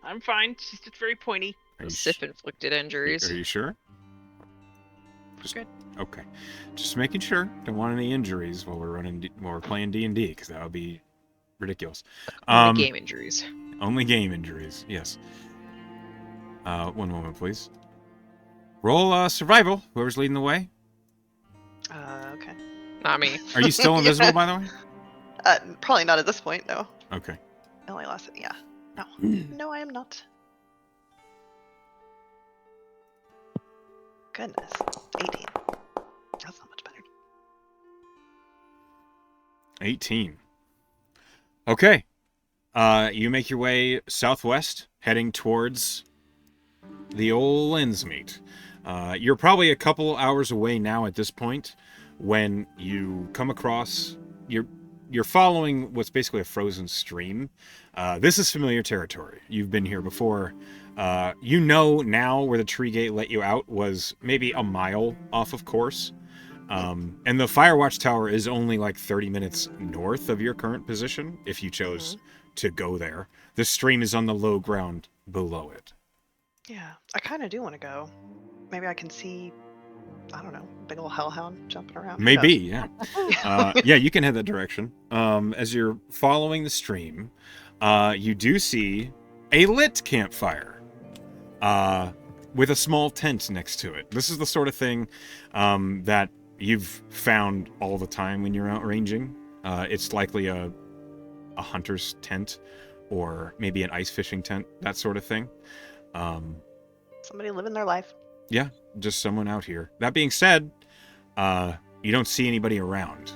F: I'm fine. She's just very pointy.
A: Are you,
B: Sif-inflicted injuries.
A: are you sure?
F: Good.
A: Okay. Just making sure. Don't want any injuries while we're playing D&D, because that would be ridiculous.
B: Only game injuries.
A: Only game injuries. Yes. One moment, please. Roll survival. Whoever's leading the way.
E: Okay.
B: Not me.
A: Are you still invisible, by the way?
E: Probably not at this point, no.
A: Okay.
E: It only lasted, yeah. No. No, I am not. Goodness. 18. That's not much better.
A: 18. Okay. You make your way southwest, heading towards the old Endsmeet. You're probably a couple hours away now at this point when you come across... You're following what's basically a frozen stream. This is familiar territory. You've been here before. You know now where the tree gate let you out was maybe a mile off of course. And the Firewatch Tower is only like 30 minutes north of your current position, if you chose to go there. The stream is on the low ground below it.
E: Yeah, I kind of do want to go. Maybe I can see, I don't know, big old hellhound jumping around. Who
A: Maybe,
E: knows?
A: yeah. Yeah, you can head that direction. As you're following the stream, you do see a lit campfire with a small tent next to it. This is the sort of thing that you've found all the time when you're out ranging. It's likely a hunter's tent, or maybe an ice fishing tent, that sort of thing.
E: Somebody living their life.
A: Yeah, just someone out here. That being said, you don't see anybody around.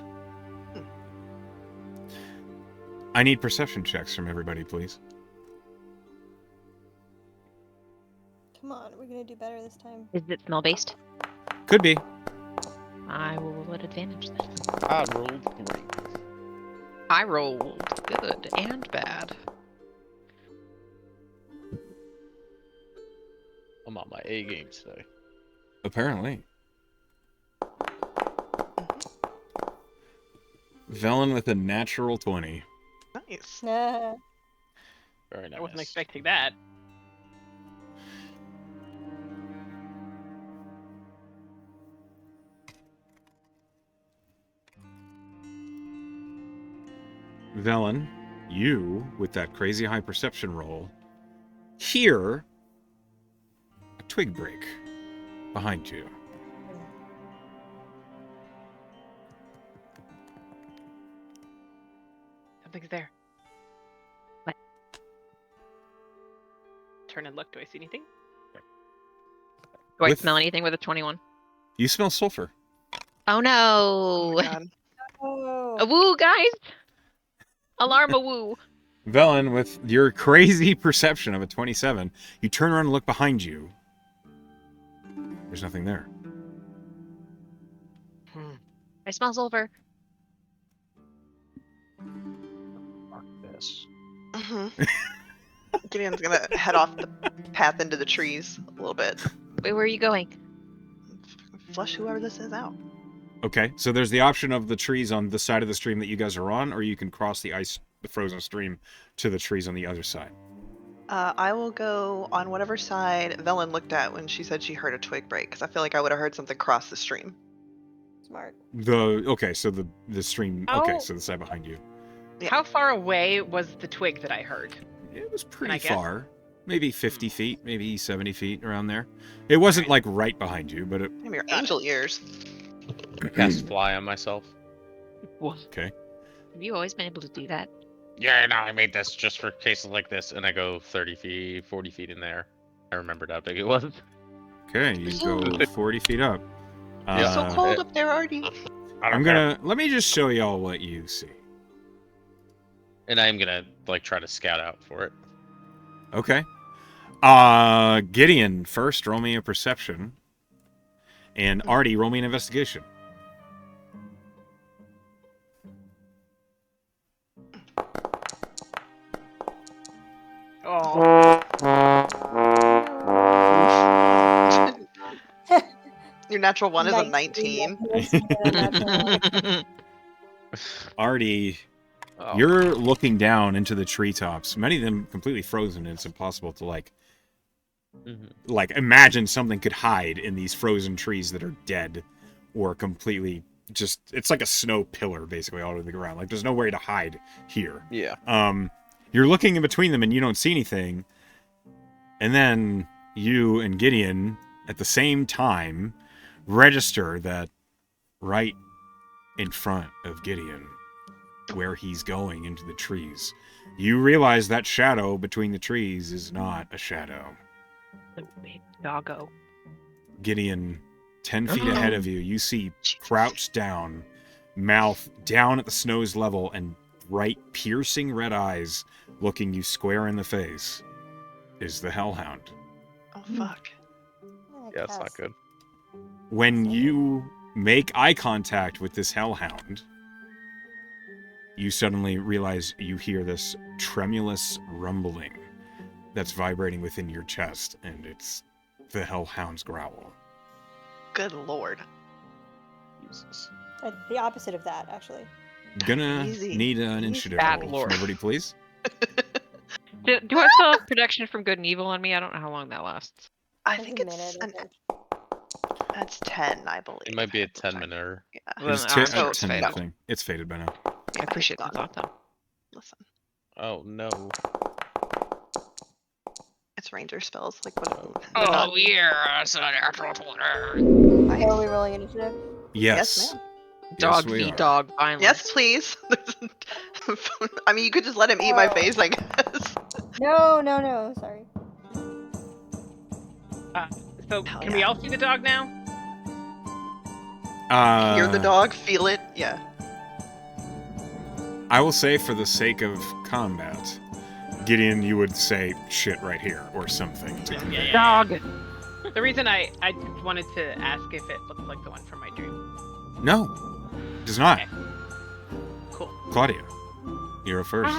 A: I need perception checks from everybody, please.
C: Come on, we're gonna do better this time.
H: Is it smell based?
A: Could be.
H: I will roll at advantage then.
G: I rolled great.
B: I rolled good and bad.
G: I'm on my A game today.
A: Apparently. Velen with a natural 20.
E: Nice.
C: Nah.
G: Very nice.
F: I wasn't expecting that.
A: Velen, you, with that crazy high perception roll, hear a twig break behind you.
F: Something's there.
H: What?
F: Turn and look. Do I see anything?
B: Do I
A: With-
B: smell anything with a 21?
A: You smell sulfur.
H: Oh
E: Oh
H: no!
E: my god.
C: Oh.
B: A woo, guys! Alarm a woo!
A: Velen, with your crazy perception of a 27, you turn around and look behind you. There's nothing there.
H: I smell sulfur.
G: Fuck this.
E: hmm Gideon's gonna head off the path into the trees a little bit.
H: Wait, where are you going?
E: Flush whoever this is out.
A: Okay, so there's the option of the trees on the side of the stream that you guys are on, or you can cross the frozen stream to the trees on the other side.
E: I will go on whatever side Velen looked at when she said she heard a twig break, because I feel like I would have heard something cross the stream.
C: Smart.
A: So the stream. Okay,
F: Oh.
A: so the side behind you.
E: Yeah.
F: How far away was the twig that I heard?
A: It was
F: I
A: pretty
F: guess?
A: far, maybe 50 feet, maybe 70 feet around there. It wasn't like right behind you, but it.
E: Maybe your angel ears.
G: Cast fly on myself.
A: Okay.
H: Have you always been able to do that?
G: Yeah, no, I made this just for cases like this, and I go 30 feet, 40 feet in there. I remembered how big it was.
A: Okay, you go 40 feet up.
G: Yeah.
E: It's so cold up there already.
A: I'm gonna let me just show y'all what you see.
G: And I'm gonna like try to scout out for it.
A: Okay. Gideon, first roll me a perception. And Artie, roll me an investigation.
F: Oh,
E: Your natural one is a
C: 19.
E: 19.
A: Artie,
G: Oh.
A: you're looking down into the treetops. Many of them completely frozen, and it's impossible to
G: Mhm.
A: imagine something could hide in these frozen trees that are dead or completely just it's like a snow pillar basically all over the ground. Like there's no way to hide here.
G: Yeah.
A: You're looking in between them and you don't see anything. And then you and Gideon at the same time register that right in front of Gideon, where he's going into the trees, you realize that shadow between the trees is not a shadow.
H: The big doggo.
A: Gideon, 10 feet ahead of you, you see crouched down, mouth down at the snow's level, and bright, piercing red eyes looking you square in the face is the Hellhound.
E: Oh fuck.
G: Yeah, it's not good.
A: When you make eye contact with this Hellhound, you suddenly realize you hear this tremulous rumbling that's vibrating within your chest, and it's the Hellhound's growl.
E: Good lord.
G: Jesus.
C: The opposite of that, actually.
A: Gonna
E: Easy.
A: need an
E: Easy.
A: initiative
B: Bad
A: roll
B: lord.
A: from everybody, please.
B: Do I still have protection from good and evil on me? I don't know how long that lasts.
E: I
C: Like
E: think
C: a
E: it's
C: minute, I think.
E: that's 10, I believe.
G: It might be a
E: Double
G: 10
E: check.
G: minute.
E: Yeah.
B: Well,
A: It's
B: then,
A: ti-
B: I'm
E: so
B: sure
A: a
B: it's
A: 10
B: fatal.
A: thing. It's faded by now.
B: I appreciate the
E: Done.
B: thought, though.
E: Listen,
G: Oh no.
E: it's ranger spells. Like what?
G: Oh.
E: they're not-
B: yeah, it's a natural 20.
C: How are we rolling initiative?
A: Yes.
E: ma'am.
B: Dog
A: we
B: v
A: are.
B: dog, finally.
E: Yes, please. I mean, you could just let him eat my face, I guess.
C: No, sorry.
F: So
E: Hell
F: can we
E: yeah.
F: all see the dog now?
E: Hear the dog, feel it. Yeah.
A: I will say, for the sake of combat, Gideon, you would say shit right here or something to convey.
B: Dog.
F: The reason I just wanted to ask if it looked like the one from my dream.
A: No, it does not.
F: Okay. Cool.
A: Claudia, you're a first.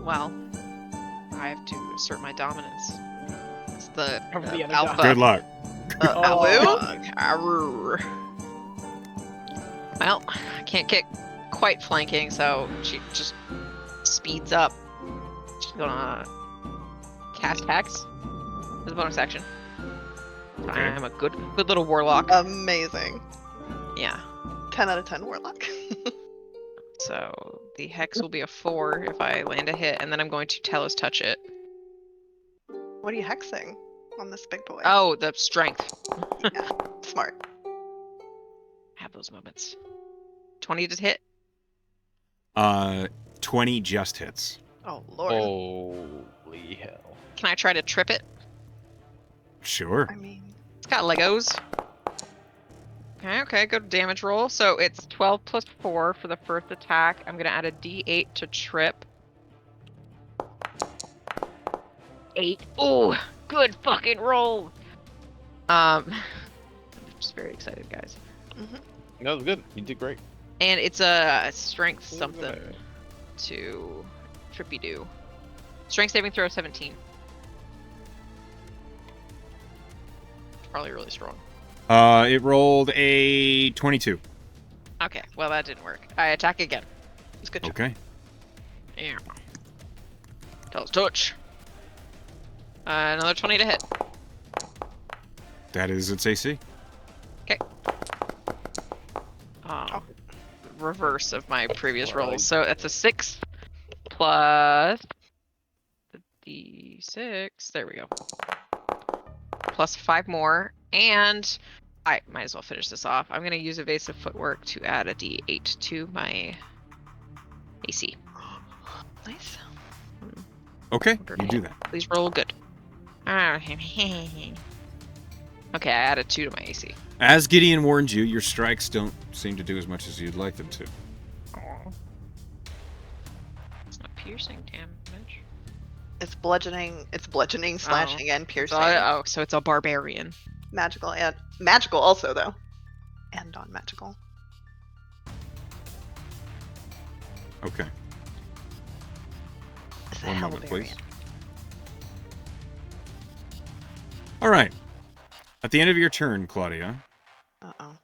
B: Well, I have to assert my dominance. It's the
F: Over the other
B: alpha.
F: dog.
A: Good luck.
E: Alu?
B: Arrgh. Well, I can't get quite flanking, so she just speeds up. She's gonna cast Hex as a bonus action.
A: Okay.
B: I'm a good little warlock.
E: Amazing.
B: Yeah.
E: 10 out of 10 warlock.
B: So the Hex will be a 4 if I land a hit, and then I'm going to Telos touch it.
E: What are you hexing on this big boy?
B: Oh, the strength.
E: Yeah, smart.
B: Have those moments. 20 to hit.
A: 20 just hits.
E: Oh, Lord.
G: Holy hell.
B: Can I try to trip it?
A: Sure.
E: I mean,
B: It's got Legos. Okay, good damage roll. So it's 12 plus 4 for the first attack. I'm gonna add a D8 to trip. 8. Oh, good fucking roll. I'm just very excited, guys.
G: That was good. You did great.
B: And it's a strength something to trippy do. Strength saving throw 17. Probably really strong.
A: It rolled a 22.
B: Okay, well that didn't work. I attack again.
E: it's good job.
A: Okay.
B: Yeah. Tells touch. Another 20 to hit.
A: That is its AC.
B: Reverse of my previous rolls. So that's a 6 plus the D6. There we go. Plus 5 more. And I might as well finish this off. I'm going to use evasive footwork to add a D8 to my AC.
E: Nice.
A: Okay, you do that.
B: Please roll good. Okay, I added 2 to my AC.
A: As Gideon warned you, your strikes don't seem to do as much as you'd like them to.
B: It's not piercing damage.
E: It's bludgeoning, slashing, and piercing.
B: So it's a barbarian.
E: Magical also, though. And non-magical.
A: Okay.
E: It's a
A: One moment,
E: Hellbarian.
A: please. All right. At the end of your turn, Claudia,
E: Uh-oh.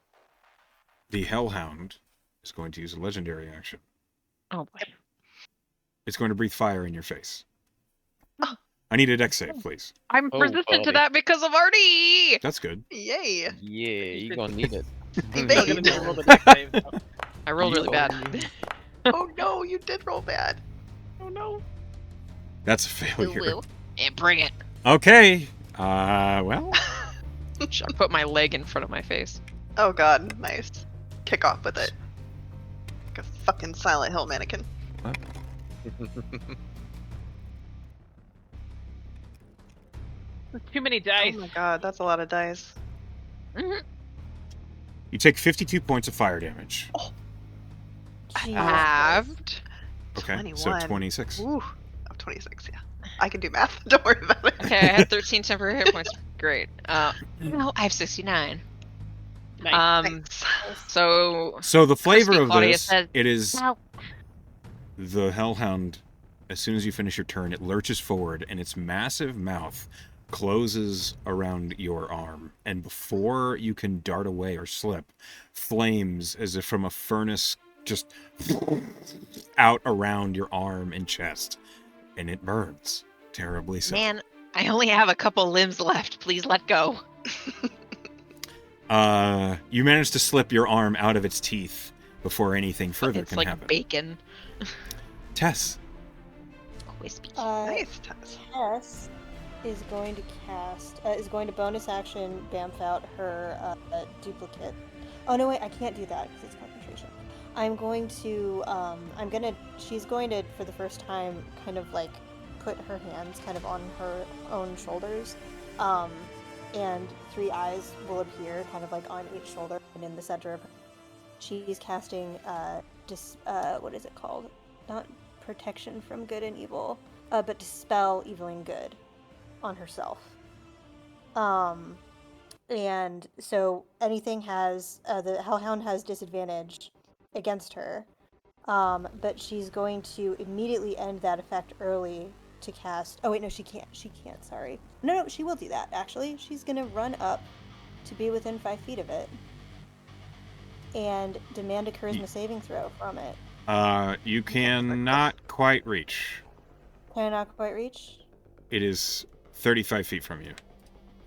A: the Hellhound is going to use a legendary action.
B: Oh boy.
A: It's going to breathe fire in your face.
E: Oh.
A: I need a dex save, please.
B: I'm
G: Oh,
B: resistant to
G: buddy.
B: that because of Artie!
A: That's good.
E: Yay!
G: Yeah, you're gonna need it.
E: Evade.
F: Still gonna roll the dex save, though.
B: I rolled really bad.
E: Oh no, you did roll bad.
F: Oh no.
A: That's a failure.
B: And bring it.
A: Okay. Well,
B: I put my leg in front of my face.
E: Oh god, nice. Kick off with it. Like a fucking Silent Hill mannequin.
F: There's too many dice.
E: Oh my god, that's a lot of dice.
A: you take 52 points of fire damage.
B: Halved.
A: Okay,
E: 21.
A: so 26.
E: Ooh, I'm 26, yeah. I can do math, don't worry about it.
B: Okay, I had 13 temporary hit points. Great. No, I have 69.
F: Nice.
E: Thanks.
A: So the flavor
B: Crispy
A: of
B: Claudia
A: this,
B: says,
A: it is
B: "Help."
A: the Hellhound. As soon as you finish your turn, it lurches forward, and its massive mouth closes around your arm. And before you can dart away or slip, flames, as if from a furnace, just out around your arm and chest, and it burns terribly. So,
B: Man, I only have a couple limbs left. Please let go.
A: you manage to slip your arm out of its teeth before anything further
B: It's
A: can
B: like
A: happen.
B: bacon.
A: Tess.
B: Crispy.
E: Nice, Tess.
C: Yes. is going to is going to bonus action Bamf out her duplicate. Oh no, wait, I can't do that because it's concentration. She's going to, for the first time, kind of like put her hands kind of on her own shoulders. And 3 eyes will appear kind of like on each shoulder and in the center of her. She's casting, what is it called? Not protection from good and evil, but dispel evil and good on herself. And so anything the Hellhound has disadvantage against her, but she's going to immediately end that effect early to cast. Oh wait, no, she can't. Sorry. No, she will do that. Actually, she's gonna run up to be within 5 feet of it and demand a charisma saving throw from it.
A: You cannot quite reach.
C: Can I not quite reach?
A: It is 35 feet from you.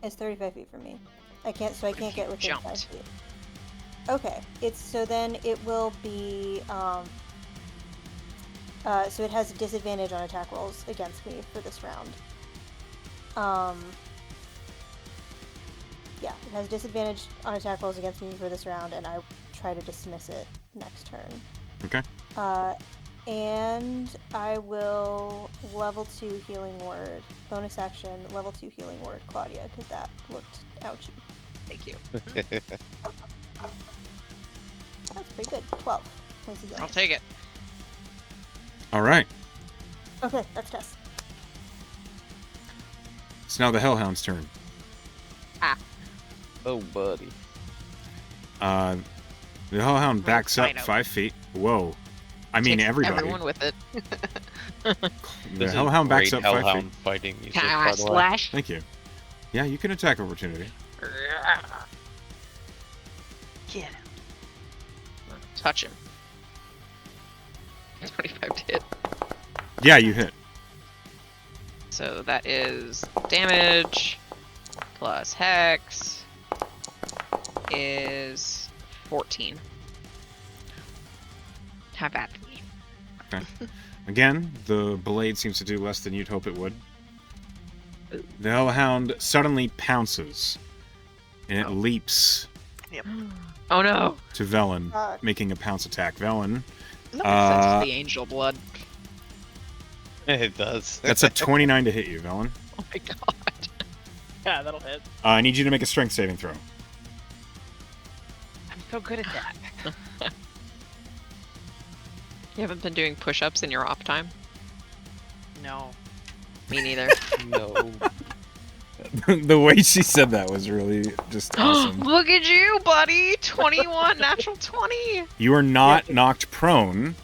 C: It's 35 feet from me. I can't get within
B: jumped.
C: 5 feet. Okay, then it will be, so it has disadvantage on attack rolls against me for this round. Yeah, it has disadvantage on attack rolls against me for this round, and I try to dismiss it next turn.
A: Okay.
C: And I will level 2 healing word. Bonus action, level 2 healing word, Claudia, because that looked ouchy.
B: Thank you.
C: That's pretty good. 12. Points of
B: I'll
C: damage.
B: take it.
A: All right.
C: Okay, that's Tess.
A: It's now the Hellhound's turn.
G: Oh, buddy.
A: The Hellhound backs up
B: Dino.
A: 5 feet. Whoa. I mean,
B: Takes
A: everybody.
B: Everyone with it.
A: The
G: This is
A: Hellhound backs
G: great
A: up 5 feet.
G: Hellhound fighting music,
B: Can I
G: by the way.
B: slash?
A: Thank you. Yeah, you can attack opportunity.
E: Get him.
B: Touch him. 25 to hit.
A: Yeah, you hit.
B: So that is damage plus hex is 14. Have at me.
A: Okay. Again, the blade seems to do less than you'd hope it would. The Hellhound suddenly pounces, and it leaps
B: Oh no!
A: to Velen,
C: Fuck.
A: making a pounce attack. Velen,
E: No,
B: That's the angel blood.
G: It does.
A: that's a 29 to hit you, Velen.
B: Oh my god.
F: Yeah, that'll hit.
A: I need you to make a strength saving throw.
F: I'm so good at that.
B: You haven't been doing push-ups in your off time?
F: No.
B: Me neither.
G: No.
A: The way she said that was really just awesome.
B: Look at you, buddy! 21, natural 20!
A: You are not knocked prone,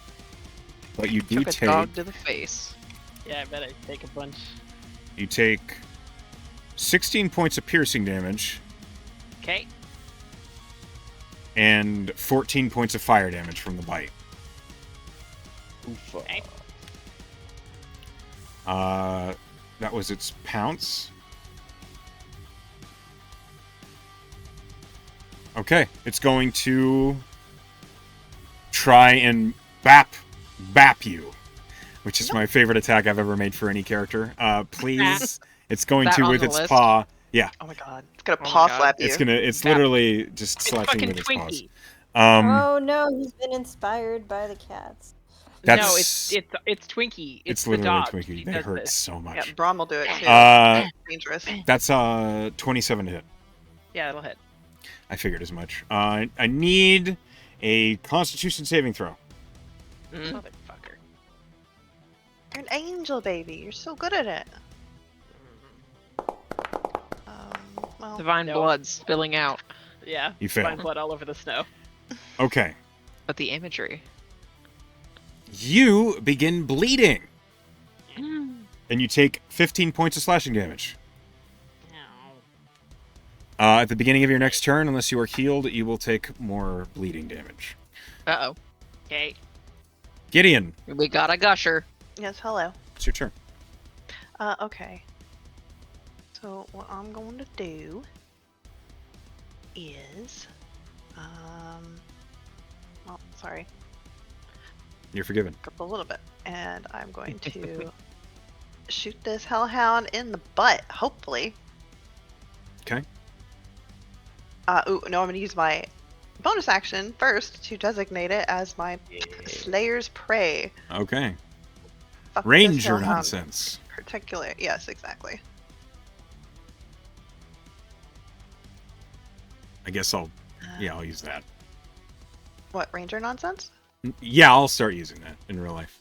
A: but you do
B: Took a
A: take.
B: dog to the face.
F: Yeah, I bet I take a bunch.
A: You take 16 points of piercing damage
F: Okay.
A: and 14 points of fire damage from the bite.
G: Oof.
F: Okay.
A: That was its pounce. Okay, it's going to try and bap you, which is my favorite attack I've ever made for any character. Please, it's going
B: That
A: to
B: on
A: with
B: the
A: its
B: list?
A: paw. Yeah,
E: Oh my god. It's gonna
B: Oh my
E: paw
B: God.
E: slap you.
A: it's
B: Bap.
A: literally just
F: It's
A: slapping
F: fucking
A: with its paws.
F: Twinkie.
C: Oh no, he's been inspired by the cats.
F: No,
A: That's
F: it's Twinkie.
A: it's
F: the
A: literally
F: dog.
A: Twinkie.
F: He
A: They
F: does
A: hurt
F: this.
A: so
E: Yeah,
A: much.
E: Braum will do it too. Dangerous.
A: That's 27 to hit.
F: Yeah, that'll hit.
A: I figured as much. I need a Constitution saving throw.
B: Mm.
F: Motherfucker.
E: You're an angel, baby. You're so good at it. Well,
B: Divine
F: No.
B: blood spilling out.
F: Yeah.
A: You fail.
F: Find blood all over the snow.
A: Okay.
B: But the imagery.
A: You begin bleeding, and you take 15 points of slashing damage. At the beginning of your next turn, unless you are healed, you will take more bleeding damage.
B: Uh-oh.
F: Okay.
A: Gideon,
B: We got a gusher.
E: yes, hello.
A: it's your turn.
E: Okay. So what I'm going to do is, well, sorry,
A: You're forgiven.
E: up a little bit, and I'm going to shoot this hellhound in the butt, hopefully.
A: Okay.
E: Ooh, no, I'm gonna use my bonus action first to designate it as my Slayer's Prey.
A: Okay.
E: Fuck this
A: Ranger
E: hellhound
A: nonsense.
E: in particular. Yes, exactly.
A: I guess I'll use that.
E: What, ranger nonsense?
A: Yeah, I'll start using that in real life.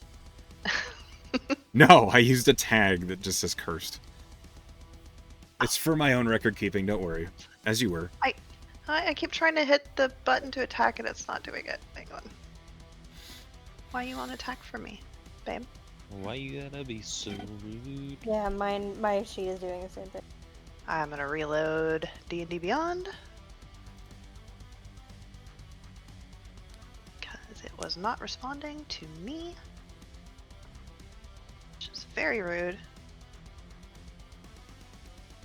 A: No, I used a tag that just says cursed. It's for my own record keeping, don't worry. As you were.
E: I keep trying to hit the button to attack and it's not doing it. Hang on. Why you want to attack for me, babe?
G: Why you gotta be so rude?
C: Yeah, my sheet is doing the same thing.
E: I'm gonna reload D&D Beyond. Because it was not responding to me. Which is very rude.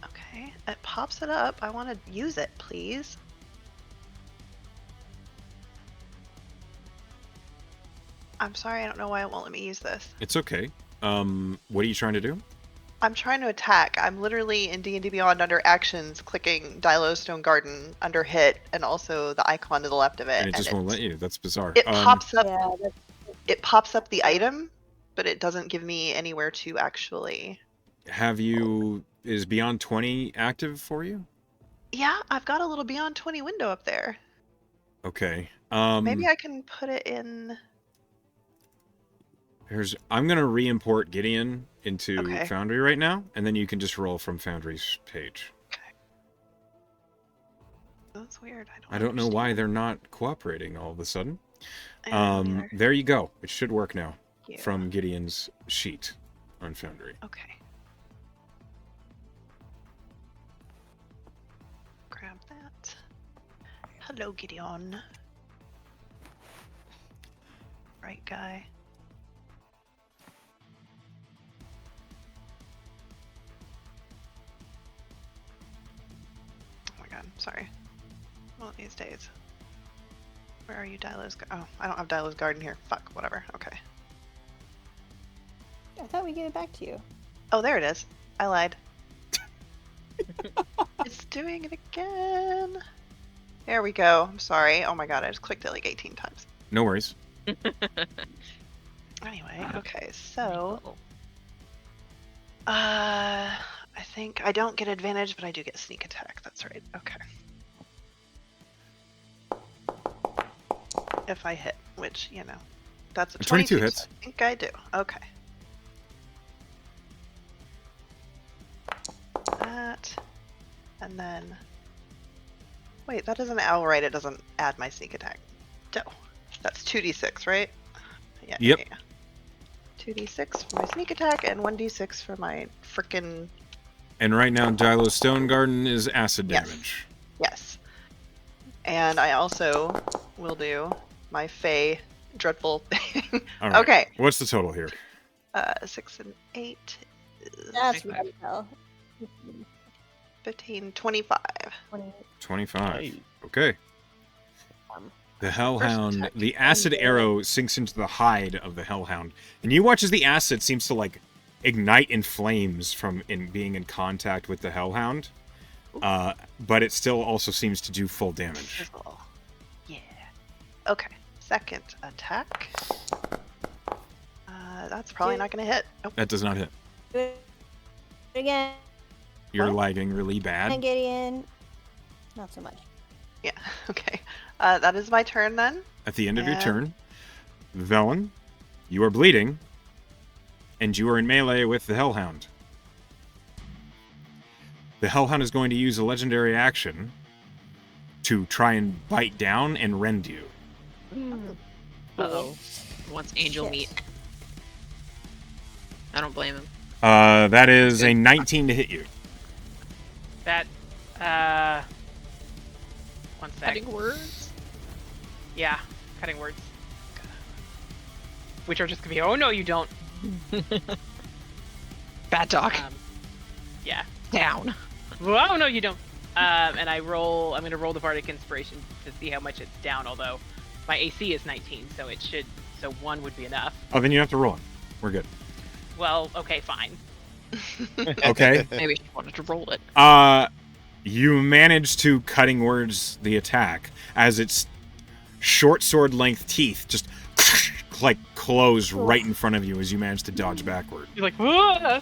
E: Okay, it pops it up. I want to use it, please. I'm sorry, I don't know why it won't let me use this.
A: It's okay. What are you trying to do?
E: I'm trying to attack. I'm literally in D&D Beyond under actions, clicking Dilo's Stone Garden under hit, and also the icon to the left of it.
A: And it just won't let you. That's bizarre.
E: It pops up.
C: Yeah,
E: It pops up the item, but it doesn't give me anywhere to actually.
A: Is Beyond 20 active for you?
E: Yeah, I've got a little Beyond 20 window up there.
A: Okay.
E: Maybe I can put it in.
A: I'm gonna re-import Gideon into
E: Okay.
A: Foundry right now, and then you can just roll from Foundry's page.
E: That's weird.
A: I don't know why they're not cooperating all of a sudden.
E: understand.
A: There you go. It should work now
E: Thank you.
A: from Gideon's sheet on Foundry.
E: Okay. Grab that. Hello, Gideon. Right guy. Oh my god, sorry. One of these days. Where are you, Dilo's? Oh, I don't have Dilo's garden here. Fuck, whatever. Okay.
C: I thought we gave it back to you.
E: Oh, there it is. I lied. It's doing it again. There we go. I'm sorry. Oh my god, I just clicked it like 18 times.
A: No worries.
E: Anyway, okay, so I think I don't get advantage, but I do get sneak attack. That's right. Okay. If I hit, which, you know, that's a
A: 22
E: 22
A: hits.
E: so I think I do. Okay. That, and then wait, that doesn't. Oh, right, it doesn't add my sneak attack. No, that's 2d6, right? Yeah.
A: Yep.
E: Yeah. 2d6 for my sneak attack and 1d6 for my frickin'.
A: And right now, Dilo's Stone Garden is acid
E: Yes.
A: damage.
E: Yes. And I also will do my Fey dreadful thing.
A: All right.
E: Okay.
A: What's the total here?
E: 6 and 8.
C: That's
E: 15,
C: right, hell.
E: 15, 25.
A: 25. Okay. The
E: First
A: Hellhound,
E: attack.
A: the acid arrow sinks into the hide of the Hellhound, and you watch as the acid seems to like ignite in flames from being in contact with the Hellhound, but it still also seems to do full damage.
E: Sizzle. Yeah. Okay. Second attack. That's probably not going to hit. Nope.
A: That does not hit.
C: Do it again.
A: You're
C: What?
A: lagging really bad.
C: And Gideon. Not so much.
E: Yeah. Okay. That is my turn then.
A: At the end of your
E: Yeah.
A: turn, Velen, you are bleeding, and you are in melee with the Hellhound. The Hellhound is going to use a legendary action to try and bite down and rend you.
B: Uh-oh. Wants angel
C: Shit.
B: meat. I don't blame him.
A: That is a 19 to hit you.
F: That, one sec.
B: Cutting words?
F: Yeah, cutting words. Which are just gonna be, oh no, you don't.
B: Bad talk.
F: Yeah.
B: Down.
F: Oh no, you don't. And I'm gonna roll the Bardic Inspiration to see how much it's down, although my AC is 19, so so 1 would be enough.
A: Oh, then you have to roll it. We're good.
F: Well, okay, fine.
A: Okay.
B: Maybe she wanted to roll it.
A: You manage to cutting words the attack as its short sword length teeth just like close right in front of you as you manage to dodge backward.
F: He's like, "Ah!"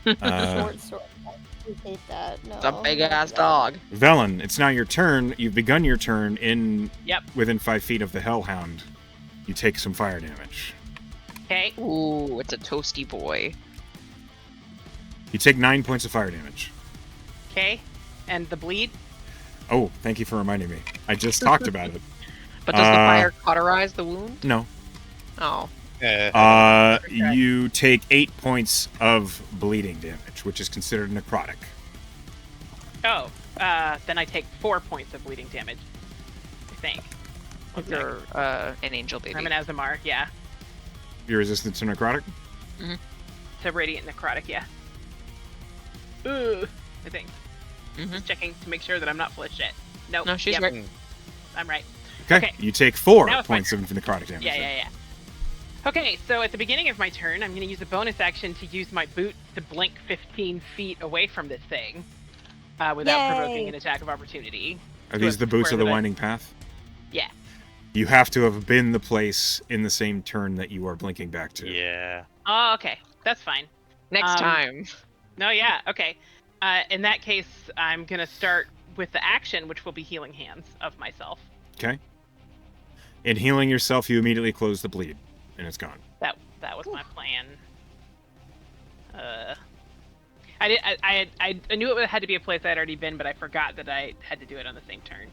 C: Short sword. We hate that. No.
B: It's a big
C: not
B: ass
C: that.
B: dog.
A: Velen, it's now your turn. You've begun your turn
F: Yep.
A: within 5 feet of the Hellhound. You take some fire damage.
F: Okay.
B: Ooh, it's a toasty boy.
A: You take 9 points of fire damage.
F: Okay. And the bleed.
A: Oh, thank you for reminding me. I just talked about it.
B: But does the fire cauterize the wound?
A: No.
B: Oh.
A: You take 8 points of bleeding damage, which is considered necrotic.
F: Oh. Then I take 4 points of bleeding damage. I think.
B: If you're an angel baby.
F: I'm an Azamar, yeah.
A: You're resistant to necrotic?
F: To radiant necrotic, yeah. Ugh, I think.
B: Mhm.
F: Just checking to make sure that I'm not full of shit. Nope.
B: No, she's
F: yep,
B: right.
F: I'm right.
A: Okay.
F: Okay.
A: You take 4
F: Now it's my
A: points of necrotic damage.
F: Yeah. Okay, so at the beginning of my turn, I'm going to use a bonus action to use my boot to blink 15 feet away from this thing without
C: Yay.
F: provoking an attack of opportunity.
A: Are these the boots of the winding path?
F: Yeah.
A: You have to have been the place in the same turn that you are blinking back to.
D: Yeah.
F: Oh, okay. That's fine.
B: Next time.
F: No, yeah, okay. In that case, I'm going to start with the action, which will be healing hands of myself.
A: Okay. In healing yourself, you immediately close the bleed, and it's gone.
F: That was my plan. I knew it had to be a place I'd already been, but I forgot that I had to do it on the same turn.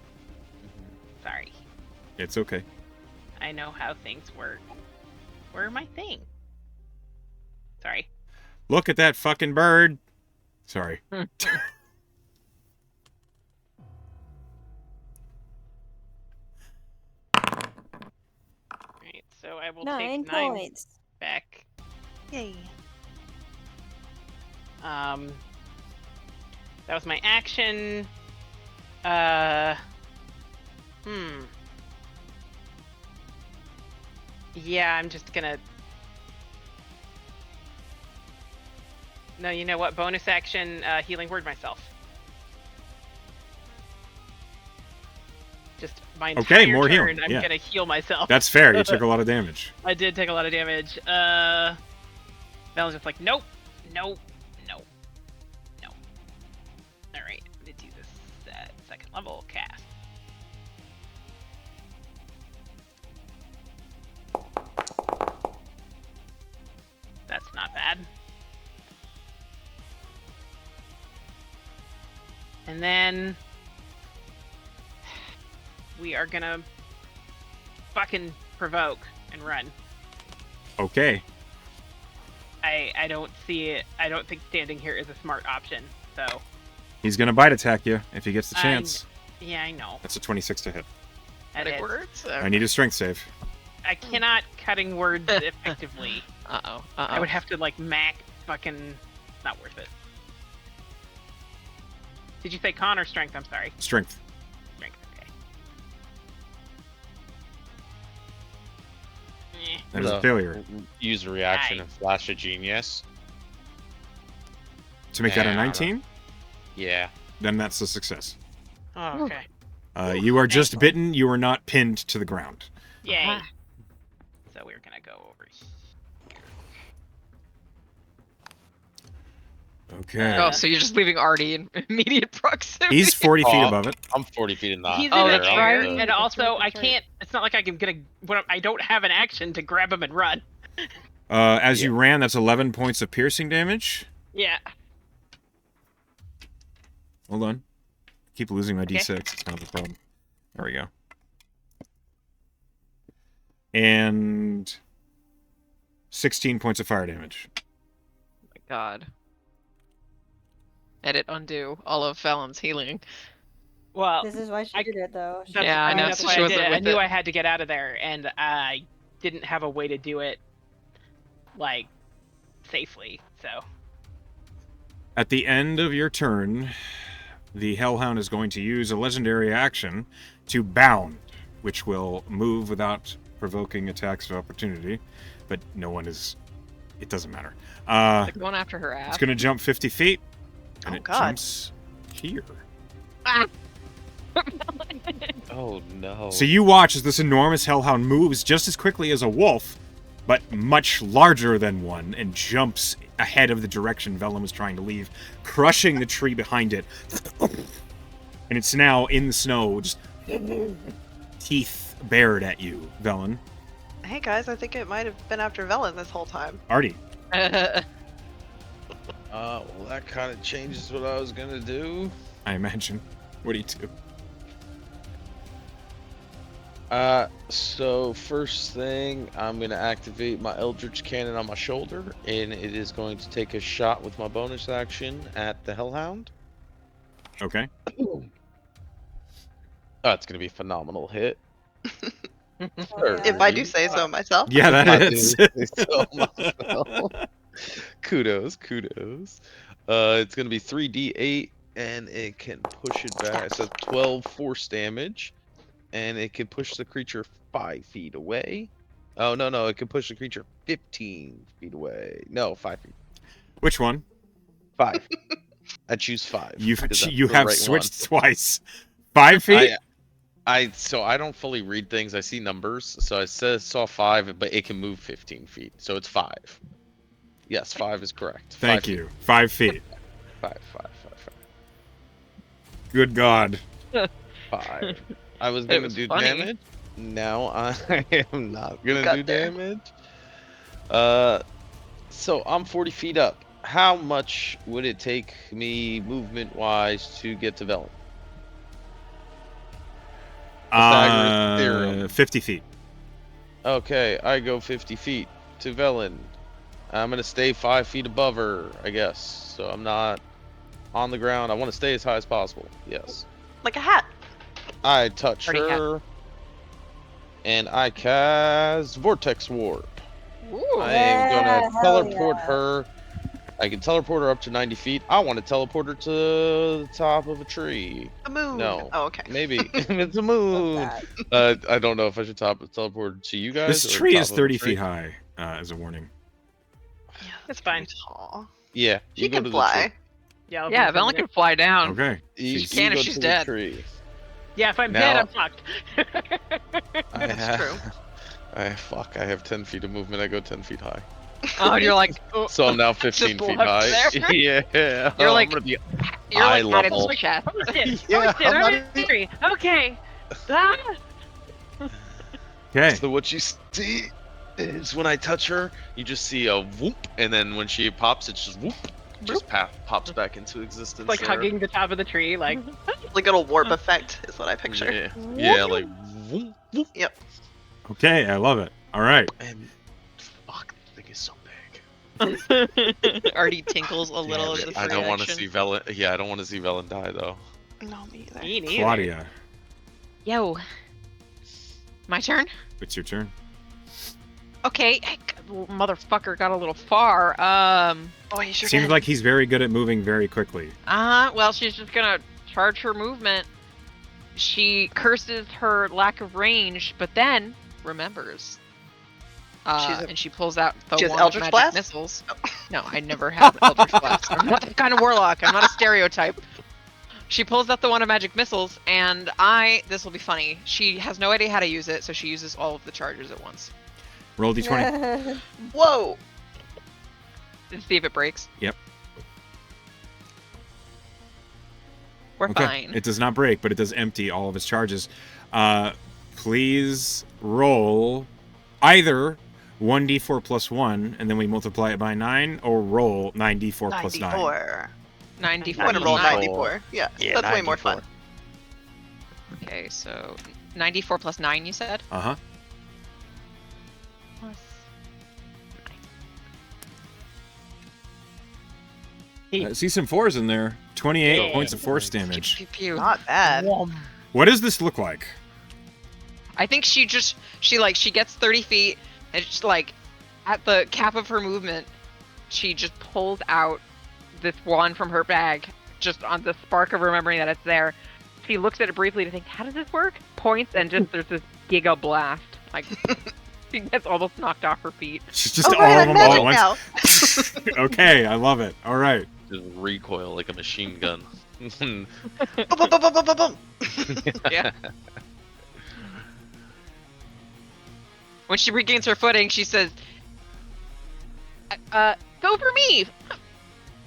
F: Sorry.
A: It's okay.
F: I know how things work. Where are my thing? Sorry.
A: Look at that fucking bird. Sorry.
F: Alright, so I will
C: 9
F: take 9
C: points.
F: back.
E: Yay.
F: That was my action. Yeah, I'm just gonna. No, you know what? Bonus action, healing word myself. Just my entire
A: Okay, more
F: turn,
A: healing,
F: I'm
A: yeah.
F: gonna heal myself.
A: That's fair. You took a lot of damage.
F: I did take a lot of damage. That was just like, nope, nope, nope, nope. Alright, I'm gonna do this second level cast. That's not bad. And then we are gonna fucking provoke and run.
A: Okay.
F: I don't see it. I don't think standing here is a smart option. So
A: He's going to bite attack you if he gets the
F: I
A: chance.
F: yeah, I know.
A: That's a 26 to hit.
F: That
B: Big
F: is-
B: words?
A: I need a strength save.
F: I cannot cutting words effectively.
B: Uh-oh.
F: I would have to like mac fucking. Not worth it. Did you say con or strength? I'm sorry.
A: Strength.
F: Strength. Okay.
A: That is a
D: So,
A: failure.
D: Use a reaction
F: Aye.
D: and flash a genius.
A: To make that a
D: Yeah, I don't
A: 19,
D: Yeah.
A: then that's a success.
F: Oh, okay.
A: You are just bitten. You are not pinned to the ground.
F: Yay.
B: Ah.
F: So we're gonna go over here.
A: Okay.
B: Oh, so you're just leaving Artie in immediate proximity.
A: He's 40 feet
D: Oh.
A: above it.
D: I'm 40 feet in the
F: He's
B: Oh,
F: in
B: that's
F: the
B: right.
F: air, and
B: That's
F: also
B: right,
F: I
B: that's right.
F: can't. It's not like I'm gonna. I don't have an action to grab him and run.
A: As you ran, that's 11 points of piercing damage.
F: Yeah.
A: Hold on. Keep losing my
F: Okay.
A: d6. It's kind of a problem. There we go. And 16 points of fire damage.
B: My God. Edit undo all of Fallon's healing.
F: Well,
C: This is why she
F: I-
C: did it, though.
F: that's,
B: Yeah, I know,
F: That's
B: so
F: why
B: she
F: I
B: wasn't
F: did it. I
B: with
F: knew
B: it.
F: I had to get out of there, and I didn't have a way to do it like safely. So
A: At the end of your turn, the Hellhound is going to use a legendary action to bound, which will move without provoking attacks of opportunity, but no one is It doesn't matter.
B: They're going after her ass.
A: It's going to jump 50 feet, and
E: Oh,
A: it
E: God.
A: jumps here.
G: Oh no.
A: So you watch as this enormous hellhound moves just as quickly as a wolf, but much larger than one, and jumps ahead of the direction Velen was trying to leave, crushing the tree behind it. And it's now in the snow, just teeth bared at you, Velen.
E: Hey guys, I think it might have been after Velen this whole time.
A: Artie.
I: Well, that kind of changes what I was gonna do.
A: I imagine. What do you do?
I: So first thing, I'm gonna activate my Eldritch Cannon on my shoulder, and it is going to take a shot with my bonus action at the Hellhound.
A: Okay.
I: Oh, it's gonna be a phenomenal hit.
E: If I do say so myself.
A: Yeah,
I: I
A: that
I: do
A: is.
I: say so myself. Kudos. It's gonna be 3d8, and it can push it back. It says 12 force damage, and it can push the creature 5 feet away. Oh no, it can push the creature 15 feet away. No, 5 feet.
A: Which one?
I: 5. I choose 5.
A: You
I: because that's
A: you
I: the
A: have
I: right
A: switched twice. 5 feet?
I: So I don't fully read things. I see numbers. So I saw 5, but it can move 15 feet. So it's 5. Yes, 5 is correct.
A: Thank
I: 5
A: you.
I: feet.
A: 5 feet.
I: 5.
A: Good God.
I: 5. I was
B: It
I: gonna
B: was
I: do
B: funny.
I: damage. Now I am not gonna
E: got
I: do
E: there.
I: damage. So I'm 40 feet up. How much would it take me movement-wise to get to Velen? Pythagoras theorem.
A: 50 feet.
I: Okay, I go 50 feet to Velen. I'm gonna stay 5 feet above her, I guess. So I'm not on the ground. I want to stay as high as possible. Yes.
E: Like a hat.
I: I touch
B: Already have-
I: her, and I cast Vortex Warp.
B: Ooh.
I: I am gonna
C: Yeah, hell
I: teleport
C: yeah.
I: her. I can teleport her up to 90 feet. I want to teleport her to the top of a tree.
E: The moon.
I: No.
E: Oh, okay.
I: Maybe it's a moon.
C: that.
I: I don't know if I should teleport to you guys.
A: This
I: or
A: tree
I: top
A: is
I: of a
A: 30
I: tree.
A: feet high, as a warning.
E: Yeah,
F: It's fine.
E: pretty tall.
I: Yeah,
E: She
I: you go
E: can
I: to
E: fly.
I: the tree.
F: Yeah, I'll
B: Yeah,
F: do something
B: Velen can fly down.
A: Okay.
I: You,
B: She can
I: you
B: if
I: go
B: she's
I: to
B: dead.
I: The tree.
F: Yeah, if I'm
I: Now-
F: dead, I'm fucked.
I: I
E: That's
I: have,
E: true.
I: I have 10 feet of movement. I go 10 feet high.
B: Oh, you're like,
I: So I'm now 15 feet
B: left
I: high.
B: there.
I: Yeah.
B: You're
I: I'm
B: like-
I: gonna be
B: you're
I: eye
B: like at
I: level.
B: its chest.
F: Oh shit!
I: Yeah,
F: oh shit!
I: I'm
F: I'm
I: not
F: in the tree. Okay. Ah!
A: Okay.
I: So what you see is when I touch her, you just see a whoop, and then when she pops, it's just whoop, just pops back into existence.
F: Like
I: there.
F: hugging the top of the tree, like
E: Like a little warp effect is what I picture.
I: Yeah, like whoop, whoop.
A: Okay, I love it. All right.
I: And fuck, the thing is so big.
B: Already tinkles a little
I: Damn
B: as
I: it,
B: the
I: I don't want to
B: reaction.
I: see Velen. Yeah, I don't want to see Velen die though.
E: No, me either.
F: me neither.
A: Claudia,
B: Yo. My turn?
A: it's your turn.
B: Okay. Hey, motherfucker got a little far.
E: Oh, you sure
A: Seems
E: did.
A: like he's very good at moving very quickly.
B: Well, she's just gonna charge her movement. She curses her lack of range, but then remembers.
E: She's a-
B: And she pulls out the
E: she has
B: wand of
E: Eldritch
B: magic
E: Blast?
B: missiles. No, I never have Eldritch Blast. I'm not that kind of warlock. I'm not a stereotype. She pulls out the wand of magic missiles, and this will be funny. She has no idea how to use it, so she uses all of the charges at once.
A: Roll d20.
E: Whoa!
B: And see if it breaks.
A: Yep.
B: We're
A: Okay.
B: fine.
A: It does not break, but it does empty all of its charges. Please roll either 1d4 plus 1, and then we multiply it by 9, or roll 9d4 plus 9.
E: 94.
B: 94.
E: I'm gonna roll
I: 94.
E: 94. Yeah,
I: Yeah,
E: that's way more fun.
I: 94.
B: Okay, so 94 plus 9, you said?
A: Uh-huh.
B: Plus
A: I see some 4s in there. 28
F: Yeah.
A: points of force
B: Pew,
A: damage.
B: pew, pew.
E: Not bad.
A: What does this look like?
B: I think she gets 30 feet, and just like at the cap of her movement, she just pulls out this wand from her bag, just on the spark of remembering that it's there. She looks at it briefly to think, how does this work? Points, and just there's this giga blast, like She gets almost knocked off her feet.
A: She's just
E: Oh,
A: all
E: right,
A: of
E: I'm
A: them all at
E: magic
A: once.
E: now.
A: Okay, I love it. All right.
G: Just recoil like a machine gun.
E: Boom, boom, boom, boom, boom, boom, boom.
B: Yeah. When she regains her footing, she says, go for me! I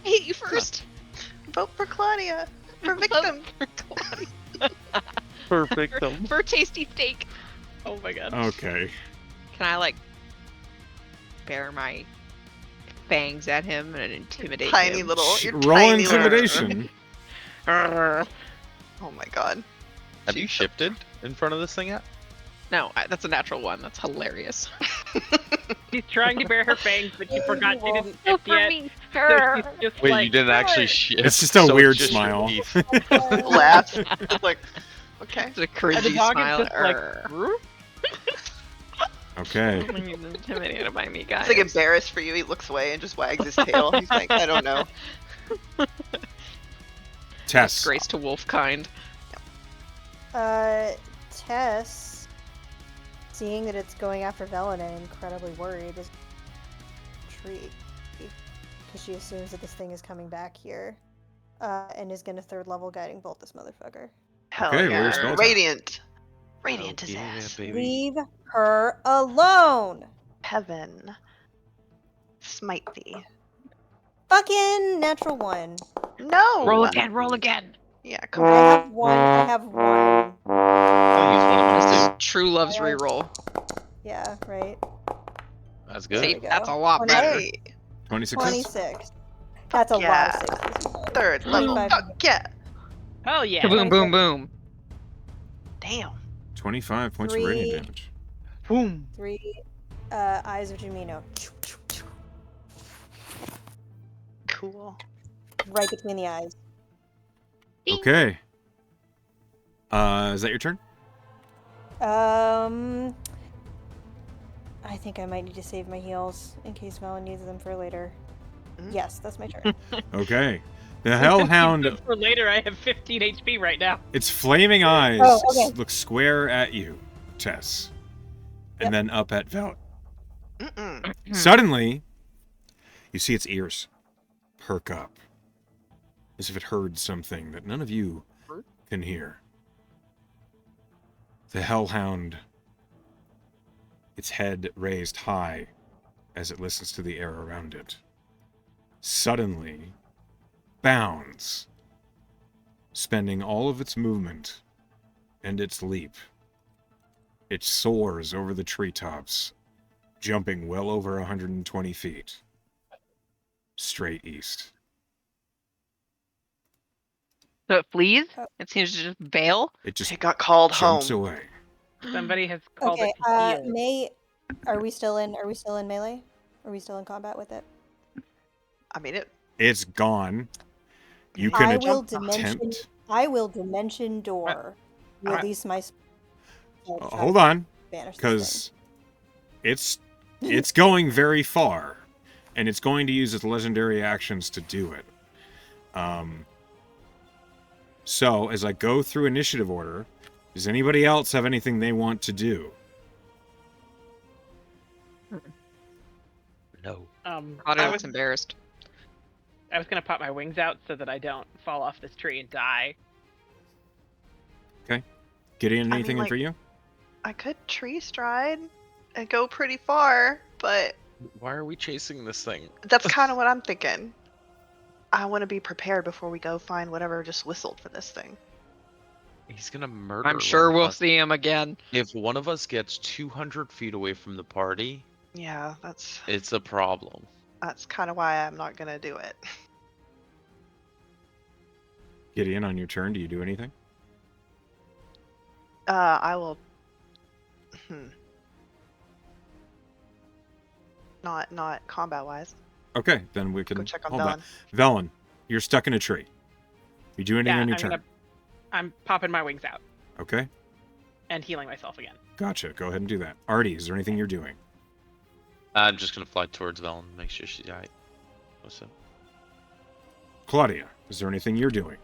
B: hit you first!
E: Vote for Claudia. For victim.
G: Perfect.
B: For a tasty steak.
F: Oh my god.
A: Okay.
B: Can I, like, bare my fangs at him and intimidate
E: Tiny
B: him?
E: little. You're
A: Roll
E: tiny little-
A: intimidation.
B: Arrgh.
E: Oh my god.
G: Have you shifted in front of this thing yet?
B: No, that's a natural one. That's hilarious.
F: She's trying to bear her fangs, but she forgot she didn't
B: Go
F: shift
B: for
F: yet.
B: me!
F: So she's just
G: Wait,
F: like,
G: you didn't actually
F: "Sure."
G: shift.
A: It's just a
G: so
A: weird
G: just your
A: smile.
G: teeth.
E: Laugh. Just like, okay.
B: It's a
F: And the
B: cringy
F: dog
B: smile.
F: is just like,
B: Arrgh.
F: "Roo?"
A: Okay.
B: He's intimidated by me, guys.
E: He's like embarrassed for you. He looks away and just wags his tail. He's like, I don't know.
A: Tess.
B: Disgrace to wolf kind.
C: Tess, seeing that it's going after Velen and incredibly worried, is intrigued because she assumes that this thing is coming back here, and is gonna third level guiding bolt this motherfucker.
E: Hell
A: Okay,
E: yeah.
A: where's Velta?
E: Radiant. Radiant
G: Oh,
E: his
G: yeah,
E: ass.
G: baby.
C: Leave her alone.
E: Heaven. Smite thee.
C: Fucking natural one.
E: No!
B: Roll again, roll again.
E: Yeah, come
C: I
E: on.
C: have one. I have one.
G: I'll use one of
B: This
G: them
B: is
G: too.
B: true love's
C: Alright.
B: reroll.
C: Yeah, right.
G: That's
C: There
B: See,
C: we
G: good.
C: go.
B: that's a lot better.
E: Hey,
A: 26.
C: 26. That's a
E: Yeah.
C: lot of sixes.
E: third level.
C: 25.
E: Fuck yeah.
F: Hell yeah.
B: Boom, boom, boom.
E: Damn.
A: 25 points of radiant
C: Three.
A: damage.
F: Boom.
C: 3 eyes of Jimino.
E: Cool.
C: Right between the eyes.
A: Okay. Is that your turn?
C: I think I might need to save my heals in case Velen needs them for later.
E: Mhm.
C: Yes, that's my turn.
A: Okay. The Hellhound,
F: For later, I have 15 HP right now.
A: its flaming eyes
C: Oh, okay.
A: look square at you, Tess. And
C: Yep.
A: then up at Velt.
E: Mm-mm.
A: Suddenly, you see its ears perk up. As if it heard something that none of you can hear. The Hellhound, its head raised high as it listens to the air around it, suddenly bounds, spending all of its movement and its leap. It soars over the treetops, jumping well over 120 feet, straight east.
B: So it flees?
C: Oh.
B: It seems to just bail?
A: It just
E: It got called
A: jumps
E: home.
A: away.
F: Somebody has called
C: Okay,
F: it to heal.
C: May, are we still in melee? Are we still in combat with it?
E: I mean, it.
A: It's gone. You
C: I
A: can
C: will dimension.
A: attempt.
C: I will dimension door. Release my.
A: Hold on,
C: Banish this
A: because it's going very far, and it's going to use its legendary actions to do it. So as I go through initiative order, does anybody else have anything they want to do?
G: No.
B: I was embarrassed.
F: I was gonna pop my wings out so that I don't fall off this tree and die.
A: Gideon,
E: I
A: anything
E: mean,
A: in for you?
E: I could tree stride and go pretty far, but
G: Why are we chasing this thing?
E: that's kind of what I'm thinking. I want to be prepared before we go find whatever just whistled for this thing.
G: He's gonna murder.
B: I'm sure
G: one of
B: we'll
G: us.
B: see him again.
G: If one of us gets 200 feet away from the party,
E: Yeah, that's
G: it's a problem.
E: kind of why I'm not gonna do it.
A: Gideon, on your turn, do you do anything?
E: I will. Not combat wise.
A: Okay, then we can
E: Go check on
A: hold
E: Velen.
A: on. Velen, you're stuck in a tree. You do anything
F: Yeah,
A: on your turn?
F: I'm popping my wings out
A: Okay,
F: and healing myself again.
A: gotcha. Go ahead and do that. Artie, is there anything you're doing?
G: I'm just gonna fly towards Velen, make sure she's alright. What's up?
A: Claudia, is there anything you're doing?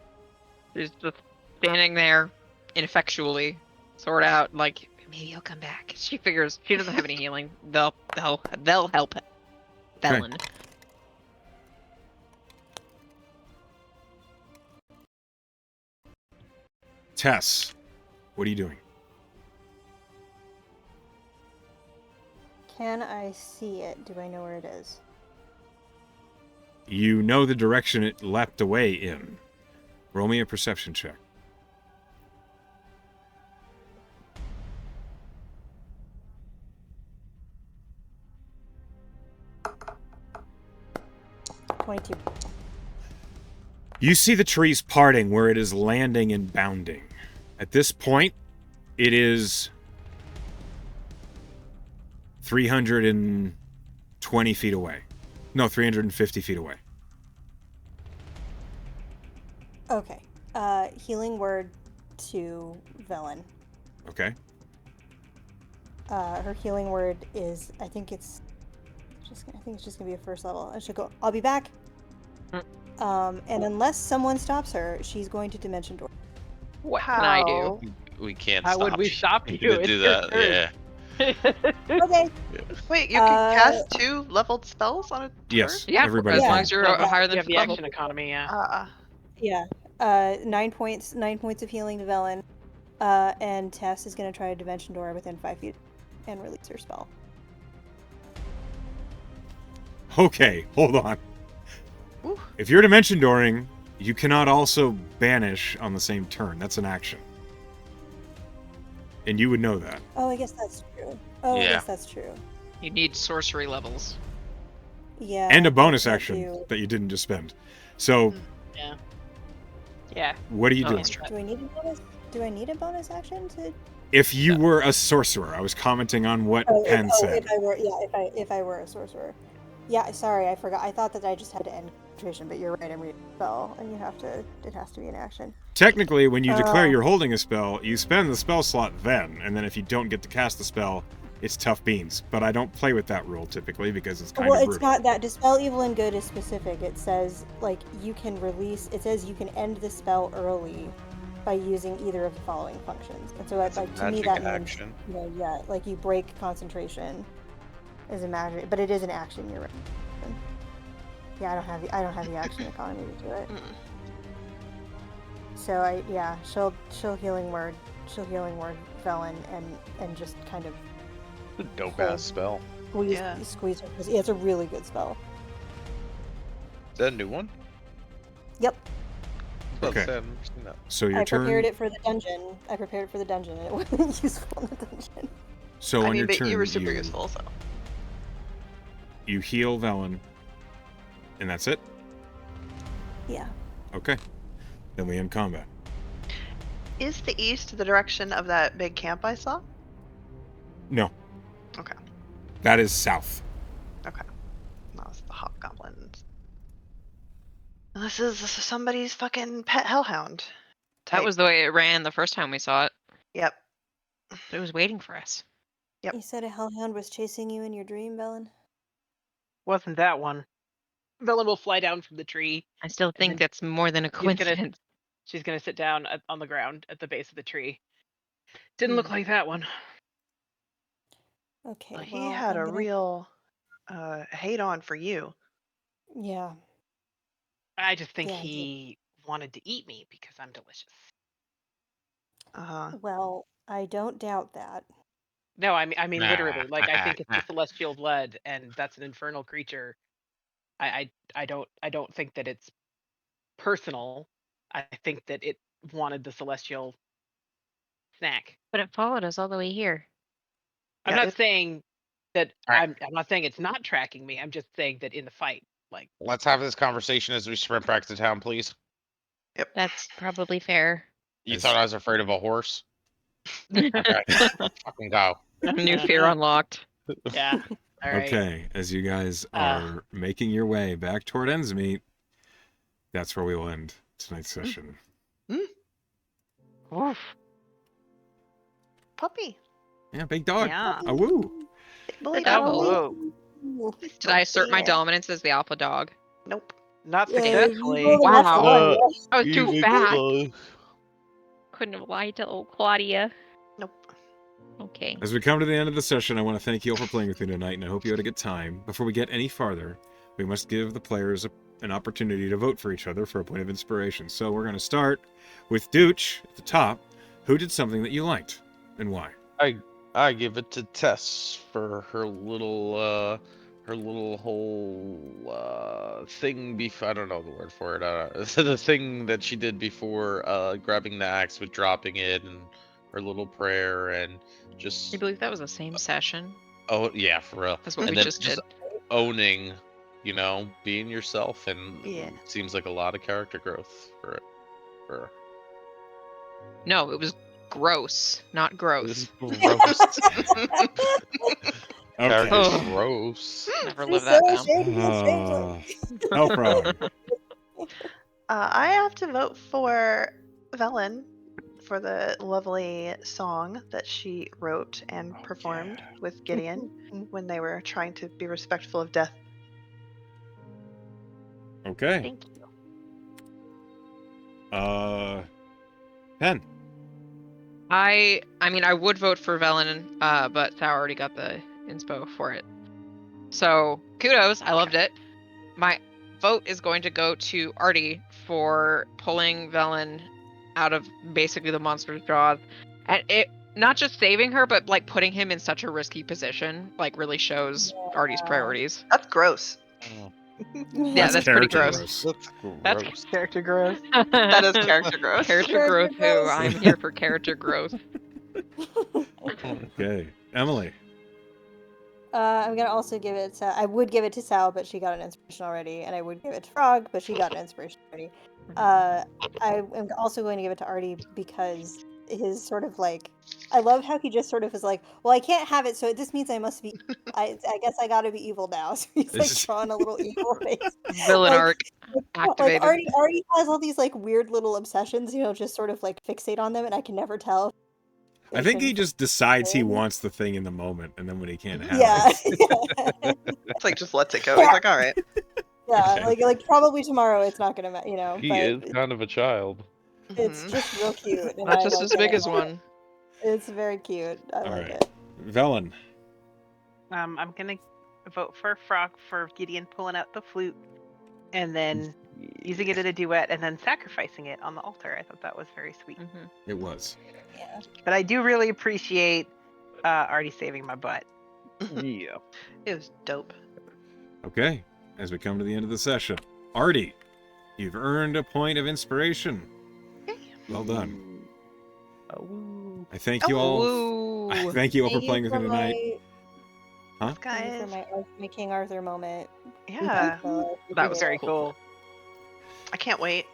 B: She's just standing there, ineffectually, sword out, like Maybe he'll come back. She figures she doesn't have any healing. They'll help Velen.
A: Tess, what are you doing?
C: Can I see it? Do I know where it is?
A: You know the direction it leapt away in. Roll me a perception check.
C: 22.
A: You see the trees parting where it is landing and bounding. At this point, it is 320 feet away. No, 350 feet away.
C: Okay. Healing word to Velen.
A: Okay.
C: Her healing word is, I think it's just gonna be a first level. I should go. I'll be back. And unless someone stops her, she's going to dimension door.
B: What can I do?
E: How?
D: We can't
F: How
D: stop
F: would we
D: you.
F: stop
D: You
F: you?
D: could do
F: It's your
D: that,
F: turn.
D: yeah.
C: Okay.
E: Wait, you can cast 2 leveled spells on a turn?
A: Yes,
B: Yeah,
A: everybody
B: as long
A: can.
B: as you're
F: Well,
B: higher
F: you
B: than
F: have the
B: 5th level.
F: action economy, yeah.
C: Yeah. 9 points of healing to Velen. And Tess is gonna try a dimension door within 5 feet and release her spell.
A: Okay, hold on.
E: Ooh.
A: If you're dimension dooring, you cannot also banish on the same turn. That's an action. And you would know that.
C: Oh, I guess that's true. Oh, I
D: Yeah.
C: guess that's true.
B: You need sorcery levels.
C: Yeah.
A: And a bonus
C: I
A: action
C: do.
A: that you didn't just spend. So,
F: Yeah.
A: what are you
B: Oh,
A: doing?
B: that's true.
C: Do I need a bonus? Do I need a bonus action to?
A: If you were a sorcerer, I was commenting on what Penn said.
C: If I were, if I were a sorcerer. Yeah, sorry, I forgot. I thought that I just had to end concentration, but you're right. I'm reading a spell, and it has to be an action.
A: Technically, when you declare you're holding a spell, you spend the spell slot then, and then if you don't get to cast the spell, it's tough beans. But I don't play with that rule typically because it's kind of brutal.
C: It's not that. Dispel evil and good is specific. It says like you can release. It says you can end the spell early by using either of the following functions. And so,
I: That's a
C: like to me,
I: magic
C: that means
I: action.
C: like you break concentration is a magic, but it is an action. You're right. Yeah, I don't have the action economy to do it. So she'll healing word Velen and just kind of
I: Dope ass spell.
C: squeeze her. Yeah, it's a really good spell.
I: Is that a new one?
C: Yep.
A: Okay. So your
C: I
A: turn.
C: prepared it for the dungeon. And it wasn't useful in the dungeon.
A: So on your
E: but
A: turn,
E: you were super useful, so.
A: You heal Velen, and that's it.
C: Yeah.
A: Okay. Then we end combat.
E: Is the east the direction of that big camp I saw?
A: No,
E: Okay.
A: that is south.
E: Okay. That was the hobgoblins. This is somebody's fucking pet hellhound.
B: That was the way it ran the first time we saw it.
E: Yep.
B: But it was waiting for us.
E: Yep.
C: You said a hellhound was chasing you in your dream, Velen?
F: Wasn't that one. Velen will fly down from the tree.
B: I still think
F: then
B: that's more than a coincidence.
F: She's gonna sit down on the ground at the base of the tree. Didn't look like that one.
C: Okay.
E: Well,
C: Well,
E: he had a real hate on for you.
C: Yeah.
F: I just think
C: Yeah,
F: he wanted to eat me because I'm delicious.
C: Well, I don't doubt that.
F: No, I mean literally. Like I think it's the celestial blood, and that's an infernal creature. I don't think that it's personal. I think that it wanted the celestial snack.
H: But it followed us all the way here.
F: I'm
E: Yeah,
F: not saying that
G: Alright.
F: I'm not saying it's not tracking me. I'm just saying that in the fight, like
G: Let's have this conversation as we sprint back to town, please.
E: Yep.
H: That's probably fair.
G: You
A: As-
G: thought I was afraid of a horse? Okay, let's fucking go.
B: New fear unlocked.
F: yeah. All right.
A: Okay, as you guys are making your way back toward Endsmeet, that's where we will end tonight's session.
B: Oof.
E: Puppy.
A: Yeah, big dog.
F: Yeah.
A: A woo.
E: Big bully
B: Dog.
E: dog.
F: Whoa.
B: Did I assert my dominance as the alpha dog?
E: Nope.
F: Not
C: Yeah,
F: successfully.
C: you rolled a natural
B: Wow.
C: one, yeah.
B: I was too fast.
H: Couldn't have lied to old Claudia.
E: Nope.
H: Okay.
A: As we come to the end of the session, I want to thank you all for playing with me tonight, and I hope you had a good time. Before we get any farther, we must give the players an opportunity to vote for each other for a point of inspiration. So we're going to start with Dooch at the top. Who did something that you liked, and why?
I: I give it to Tess for her little whole thing before. I don't know the word for it. The thing that she did before grabbing the axe with dropping it, and her little prayer, and
B: I
I: just
B: believe that was the same session
I: oh yeah, for real.
B: as what
I: And
B: we
I: then
B: just
I: just
B: did.
I: owning, being yourself, and
E: Yeah.
I: seems like a lot of character growth for it. For
B: No, it was gross, not
I: this
B: gross.
I: is gross. Character
B: Oh.
I: gross.
B: Never
C: She's
B: live
C: so
B: that down.
C: ashamed of his family.
A: Hellfrog.
E: I have to vote for Velen for the lovely song that she wrote and performed with Gideon when they were trying to be respectful of death.
A: Okay.
H: Thank you.
A: Pen.
B: I mean, I would vote for Velen, but Thou already got the inspo for it. So kudos, I loved it. My vote is going to go to Artie for pulling Velen out of basically the monster's jaws, and it not just saving her, but like putting him in such a risky position, like really shows Artie's priorities.
E: That's gross.
I: Oh,
B: Yeah, that's pretty
A: character
B: gross.
I: that's
B: That's
I: gross.
E: Character growth. That is character growth.
B: Character growth. Who
C: growth.
B: I'm here for character growth.
A: Okay. Emily.
C: I'm gonna also give it to. I would give it to Sal, but she got an inspiration already, and I would give it to Frog, but she got an inspiration already. I am also going to give it to Artie because his sort of like. I love how he just sort of is like, well, I can't have it, so this means I must be. I guess I got to be evil now. So he's like
A: This-
C: drawing a little evil face.
B: Villain
C: Like,
B: arc activated.
C: Like Artie has all these like weird little obsessions, just sort of like fixate on them, and I can never tell.
A: I think he
C: They
A: just decides he
C: thing.
A: wants the thing in the moment, and then when he can't have
C: Yeah,
A: it.
E: It's like just lets it go. He's like, all right.
C: yeah.
A: Okay.
C: Like probably tomorrow it's not gonna matter,
I: He
C: but
I: is kind of a child.
C: it's
E: Mhm.
C: just real cute. And
B: Not
C: I
B: just
C: love
B: as big
C: it.
B: as one.
C: It's very cute. I
A: All
C: like
A: right.
C: it.
A: Velen.
F: I'm gonna vote for Frog for Gideon pulling out the flute, and then using it in a duet, and then sacrificing it on the altar. I thought that was very sweet.
B: Mhm.
A: It was.
C: Yeah.
F: But I do really appreciate Artie saving my butt.
I: Yeah.
E: It was dope.
A: Okay. As we come to the end of the session, Artie, you've earned a point of inspiration. Well done.
I: Oh.
A: I thank you all.
B: Woo.
A: I thank you all for
C: Thank you
A: playing with me
C: for
A: tonight. Huh?
C: Thank you for my King Arthur moment.
E: Yeah.
B: That was
F: very cool.
E: I can't wait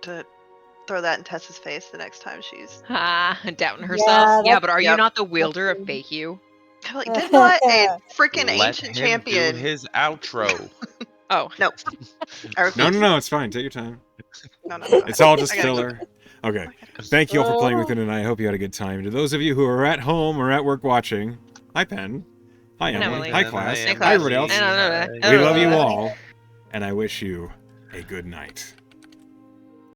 E: to throw that in Tessa's face the next time she's.
B: Ah, doubting herself. Yeah,
C: that's-
B: but are you
E: Yep.
B: not the wielder of
C: That's-
B: fake you?
E: I'm like, did not a freaking
I: Let
E: ancient
I: him
E: champion.
I: do his outro.
B: Oh,
E: No. I refuse.
A: No, it's fine. Take your time.
E: No.
A: It's all just
E: I gotta go.
A: filler. Okay. Thank you all for playing with me tonight. I hope you had a good time. To those of you who are at home or at work watching, hi Pen. Hi Emily.
B: Emily.
A: Hi class.
B: Hi,
A: Hi
B: class.
A: everybody else.
B: And
A: We love you all, and I wish you a good night.